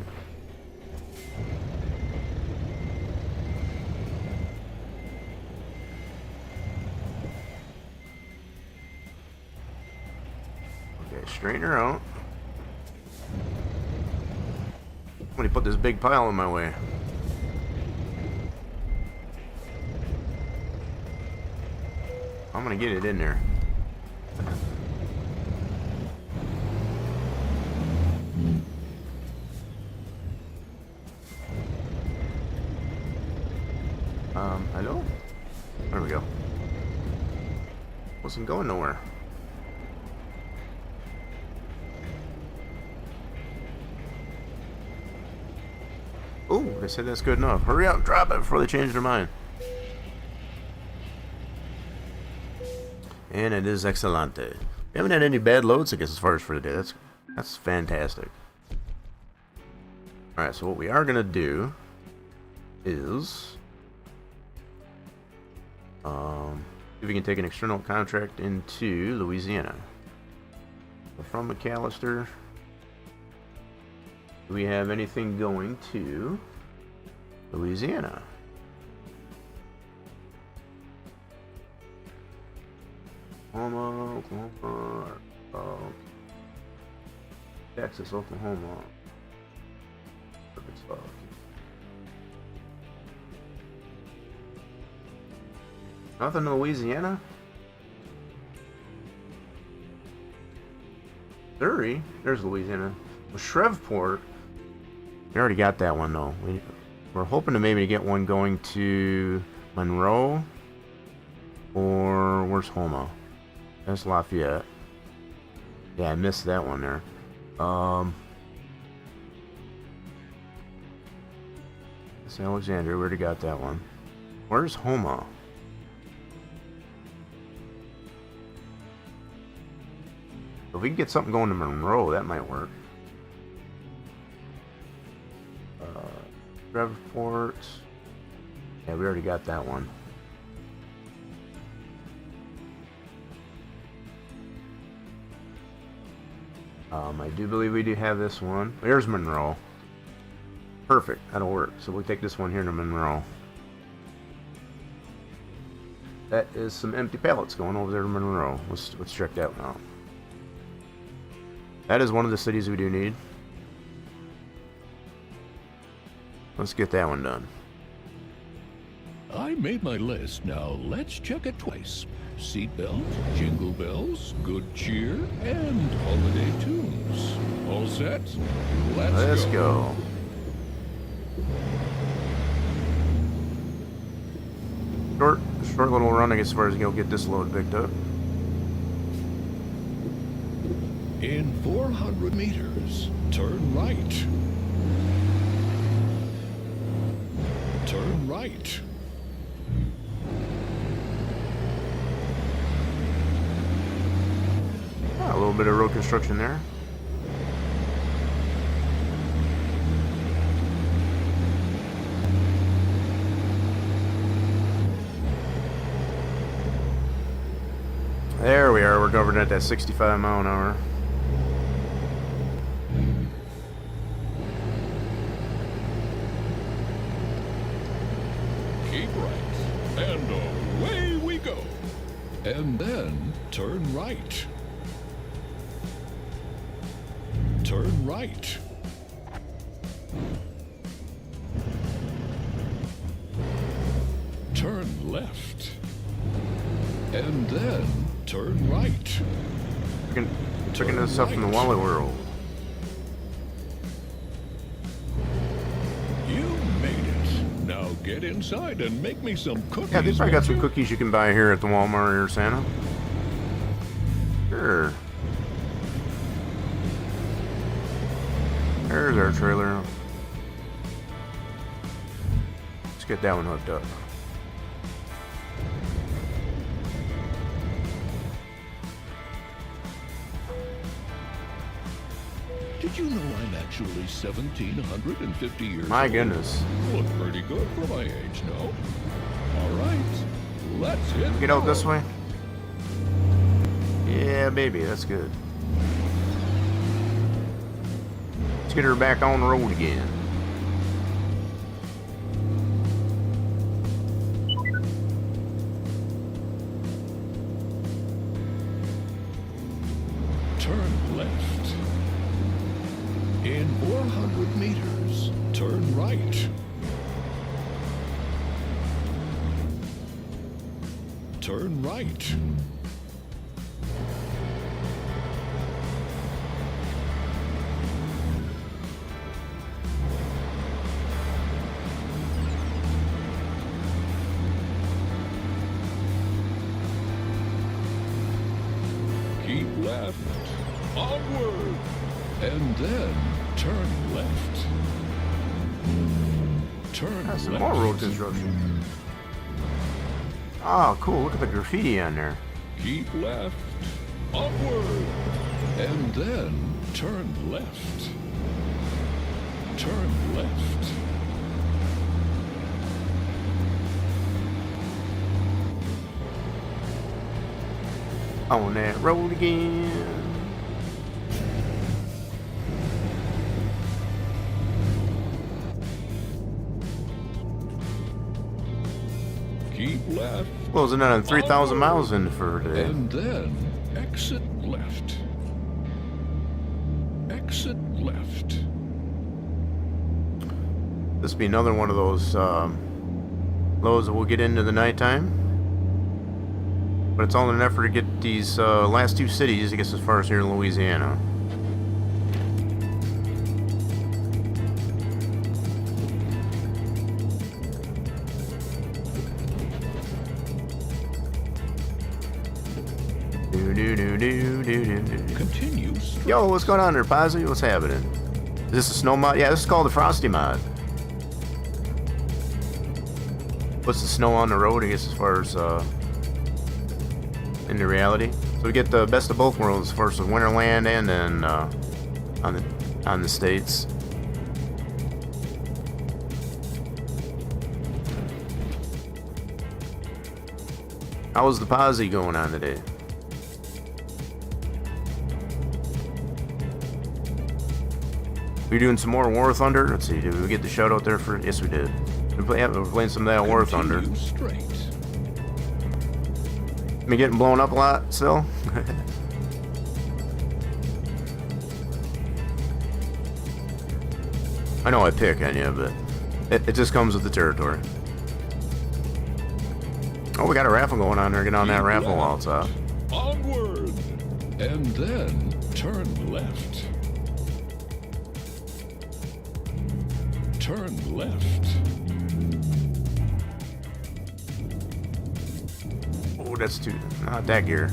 Okay, straighten her out. Somebody put this big pile in my way. I'm gonna get it in there. Hello? There we go. Wasn't going nowhere. Oh, they said that's good enough. Hurry up, drop it before they change their mind. And it is excelente. We haven't had any bad loads, I guess, as far as for today. That's fantastic. Alright, so what we are gonna do is see if we can take an external contract into Louisiana. So from McAllister, do we have anything going to Louisiana? Oklahoma, Texas, Oklahoma. Perfect stuff. Nothing in Louisiana? Missouri? There's Louisiana. Well, Shreveport. We already got that one though. We're hoping to maybe get one going to Monroe or where's Houma? That's Lafayette. Yeah, I missed that one there. It's Alexandria. We already got that one. Where's Houma? If we can get something going to Monroe, that might work. Shreveport. Yeah, we already got that one. I do believe we do have this one. There's Monroe. Perfect. That'll work. So we'll take this one here to Monroe. That is some empty pallets going over there to Monroe. Let's check that one out. That is one of the cities we do need. Let's get that one done. I made my list. Now let's check it twice. Seatbelt, jingle bells, good cheer, and holiday tunes. All set? Let's go. Short little run, I guess, as far as you'll get this load picked up. In 400 meters, turn right. Turn right. A little bit of road construction there. There we are. We're governed at that 65 mile an hour. Keep right. And away we go. And then turn right. Turn right. Turn left. And then turn right. Checking this stuff from the Wallet World. You made it. Now get inside and make me some cookies. Yeah, they've probably got won't some you? cookies you can buy here at the Walmart here, Santa. Sure. There's our trailer. Let's get that one hooked up. Did you know I'm actually 1,750 years My old? goodness. Look pretty good for my age, no? All right, let's hit Get out this road. way. Yeah, baby, that's good. Let's get her back on the road again. Turn left. In 400 meters, turn right. Turn right. Keep left. Onward. And then turn left. Turn That's some left. more road construction. Oh, cool. Look at the graffiti on there. Keep left. Onward. And then turn left. Turn left. On that road again. Keep left. Closing in on 3,000 miles in for today. And then exit left. Exit left. This will be another one of those loads that we'll get into the nighttime. But it's all in an effort to get these last two cities, I guess, as far as here in Louisiana. Continue straight. Yo, what's going on there, Posy? What's happening? Is this a snow mod? Yeah, this is called the Frosty mod. Puts the snow on the road, I guess, as far as in the reality. So we get the best of both worlds, as far as the Winterland and then on the states. How was the Posy going on today? We doing some more War Thunder? Let's see, did we get the shout out there for? Yes, we did. We're playing some of that War Thunder. Continue straight. Me getting blown up a lot still? I know I pick on you, but it just comes with the territory. Oh, we got a raffle going on there. Get on that Keep raffle while left. it's up. Onward. And then turn left. Turn left. Oh, that's too... Not that gear.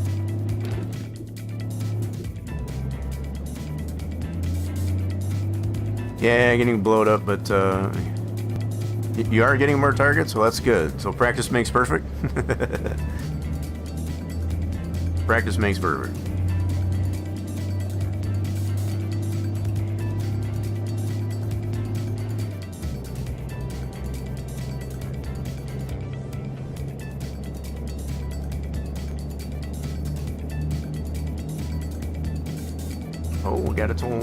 Yeah, getting blowed up, but you are getting more targets, so that's good. So practice makes perfect. Practice makes perfect. Oh, we got a tool.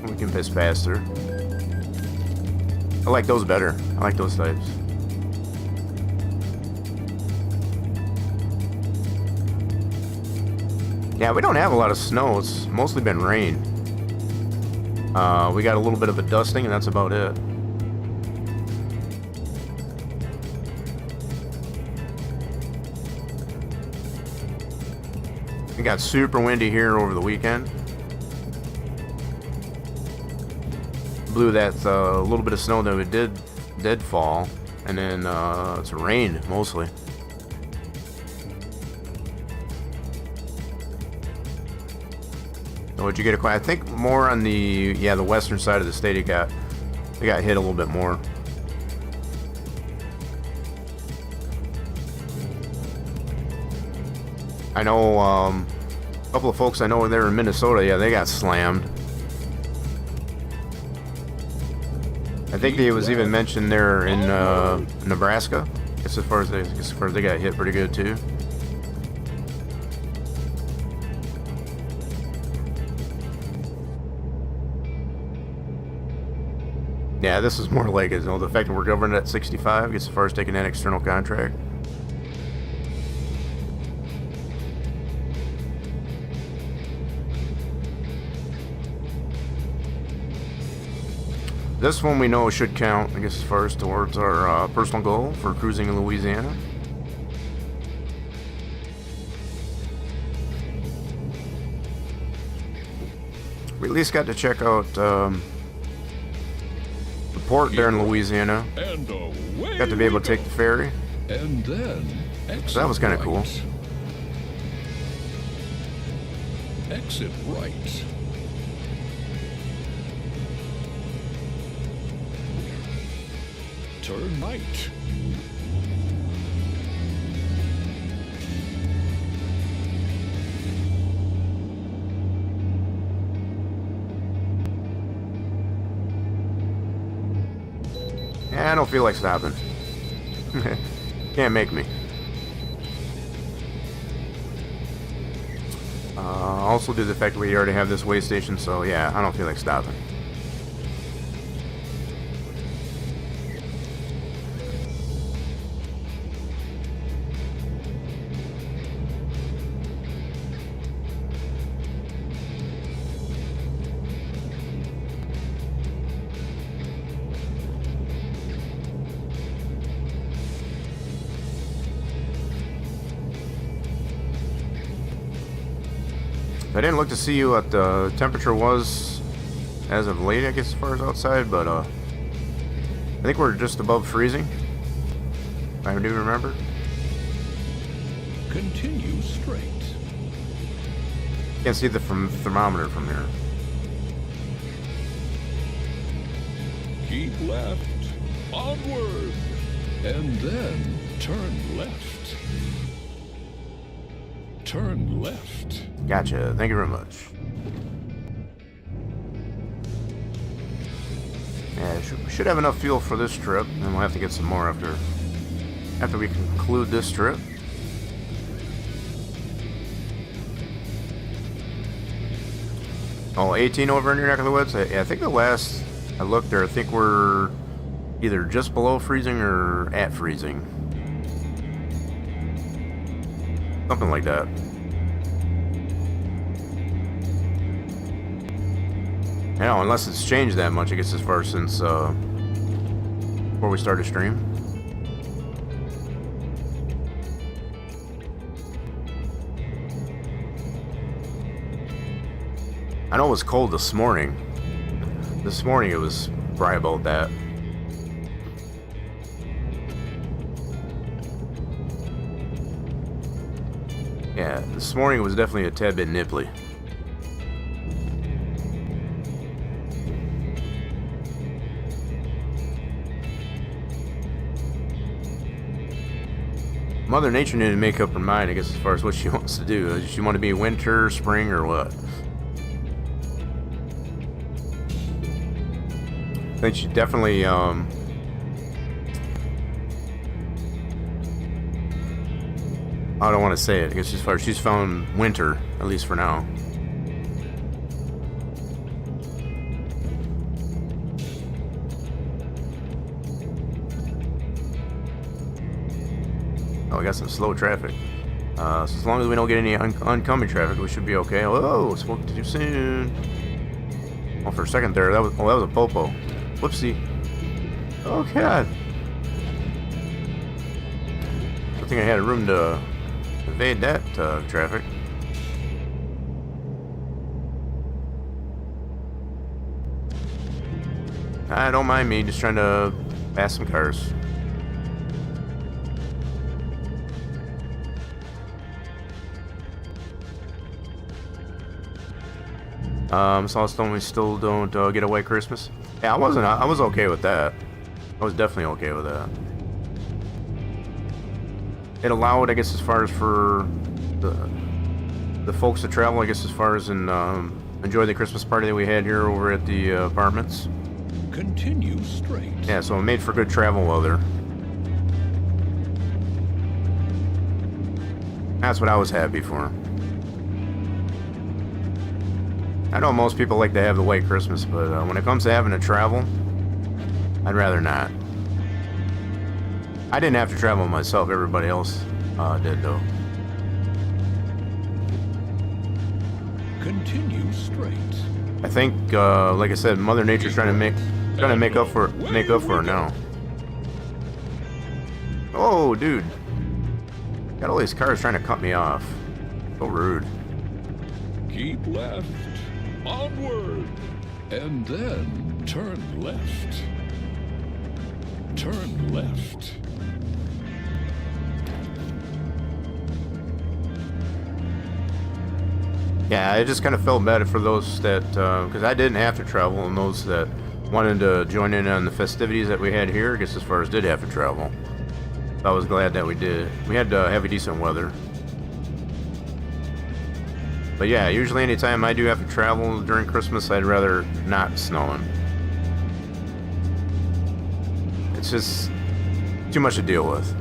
We can piss faster. I like those better. I like those types. Yeah, we don't have a lot of snow. It's mostly been rain. We got a little bit of a dusting, and that's about it. It got super windy here over the weekend. Blew that little bit of snow that it did fall, and then it's rain mostly. So what'd you get? I think more on the the western side of the state. It got hit a little bit more. I know a couple of folks I know there in Minnesota. Yeah, they got slammed. I think it was even mentioned there in Nebraska. As far as they got hit pretty good too. Yeah, this is more like the fact that we're governed at 65 as far as taking that external contract. This one we know should count, I guess, as far as towards our personal goal for cruising in Louisiana. We at least got to check out the port there in Louisiana. And away Got to be able to take the ferry. And then So that was kind of cool. Exit right. Turn right. Yeah, I don't feel like stopping. Can't make me. Also due to the fact that we already have this way station, so yeah, I don't feel like stopping. I didn't look to see what the temperature was as of late, I guess, as far as outside, but I think we're just above freezing. If I do remember. Continue straight. Can't see the thermometer from here. Keep left. Onward. And then turn left. Turn left. Gotcha. Thank you very much. Yeah, should have enough fuel for this trip, and we'll have to get some more after we conclude this trip. Oh, 18 over in your neck of the woods? I think the last I looked there, I think we're either just below freezing or at freezing. Something like that. You know, unless it's changed that much, I guess, as far since before we started stream. I know it was cold this morning. This morning it was probably about that. Yeah, this morning it was definitely a tad bit nipply. Mother Nature needed to make up her mind, I guess, as far as what she wants to do. Does she want to be winter, spring, or what? I think she definitely, I don't want to say it. I guess as far as she's found winter, at least for now. Oh, we got some slow traffic. So as long as we don't get any oncoming traffic, we should be okay. Whoa, spoke too soon. Oh, for a second there, that was a popo. Whoopsie. Oh god. I think I had room to evade that traffic. Don't mind me, just trying to pass some cars. Solstone, we still don't get a white Christmas. Yeah, I was okay with that. I was definitely okay with that. It allowed, I guess, as far as for the folks to travel, I guess, as far as in enjoy the Christmas party that we had here over at the apartments. Continue straight. Yeah, so it made for good travel weather. That's what I was happy for. I know most people like to have the white Christmas, but when it comes to having to travel, I'd rather not. I didn't have to travel myself. Everybody else did, though. Continue straight. I think, like I said, Mother Nature's trying to make up for it now. Oh, dude! Got all these cars trying to cut me off. So rude. Keep left. Onward. And then turn left. Turn left. Yeah, I just kind of felt bad for those that, because I didn't have to travel, and those that wanted to join in on the festivities that we had here, I guess as far as did have to travel. So I was glad that we did. We had heavy, decent weather. But yeah, usually anytime I do have to travel during Christmas, I'd rather not snowing. It's just too much to deal with.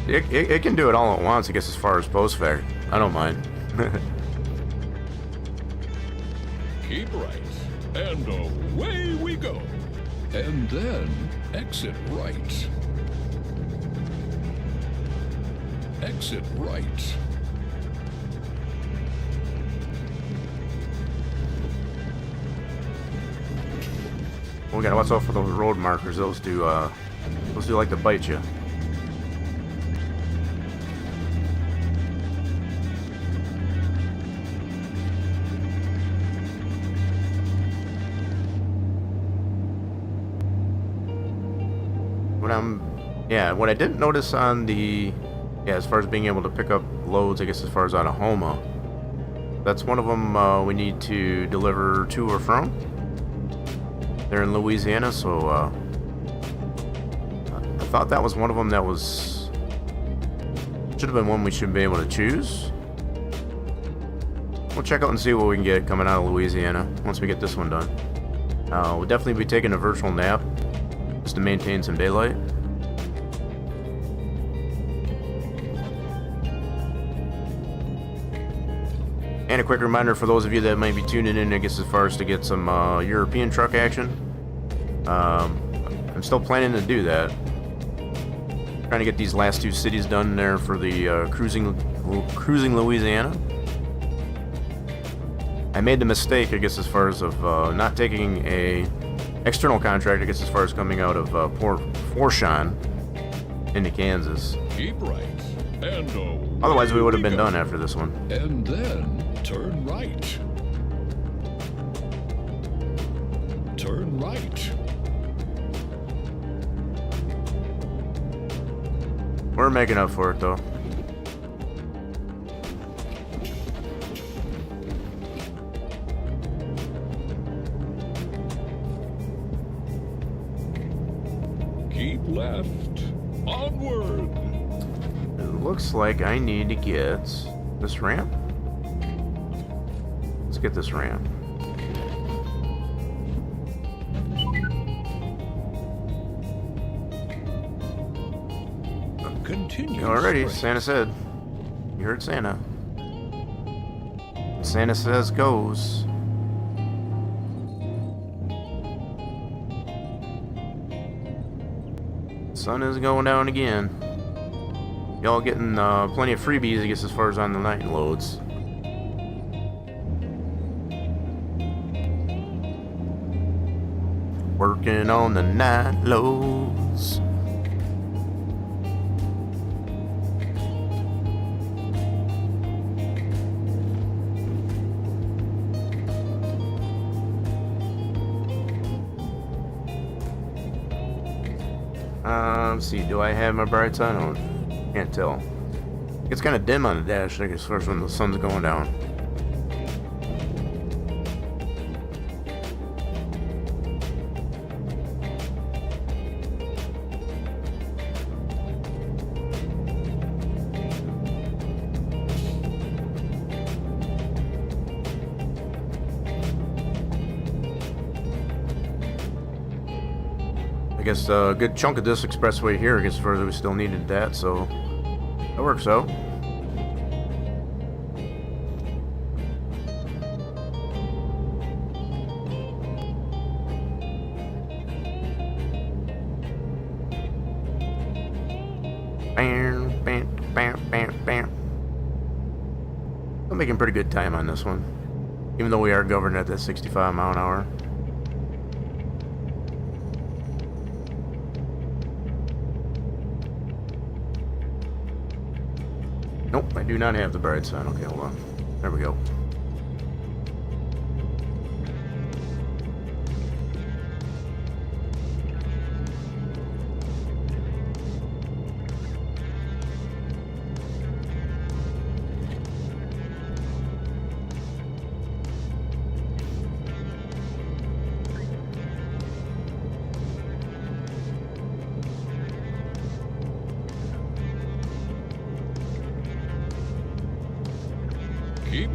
It can do it all at once, I guess, as far as post fact. I don't mind. Keep right, and away we go. And then exit right. Exit right. We gotta watch out for those road markers. Those do like to bite you. What I didn't notice on the, as far as being able to pick up loads, I guess as far as out of Homa, that's one of them we need to deliver to or from. They're in Louisiana, so I thought that was one of them that was, should have been one we should be able to choose. We'll check out and see what we can get coming out of Louisiana once we get this one done. We'll definitely be taking a virtual nap just to maintain some daylight. And a quick reminder for those of you that might be tuning in, I guess, as far as to get some European truck action. I'm still planning to do that. Trying to get these last two cities done there for the cruising Louisiana. I made the mistake, I guess, as far as of not taking a external contract, I guess, as far as coming out of Port Fourchon into Kansas. Keep right, and away Otherwise, we would have been go. done after this one. And then turn right. Turn right. We're making up for it, though. Keep left. Onward. It looks like I need to get this ramp. Let's get this ramp. Continue. Alrighty, straight. Santa said. You heard Santa. Santa says goes. Sun is going down again. Y'all getting plenty of freebies, I guess, as far as on the night loads. Working on the night loads. Let's see, do I have my brights on? Oh, can't tell. It's kind of dim on the dash, I guess, as far as when the sun's going down. I guess a good chunk of this expressway here, I guess further we still needed that, so that works out. Bam, bam, bam, bam, bam. I'm making pretty good time on this one, even though we are governed at that 65 mile an hour. Nope, I do not have the bright sign. Okay, hold on. There we go.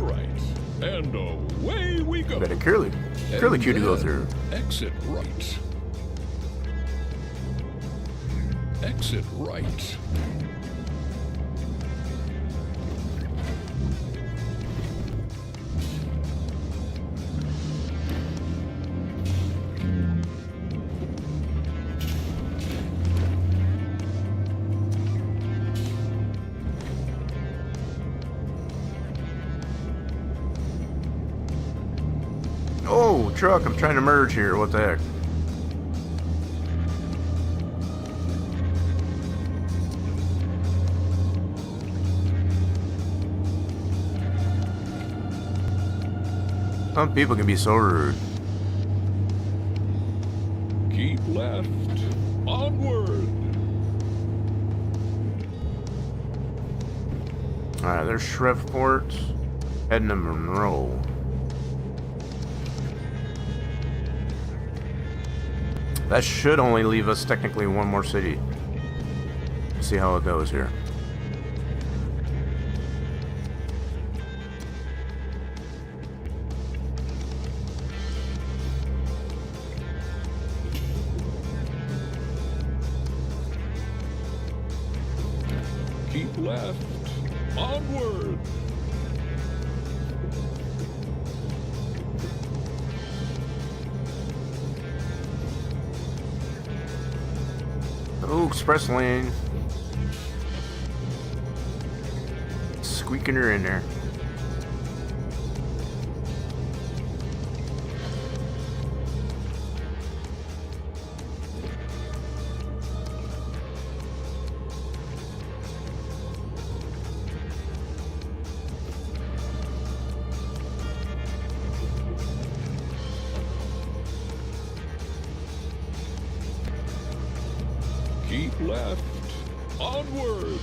right. And away we go. Got a curly queue to go through. Exit right. Exit right. Oh, truck, I'm trying to merge here. What the heck? Some people can be so rude. Keep left. Onward. Alright, there's Shreveport. Heading to Monroe. That should only leave us technically one more city. See how it goes here. Keep left. Onward. Oh, express lane. Squeaking her in there. Keep left. Onward.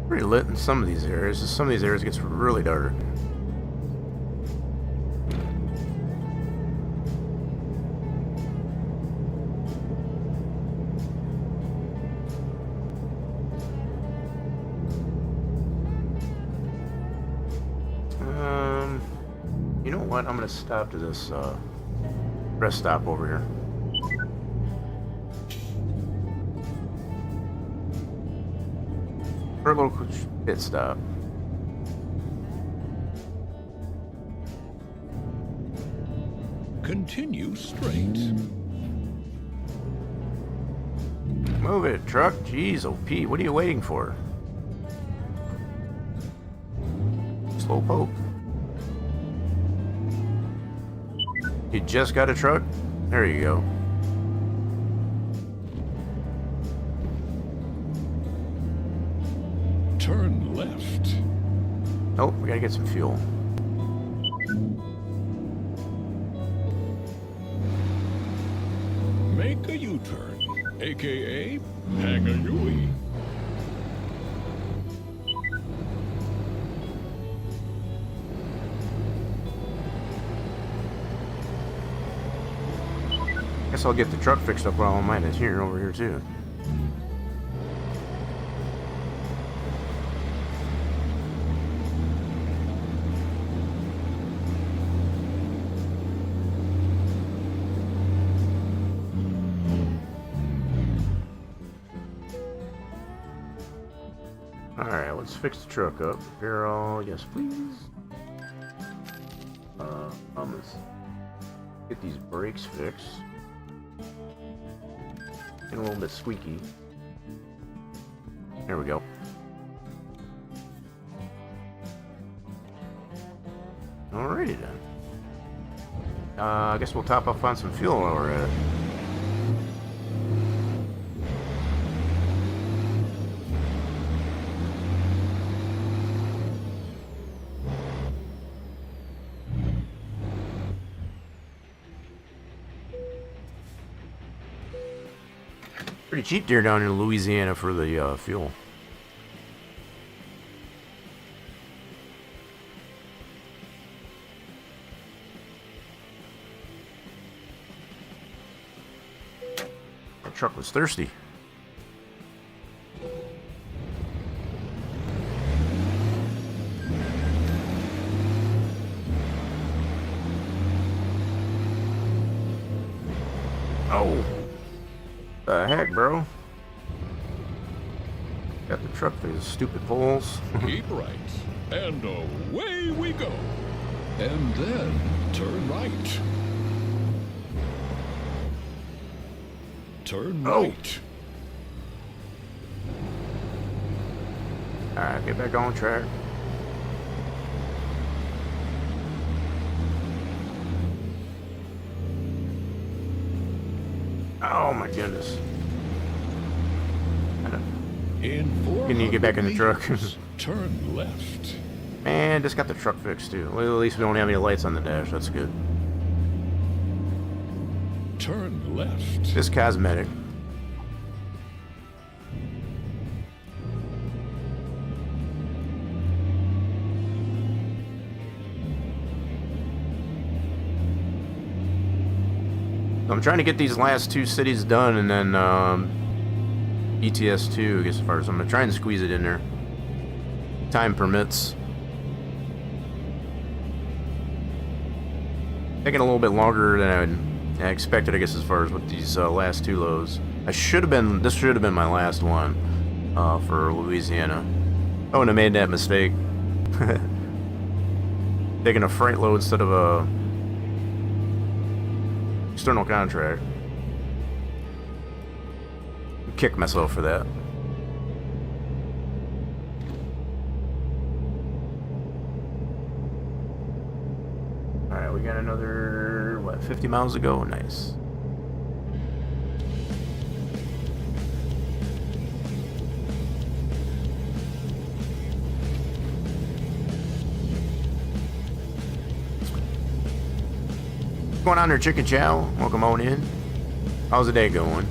Pretty lit in some of these areas. Some of these areas it gets really dark. You know what? I'm gonna stop to this rest stop over here. For a little pit stop. Continue straight. Move it, truck. Jeez, OP. What are you waiting for? Slow poke. You just got a truck? There you go. Turn left. Oh, we gotta get some fuel. Make a U-turn, aka hang a U-ey. Guess I'll get the truck fixed up while I'm at it here over here too. Alright, let's fix the truck up. Barrel, yes please. Let's get these brakes fixed. Getting a little bit squeaky. There we go. Alrighty then. I guess we'll top up on some fuel while we're at it. Pretty cheap there down in Louisiana for the fuel. That truck was thirsty. Oh, the heck, bro? Got the truck through the stupid poles. Keep right, and away we go. And then turn right. Turn right. Alright, get back on track. Oh my goodness. Can you get back in the truck? Turn left. Man, just got the truck fixed too. Well, at least we don't have any lights on the dash. That's good. Turn left. Just cosmetic. I'm trying to get these last two cities done, and then ETS2, I guess, as far as I'm going to try and squeeze it in there. Time permits. Taking a little bit longer than I expected, I guess, as far as with these last two loads. This should have been my last one for Louisiana. I wouldn't have made that mistake. Taking a freight load instead of a external contract. Kick myself for that. Alright, we got another, what, 50 miles to go? Nice. What's going on there, Chicken Chow? Welcome on in. How's the day going?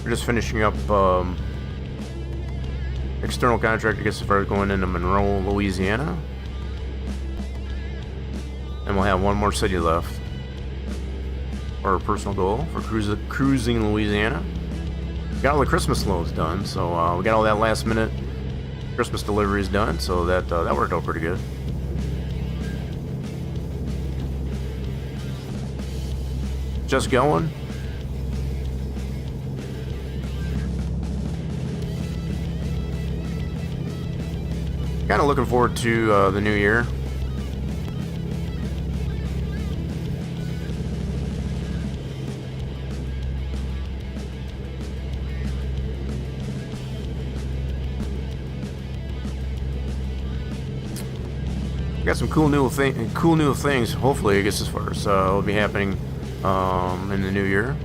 We're just finishing up external contract, I guess, as far as going into Monroe, Louisiana. And we'll have one more city left. Our personal goal for cruising Louisiana. Got all the Christmas loads done, so we got all that last minute Christmas deliveries done, so that worked out pretty good. Just going. Kind of looking forward to the new year. Got some cool new things. Hopefully, I guess, as far as will be happening in the new year.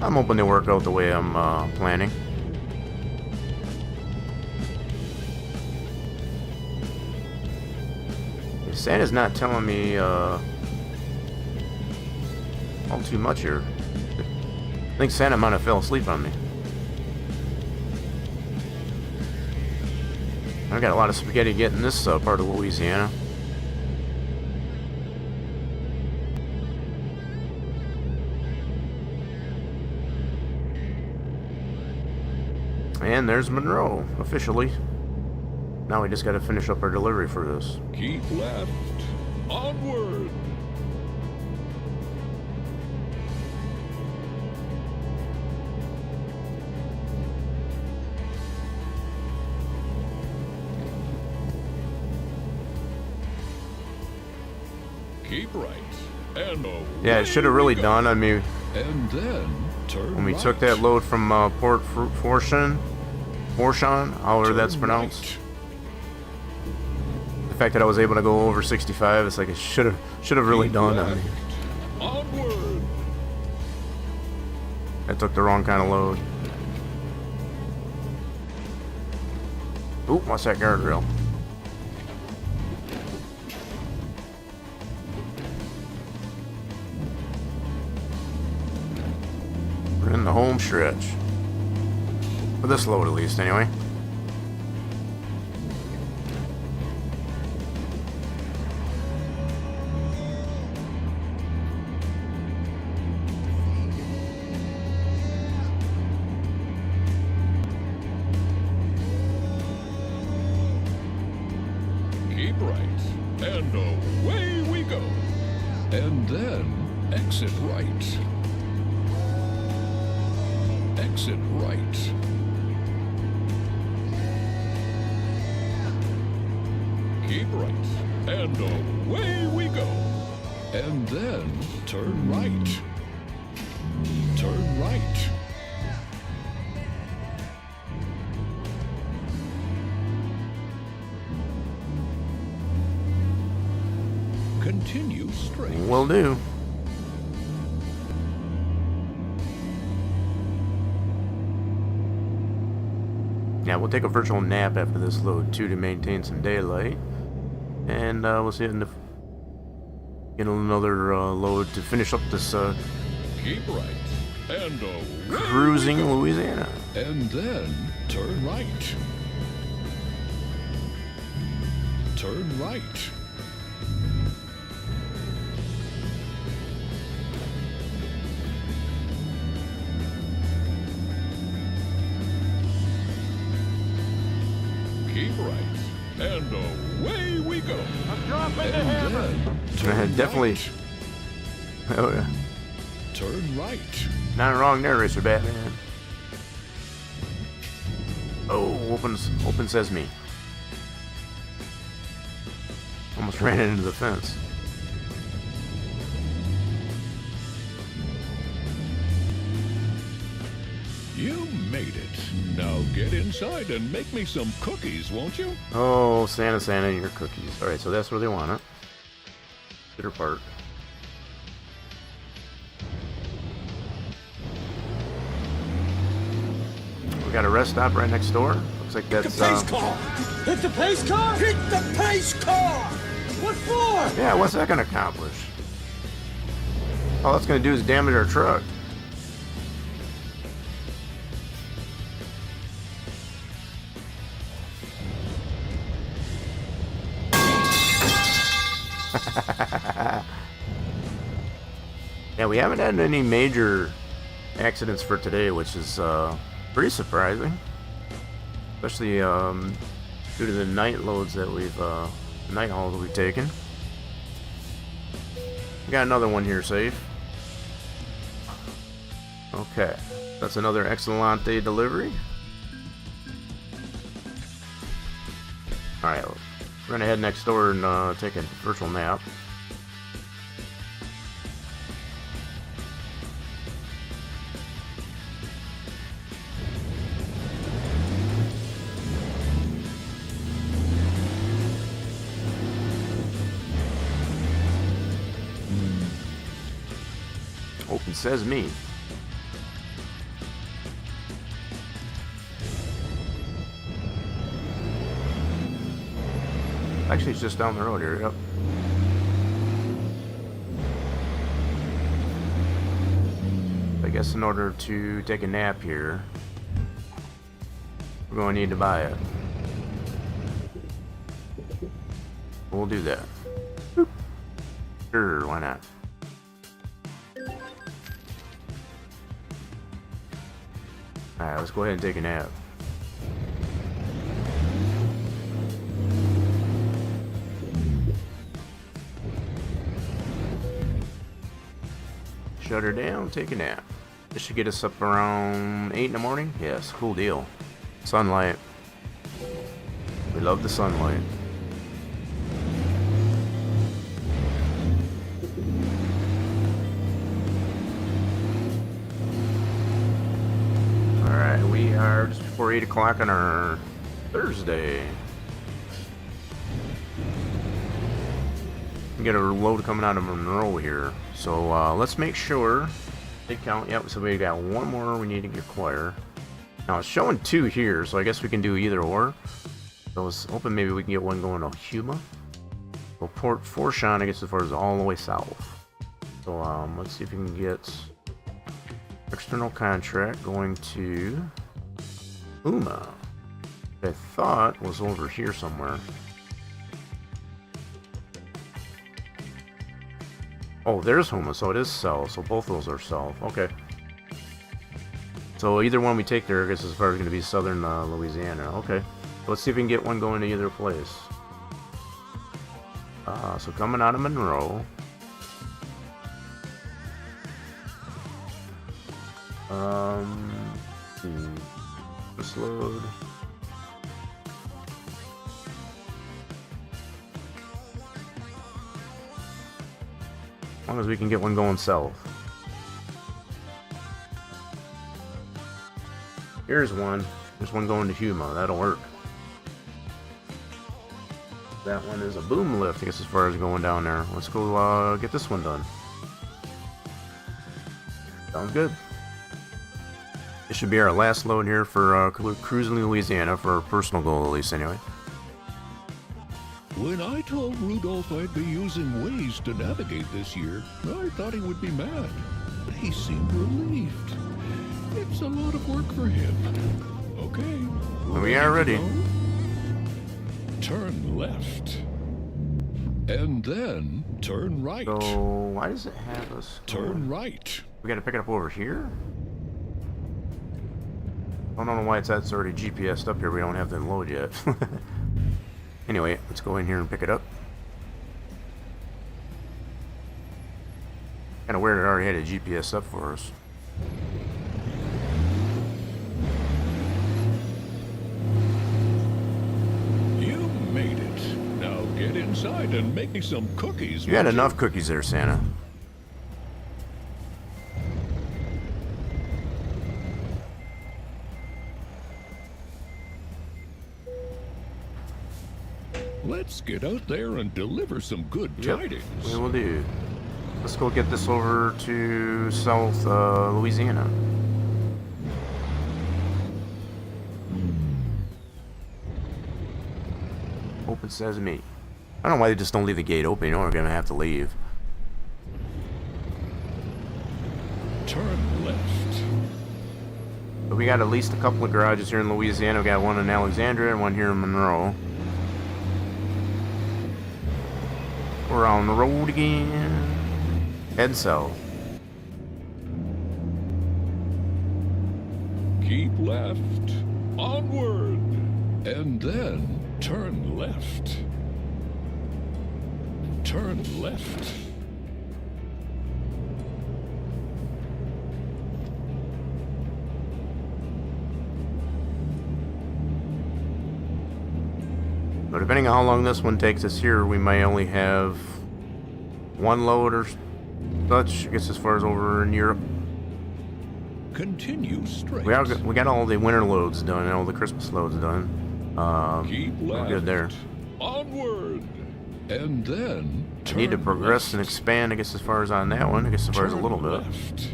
I'm hoping they work out the way I'm planning. Santa's not telling me all too much here. I think Santa might have fell asleep on me. I've got a lot of spaghetti getting this part of Louisiana. And there's Monroe, officially. Now we just got to finish up our delivery for this. Keep left. Onward. Keep right. And away. Yeah, it should have really dawned on me And then turn when we right. took that load from Port Fourchon, however that's Turn pronounced. right. The fact that I was able to go over 65, it's like it should have really Keep dawned on me. left. Onward. I took the wrong kind of load. Oop, what's that guardrail? We're in the home stretch. For this load, at least, anyway. Keep right, and away we go. And then exit right. Exit right. Keep right, and away we go. And then turn right. Turn right. Continue straight. Will do. Yeah, we'll take a virtual nap after this load too to maintain some daylight, and we'll see in the get another load to finish up this Keep right, and away cruising we go. Louisiana. And then turn right. Turn right. Keep right, and away we go. I'm dropping the And hammer. then turn Definitely. right. Oh yeah, Turn right. not wrong there, Racer Batman. Oh, open sesame. Almost ran into the fence. You made it. Now get inside and make me some cookies, won't you? Oh, Santa, and your cookies. All right, so that's where they want it. Bitter part. We got a rest stop right next door. Looks like that's car! Hit the pace car! Hit the pace car! What for? yeah. What's that gonna accomplish? All that's gonna do is damage our truck. Yeah, we haven't had any major accidents for today, which is pretty surprising, especially due to the night loads that we've night hauls that we've taken. We got another one here safe. Okay, that's another Excellente delivery. All right, we're gonna head next door and take a virtual nap. Open sesame. Actually, it's just down the road here. Yep. I guess in order to take a nap here, we're going to need to buy it. We'll do that. Boop. Sure, why not? Alright, let's go ahead and take a nap. Shut her down, take a nap. This should get us up around 8 in the morning. Yes, cool deal. Sunlight. We love the sunlight. Alright, we are just before 8 o'clock on our Thursday. We got a load coming out of Monroe here. So let's make sure they count. Yep, so we got one more we need to acquire. Now it's showing 2 here, so I guess we can do either or. So I was hoping maybe we can get one going to Huma. Well, Port Fourchon, I guess as far as all the way south. So let's see if we can get external contract going to Huma. I thought was over here somewhere. Oh, there's Huma, so it is south. So both of those are south. Okay. So either one we take there, I guess as far as going to be southern Louisiana. Okay. Let's see if we can get one going to either place. So coming out of Monroe. This load. As long as we can get one going south. Here's one. There's one going to Huma. That'll work. That one is a boom lift, I guess, as far as going down there. Let's go get this one done. Sounds good. This should be our last load here for cruising Louisiana, for a personal goal at least, anyway. When I told Rudolph I'd be using Waze to navigate this year, I thought he would be mad. But he seemed relieved. It's a lot of work for him. Okay. We are ready. Turn left. And then turn right. So, why does it have us? Turn right. We gotta pick it up over here? I don't know why it's already GPSed up here. We don't have the load yet. Anyway, let's go in here and pick it up. Kind of weird it already had a GPS up for us. You made it. Now get inside and make me some cookies. You had won't enough cookies there, Santa. Let's get out there and deliver some good tidings. We will do. Let's go get this over to South Louisiana. Open sesame. I don't know why they just don't leave the gate open. You know we're gonna have to leave. Turn left. But we got at least a couple of garages here in Louisiana. We got one in Alexandria and one here in Monroe. We're on the road again. Head south. Keep left. Onward. And then turn left. Turn left. But depending on how long this one takes us here, we may only have one load or such. I guess as far as over in Europe. Continue straight. We got all the winter loads done and all the Christmas loads done. Keep we're left. good there. Onward. And then turn Need to progress left. and expand, I guess, as far as on that one. I guess as far as a little bit. Left.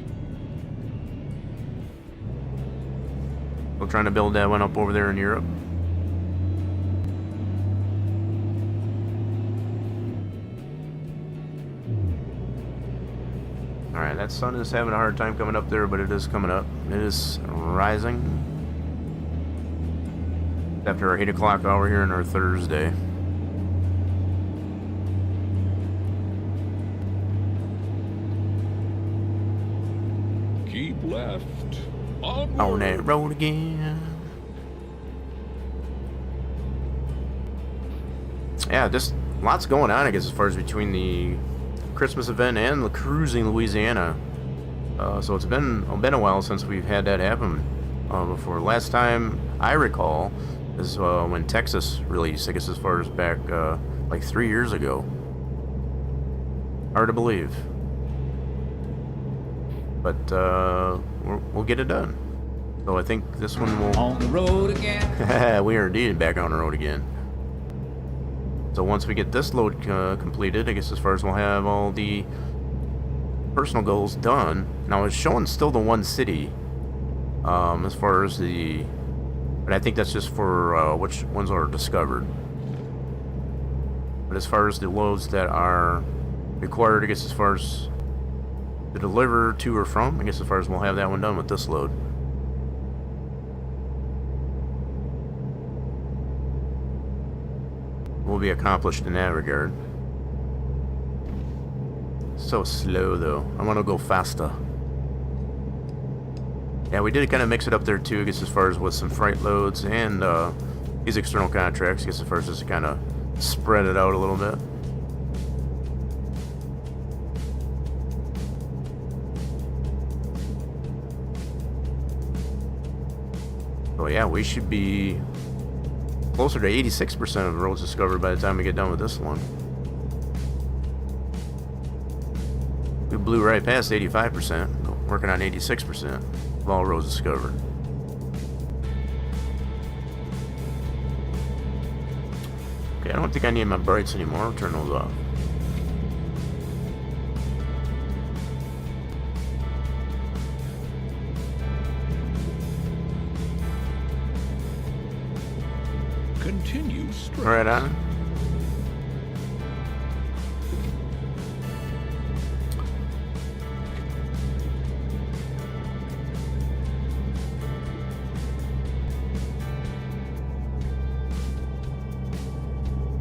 We're trying to build that one up over there in Europe. Alright, that sun is having a hard time coming up there, but it is coming up. It is rising. After our 8 o'clock hour here on our Thursday. Keep left. Onward. On that road again. Yeah, just lots going on, I guess, as far as between the Christmas event and the cruising Louisiana. So it's been a while since we've had that happen before. Last time I recall is when Texas released, I guess as far as back like 3 years ago. Hard to believe. But we'll get it done. So I think this one will... On the road again. We are indeed back on the road again. So once we get this load completed, I guess as far as we'll have all the personal goals done. Now it's showing still the one city as far as the... But I think that's just for which ones are discovered. But as far as the loads that are required, I guess as far as to deliver to or from, I guess as far as we'll have that one done with this load. Will be accomplished in that regard. So slow though. I want to go faster. Yeah, we did kind of mix it up there too, I guess as far as with some freight loads and these external contracts, I guess as far as just to kind of spread it out a little bit. So yeah, we should be closer to 86% of roads discovered by the time we get done with this one. We blew right past 85%, working on 86% of all roads discovered. Okay, I don't think I need my brights anymore. I'll turn those off. Continue straight. Right on.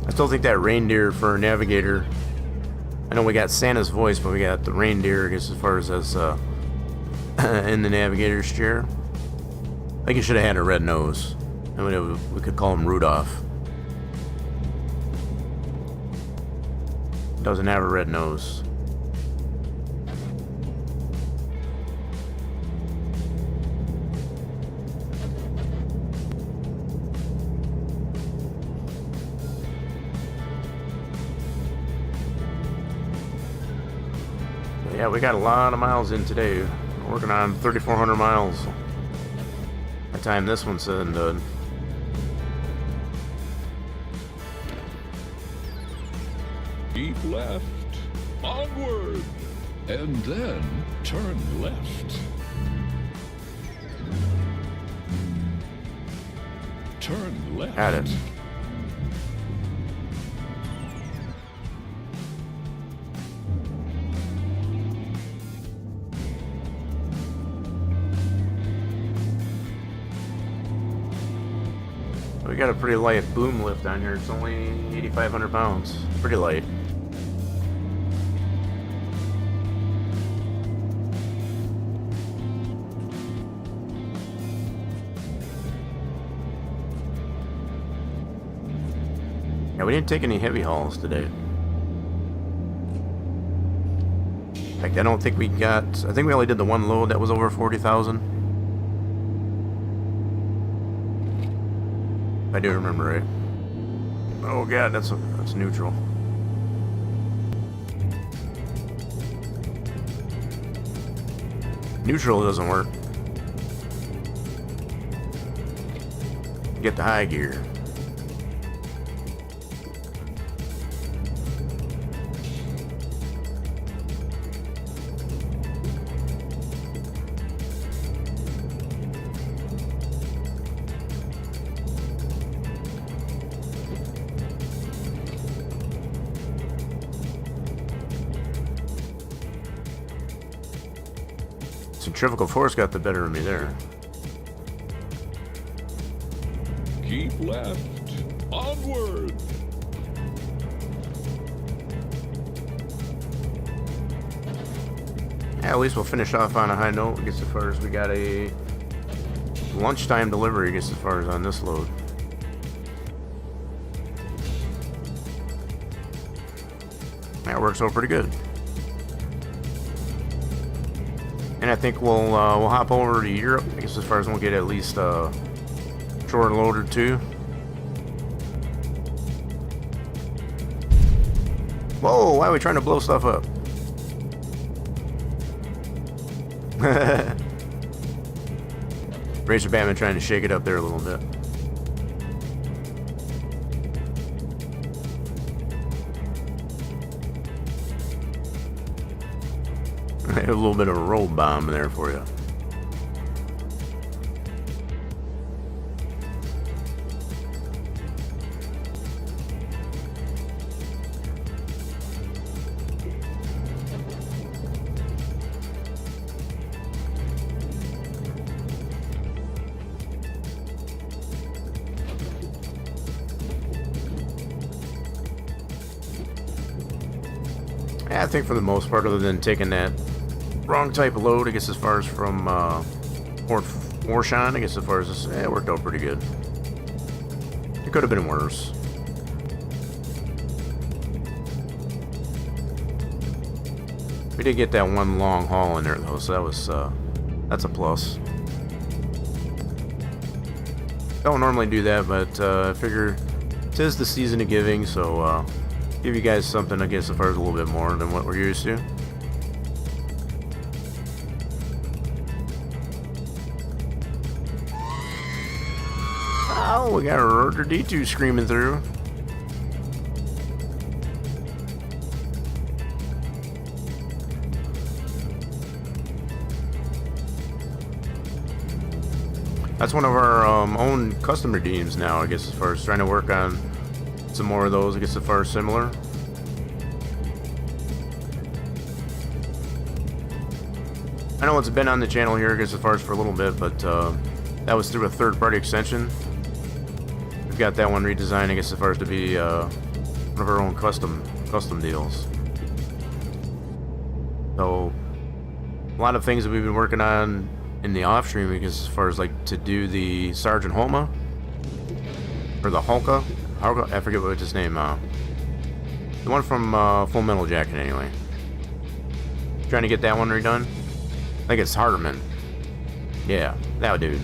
I still think that reindeer for a navigator. I know we got Santa's voice, but we got the reindeer, I guess, as far as in the navigator's chair. I think he should have had a red nose. I mean, we could call him Rudolph. Doesn't have a red nose. Yeah, we got a lot of miles in today. We're working on 3,400 miles. By the time this one's said and done. Keep left. Onward. And then turn left. Turn left. Got it. We got a pretty light boom lift on here. It's only 8,500 pounds. Pretty light. Yeah, we didn't take any heavy hauls today. In fact, I don't think we got... I think we only did the one load that was over 40,000. I do remember right. Oh god, that's neutral. Neutral doesn't work. Get the high gear. Centrifugal force got the better of me there. Keep left. Onward. Yeah, at least we'll finish off on a high note. I guess as far as we got a lunchtime delivery, I guess as far as on this load. That works out pretty good. And I think we'll hop over to Europe. I guess as far as we'll get at least a short load or two. Whoa! Why are we trying to blow stuff up? Razor Batman trying to shake it up there a little bit. A little bit of a roll bomb there for you. Yeah, I think for the most part, other than taking that wrong type of load, I guess as far as from Port Fourchon, I guess as far as this, it worked out pretty good. It could have been worse. We did get that one long haul in there though, so that was that's a plus. Don't normally do that, but I figure it is the season of giving, so give you guys something, I guess, as far as a little bit more than what we're used to. Oh, we got a Rotor D2 screaming through. That's one of our own custom redeems now, I guess, as far as trying to work on some more of those, I guess, as far as similar. I know it's been on the channel here, I guess, as far as for a little bit, but that was through a third-party extension. We've got that one redesigned, I guess, as far as to be one of our own custom deals. So, a lot of things that we've been working on in the off stream, because as far as like to do the Sergeant Homa or the Hulka, I forget what his name. The one from Full Metal Jacket, anyway. Trying to get that one redone. I think it's Hardeman. Yeah, that dude.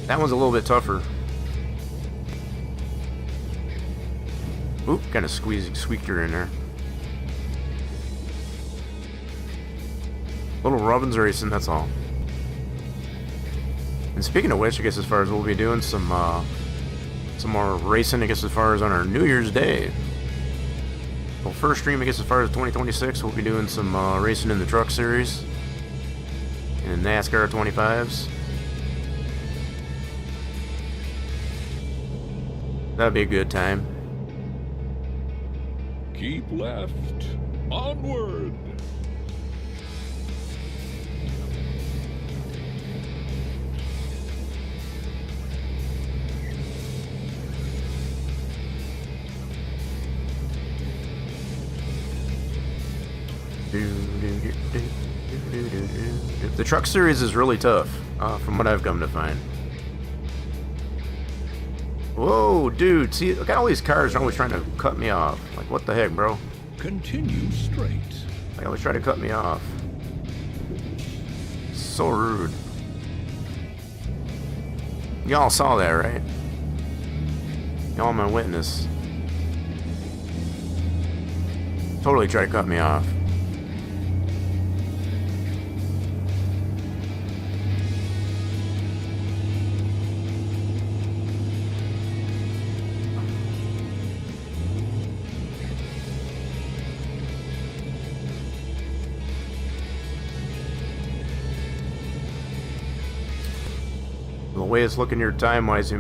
That one's a little bit tougher. Oop, kind of squeaked her in there. Little Robin's racing, that's all. And speaking of which, I guess as far as we'll be doing some more racing, I guess as far as on our New Year's Day. Well, first stream, I guess as far as 2026, we'll be doing some racing in the truck series. And NASCAR 25s. That'd be a good time. Keep left. Onward. The truck series is really tough, from what I've come to find. Whoa, dude, see, look at all these cars are always trying to cut me off. Like, what the heck, bro? Continue straight. They always try to cut me off. So rude. Y'all saw that, right? Y'all my witness. Totally try to cut me off. The way it's looking here time-wise, you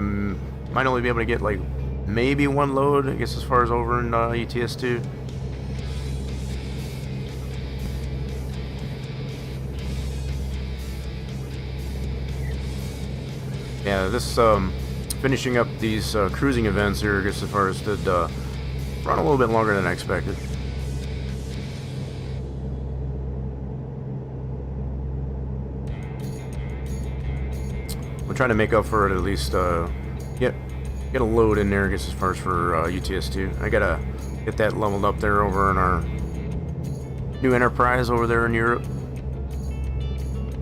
might only be able to get like maybe one load, I guess, as far as over in ETS2. Yeah, this finishing up these cruising events here, I guess, as far as did run a little bit longer than I expected. Trying to make up for it, at least get a load in there, I guess, as far as for UTS2. I gotta get that leveled up there over in our new enterprise over there in Europe.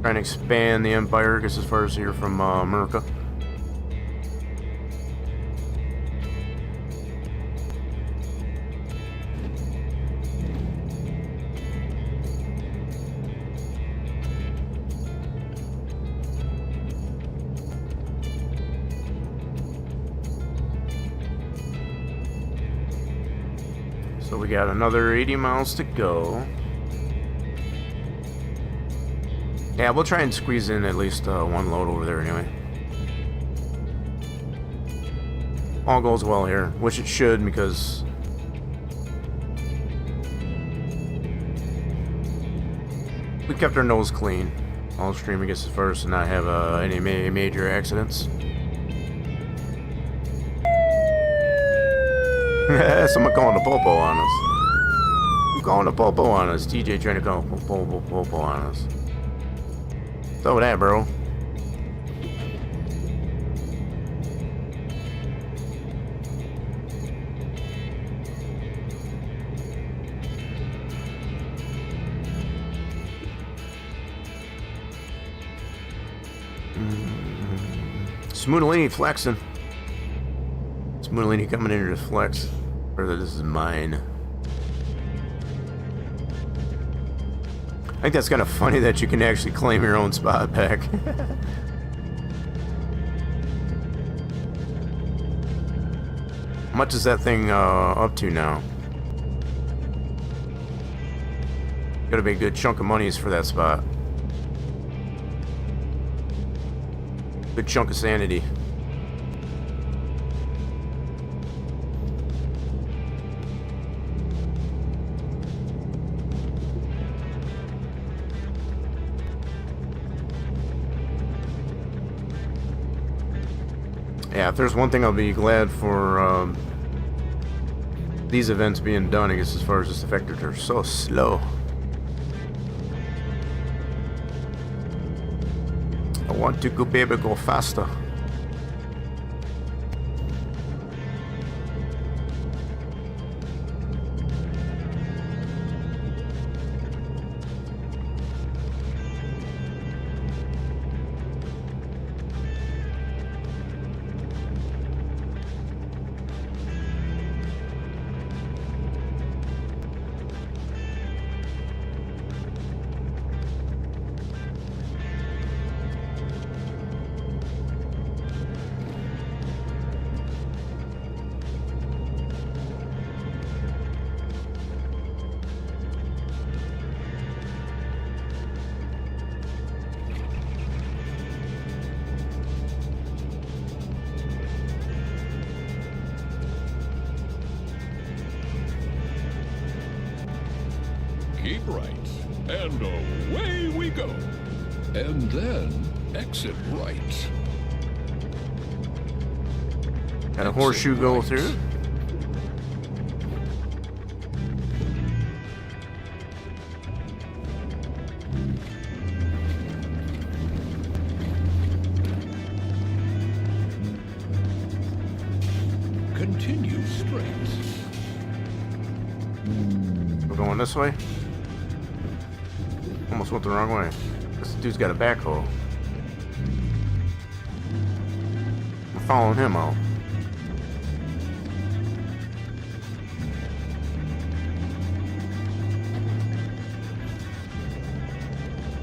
Trying to expand the empire, I guess, as far as here from America. So we got another 80 miles to go. Yeah, we'll try and squeeze in at least one load over there anyway. All goes well here, which it should, because we kept our nose clean all streaming us first and not have any major accidents. Someone calling a popo on us. I'm calling a popo on us. TJ trying to call a popo on us. What's up with that, bro? Smoothini flexing. Smoothini coming in here to flex. Brother, this is mine. I think that's kind of funny that you can actually claim your own spot back. How much is that thing up to now? Gotta be a good chunk of monies for that spot. Good chunk of sanity. Yeah, if there's one thing I'll be glad for these events being done, I guess, as far as this effect, they're so slow. I want to go, baby, go faster. Keep right, and away we go. And then exit right. Got a horseshoe go through. Continue straight. We're going this way. Almost went the wrong way. This dude's got a backhoe. I'm following him out.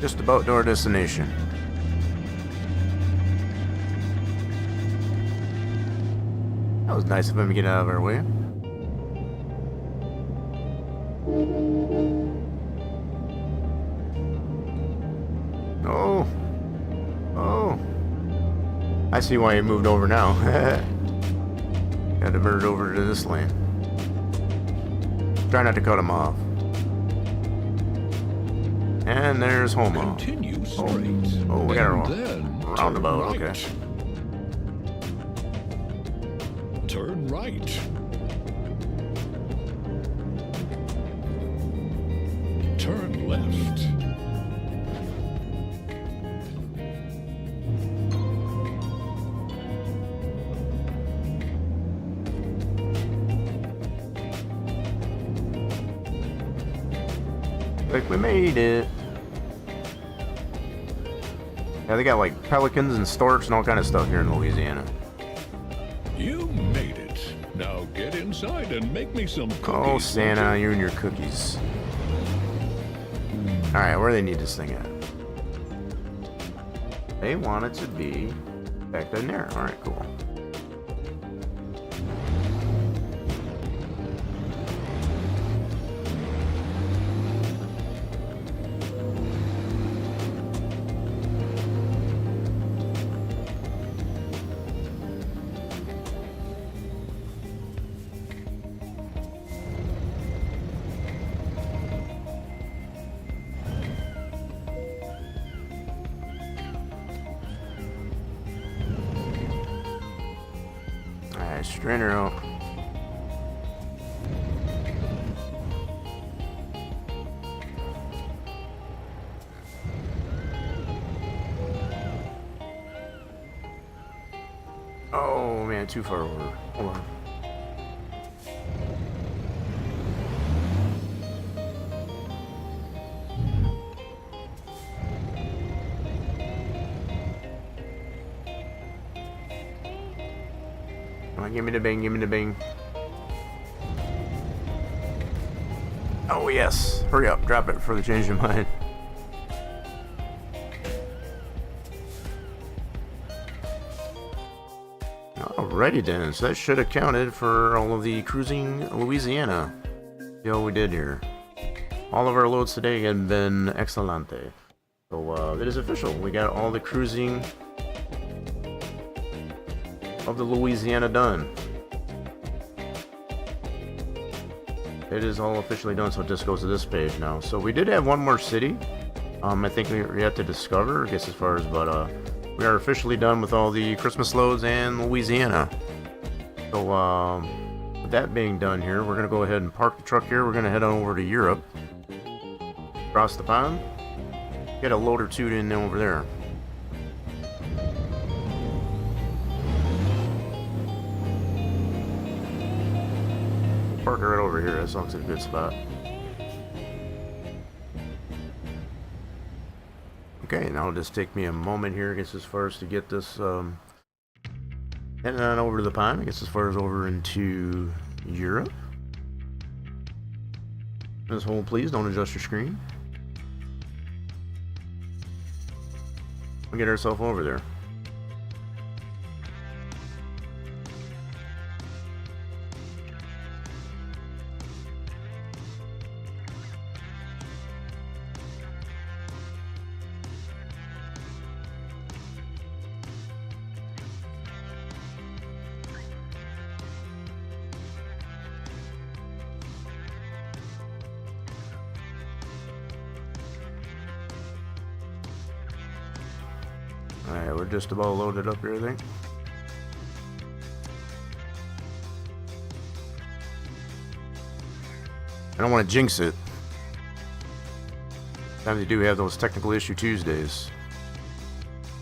Just about to our destination. That was nice of him to get out of our way. Oh. Oh. I see why he moved over now. Got diverted over to this lane. Try not to cut him off. And there's Homo. Continue straight. Oh, we got a then roundabout. turn right. Okay. Turn right. Turn left. Like, we made it. Yeah, they got like pelicans and storks and all kind of stuff here in Louisiana. You made it. Now get inside and make me some cookies. Oh, Santa, you and your cookies. Alright, where do they need this thing at? They want it to be back in there. Alright, cool. Strainer out. Oh man, too far over. Hold on. Come on, give me the bing, give me the bing. Oh yes, hurry up, drop it before they change their mind. Alrighty then, so that should have counted for all of the cruising Louisiana. See how we did here. All of our loads today have been excelente. So it is official, we got all the cruising of the Louisiana done. It is all officially done, so it just goes to this page now. So we did have one more city. I think we have to discover, I guess, as far as, but we are officially done with all the Christmas loads and Louisiana. So with that being done here, we're gonna go ahead and park the truck here. We're gonna head on over to Europe, across the pond, get a load or two in over there. Park right over here. That looks like a good spot. Okay, now it'll just take me a moment here, I guess, as far as to get this heading on over to the pond. I guess as far as over into Europe. Just hold, please. Don't adjust your screen. We'll get ourselves over there. Alright, we're just about loaded up here, I think. I don't want to jinx it. Sometimes you do have those technical issue Tuesdays.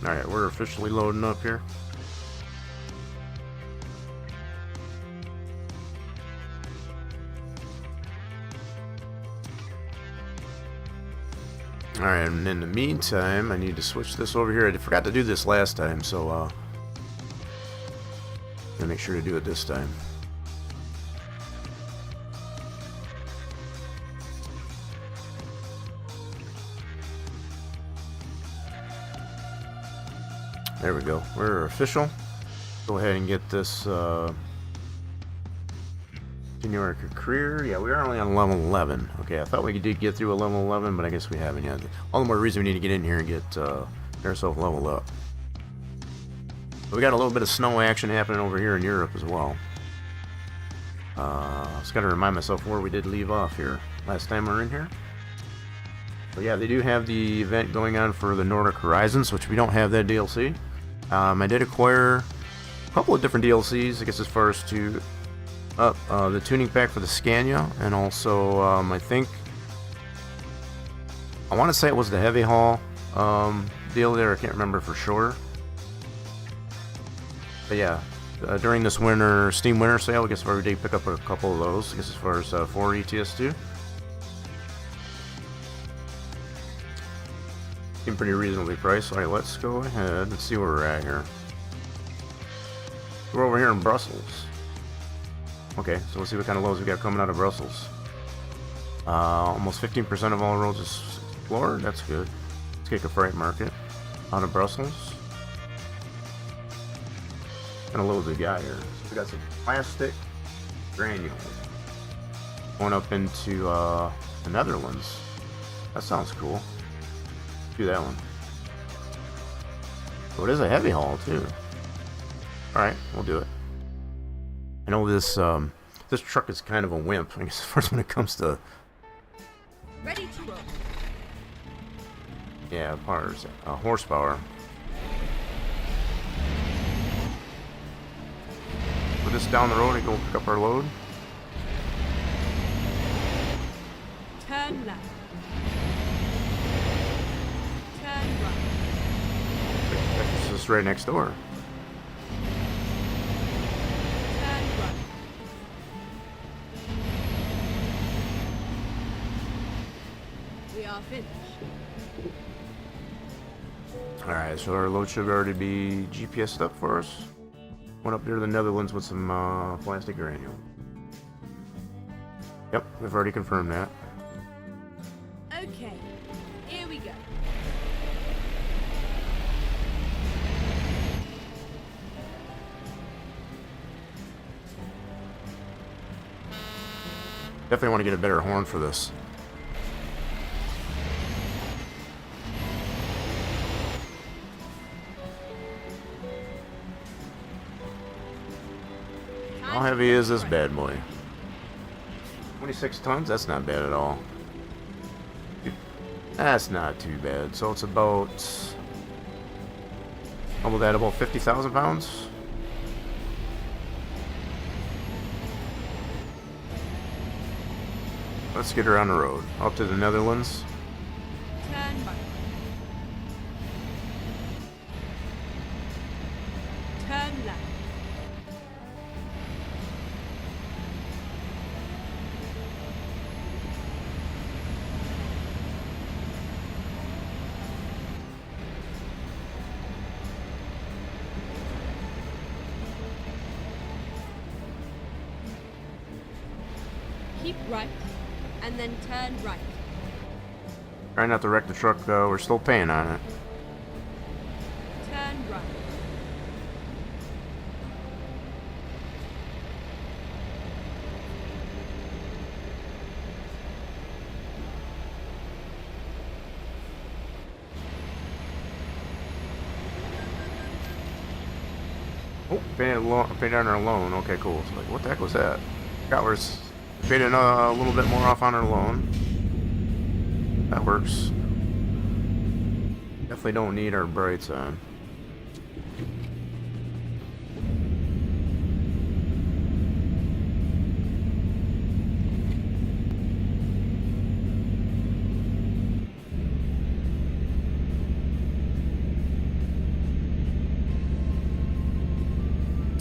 Alright, we're officially loading up here. Alright, and in the meantime, I need to switch this over here. I forgot to do this last time, so gonna make sure to do it this time. There we go. We're official. Go ahead and get this continue our career. Yeah, we are only on level 11. Okay, I thought we did get through a level 11, but I guess we haven't yet. All the more reason we need to get in here and get ourselves leveled up. We got a little bit of snow action happening over here in Europe as well. Just got to remind myself where we did leave off here last time we were in here. So yeah, they do have the event going on for the Nordic Horizons, which we don't have that DLC. I did acquire a couple of different DLCs, I guess, as far as to the tuning pack for the Scania, and also I think I want to say it was the heavy haul deal there. I can't remember for sure, but yeah, during this winter Steam winter sale, I guess we did pick up a couple of those. I guess as far as for ETS2, seem pretty reasonably priced. Alright, let's go ahead and see where we're at here. We're over here in Brussels. Okay, so let's see what kind of loads we got coming out of Brussels. Almost 15% of all roads is explored. That's good. Let's kick a freight market out of Brussels. What kind of loads we got here? So we got some plastic granules going up into the Netherlands. That sounds cool. Let's do that one. So it is a heavy haul too. Alright, we'll do it. I know this this truck is kind of a wimp, I guess, as far as when it comes to Ready to roll. yeah, powers, horsepower. Put this down the road and go pick up our load. Turn left. Turn right. That's just right next door. Turn right. We are finished. Alright, so our load should already be GPS'd up for us. Went up there to the Netherlands with some plastic granule. Yep, we've already confirmed that. Okay, here we go. Definitely want to get a better horn for this. How heavy is this bad boy? 26 tons? That's not bad at all. That's not too bad. So it's about... double that, about 50,000 pounds? Let's get her on the road. Up to the Netherlands. Turn right. Turn left. Keep right, and then turn right. Try not to wreck the truck, we're still paying on it. Turn right. Oh, paid on our loan. Okay, cool. So, like, what the heck was that? Got we're paid a little bit more off on our loan. That works. Definitely don't need our brights on.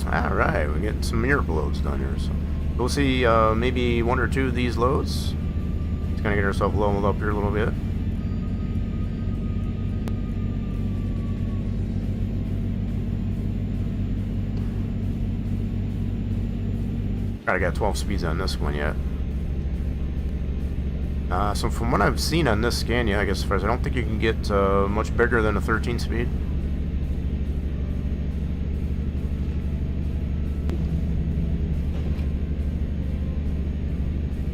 Alright, we're getting some miracle loads done here. So we'll see maybe one or two of these loads. Just gonna get ourselves leveled up here a little bit. I got 12 speeds on this one yet. So from what I've seen on this Scania, I guess as far as I don't think you can get much bigger than a 13 speed.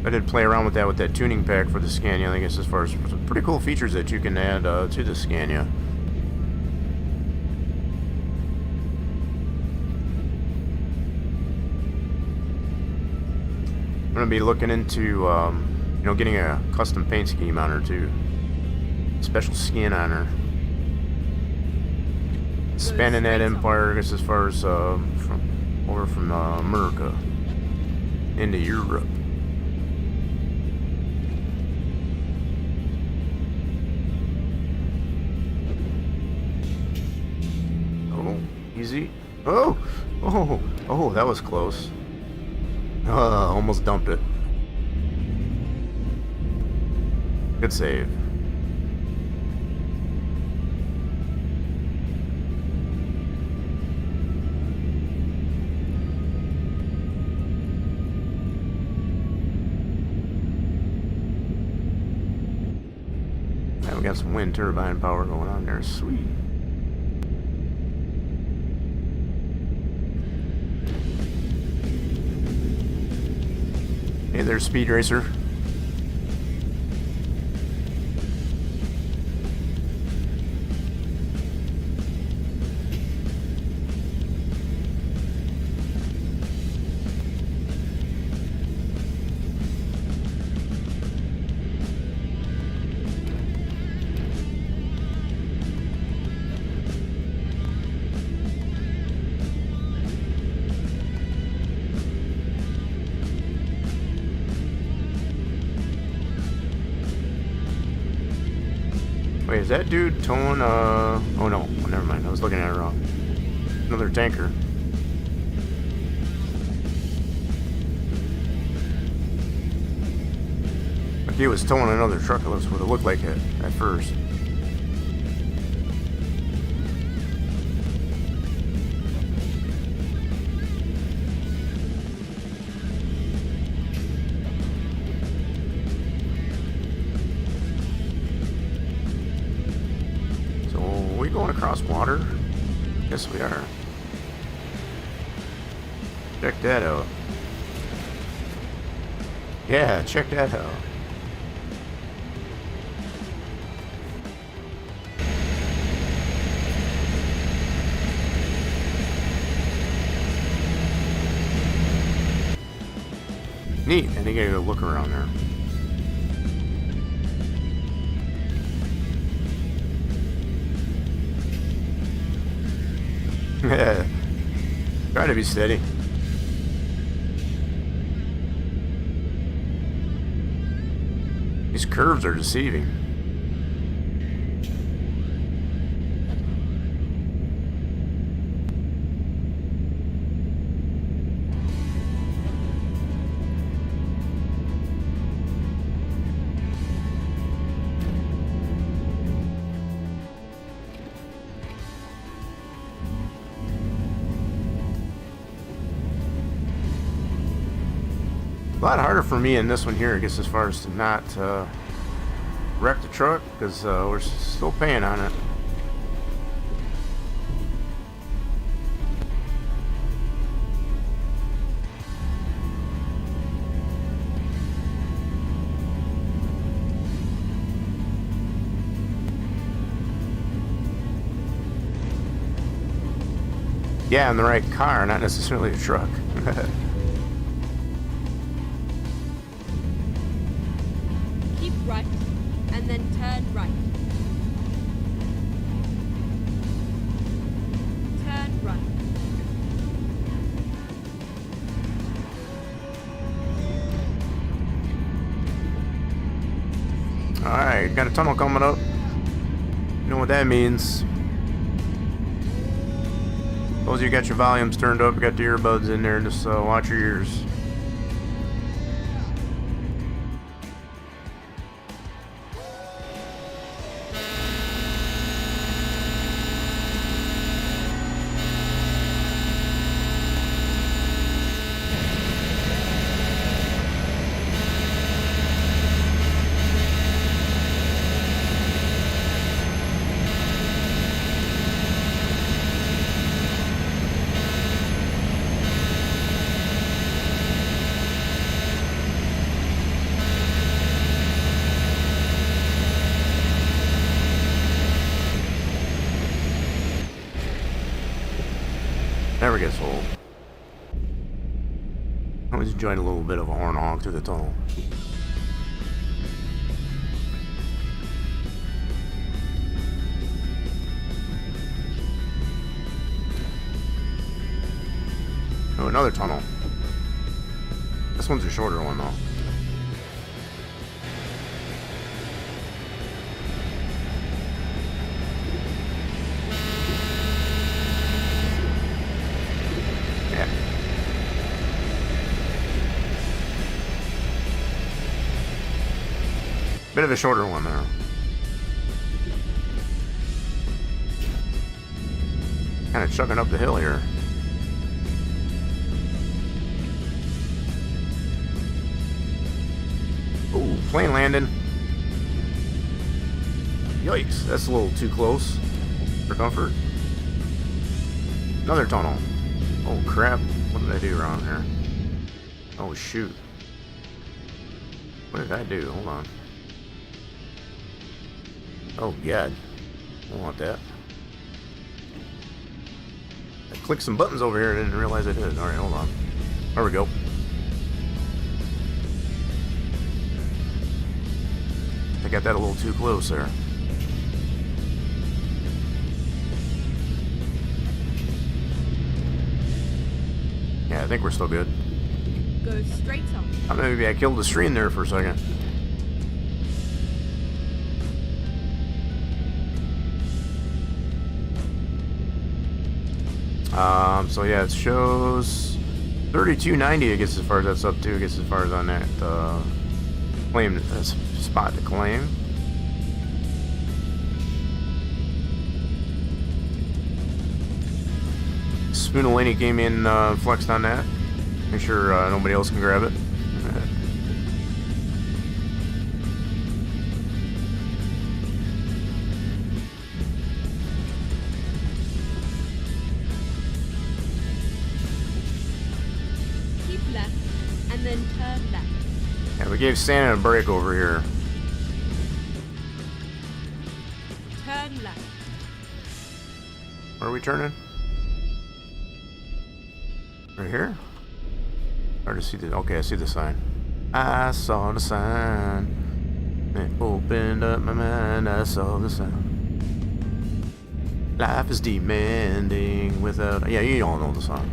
I did play around with that tuning pack for the Scania. I guess as far as some pretty cool features that you can add to the Scania. I'm gonna be looking into you know, getting a custom paint scheme on her too, special skin on her. Spanning that empire, I guess as far as from America into Europe. Easy. Oh, that was close. Almost dumped it. Good save. Now we got some wind turbine power going on there. Sweet. Hey there, Speed Racer. Wait, is that dude towing, oh no, oh, never mind, I was looking at it wrong. Another tanker. If he was towing another truck, that's what it looked like at first. water? Yes, we are. Check that out. Yeah, check that out. Neat. I think I gotta go look around there. Try to be steady. These curves are deceiving. A lot harder for me in this one here, I guess, as far as to not wreck the truck, because we're still paying on it. Yeah, in the right car, not necessarily a truck. Keep right, and then turn right. Turn right. Alright, got a tunnel coming up. You know what that means. Those of you got your volumes turned up, you got the earbuds in there, just watch your ears. Never gets old. Always enjoyed a little bit of a horn honk through the tunnel. Oh, another tunnel. This one's a shorter one though. Bit of a shorter one there. Kind of chugging up the hill here. Ooh, plane landing. Yikes, that's a little too close for comfort. Another tunnel. Oh crap, what did I do wrong here? Oh shoot. What did I do? Hold on. Oh god, I don't want that. I clicked some buttons over here and didn't realize I did. Alright, hold on. There we go. I got that a little too close there. Yeah, I think we're still good. Go straight on. Maybe I killed the stream there for a second. So yeah, it shows 3290. I guess as far as that's up to. I guess as far as on that claim spot to claim. Spoonalini came in, flexed on that. Make sure nobody else can grab it. and then turn left. Yeah, we gave Santa a break over here. Turn left. Where are we turning? Right here? Hard to see the. Okay, I see the sign. I saw the sign. It opened up my mind. I saw the sign. Life is demanding without. Yeah, you all know the song.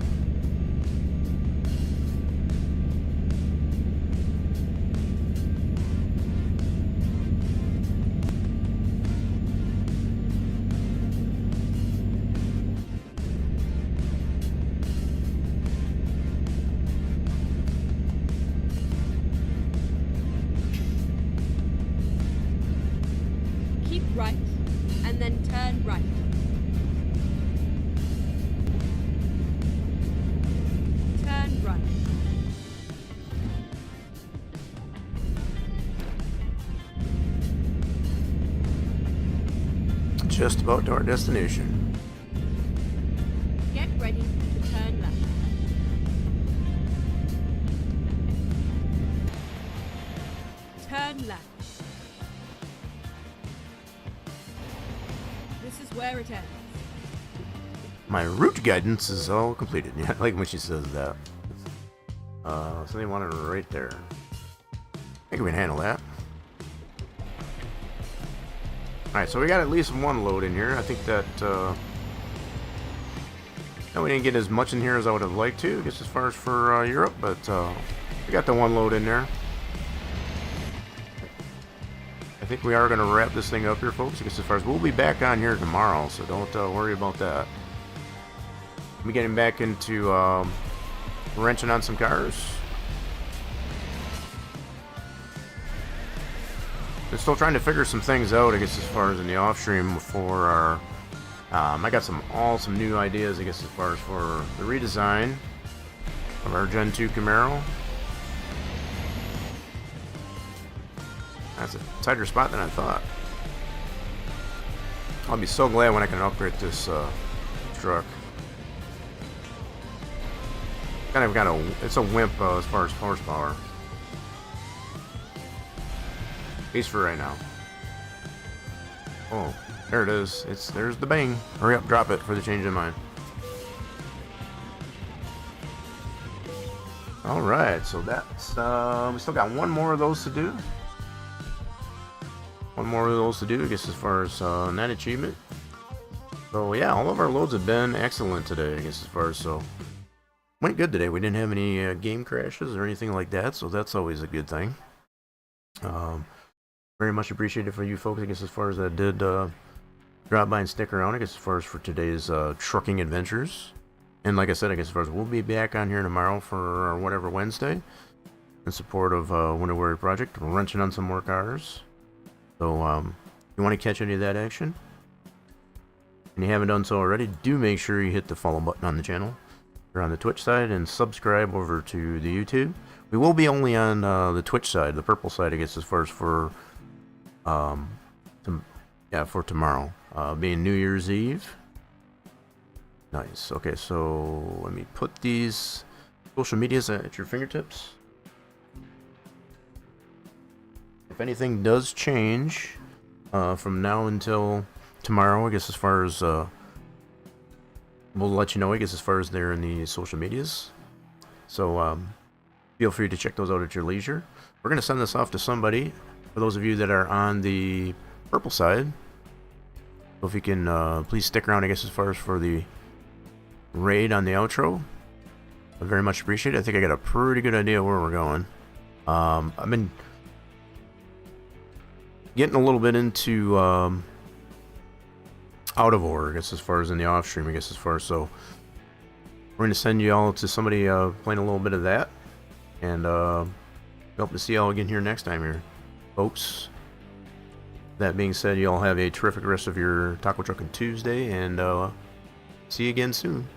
Keep right, and then turn right. Turn right. Just about to our destination. Get ready to turn left. Turn left. This is where it ends. My route guidance is all completed. Yeah, I like when she says that. So they want it right there. I think we can handle that. Alright, so we got at least one load in here. I think that, no, we didn't get as much in here as I would have liked to, I guess as far as for Europe, but we got the one load in there. I think we are going to wrap this thing up here, folks, I guess as far as we'll be back on here tomorrow, so don't worry about that. We're getting back into wrenching on some cars. We're still trying to figure some things out, I guess, as far as in the off stream for our. I got some new ideas, I guess, as far as for the redesign of our Gen 2 Camaro. That's a tighter spot than I thought. I'll be so glad when I can upgrade this truck. It's a wimp as far as horsepower. At least for right now. Oh, there it is. There's the bang. Hurry up, drop it for the change of mind. All right, so that's we still got one more of those to do. One more of those to do, I guess, as far as that achievement. So yeah, all of our loads have been excellent today, I guess, as far as went good today. We didn't have any game crashes or anything like that, so that's always a good thing. Very much appreciated for you folks, I guess, as far as that did drop by and stick around, I guess, as far as for today's trucking adventures. And like I said, I guess, as far as we'll be back on here tomorrow for our whatever Wednesday in support of Winter Warrior Project. We're wrenching on some more cars. So if you want to catch any of that action and you haven't done so already, do make sure you hit the follow button on the channel or on the Twitch side and subscribe over to the YouTube. We will be only on the Twitch side, the purple side, I guess, as far as for for tomorrow, being New Year's Eve. Nice. Okay, so let me put these social medias at your fingertips. If anything does change from now until tomorrow, I guess, as far as we'll let you know, I guess, as far as they're in the social medias. So feel free to check those out at your leisure. We're going to send this off to somebody, for those of you that are on the purple side. So if you can please stick around, I guess, as far as for the raid on the outro, I very much appreciate it. I think I got a pretty good idea where we're going. I've been getting a little bit into out of order, I guess, as far as in the off stream, I guess, as far as, so we're going to send you all to somebody playing a little bit of that, and hope to see y'all again here next time here, folks. That being said, y'all have a terrific rest of your Taco Truckin' Tuesday, and see you again soon.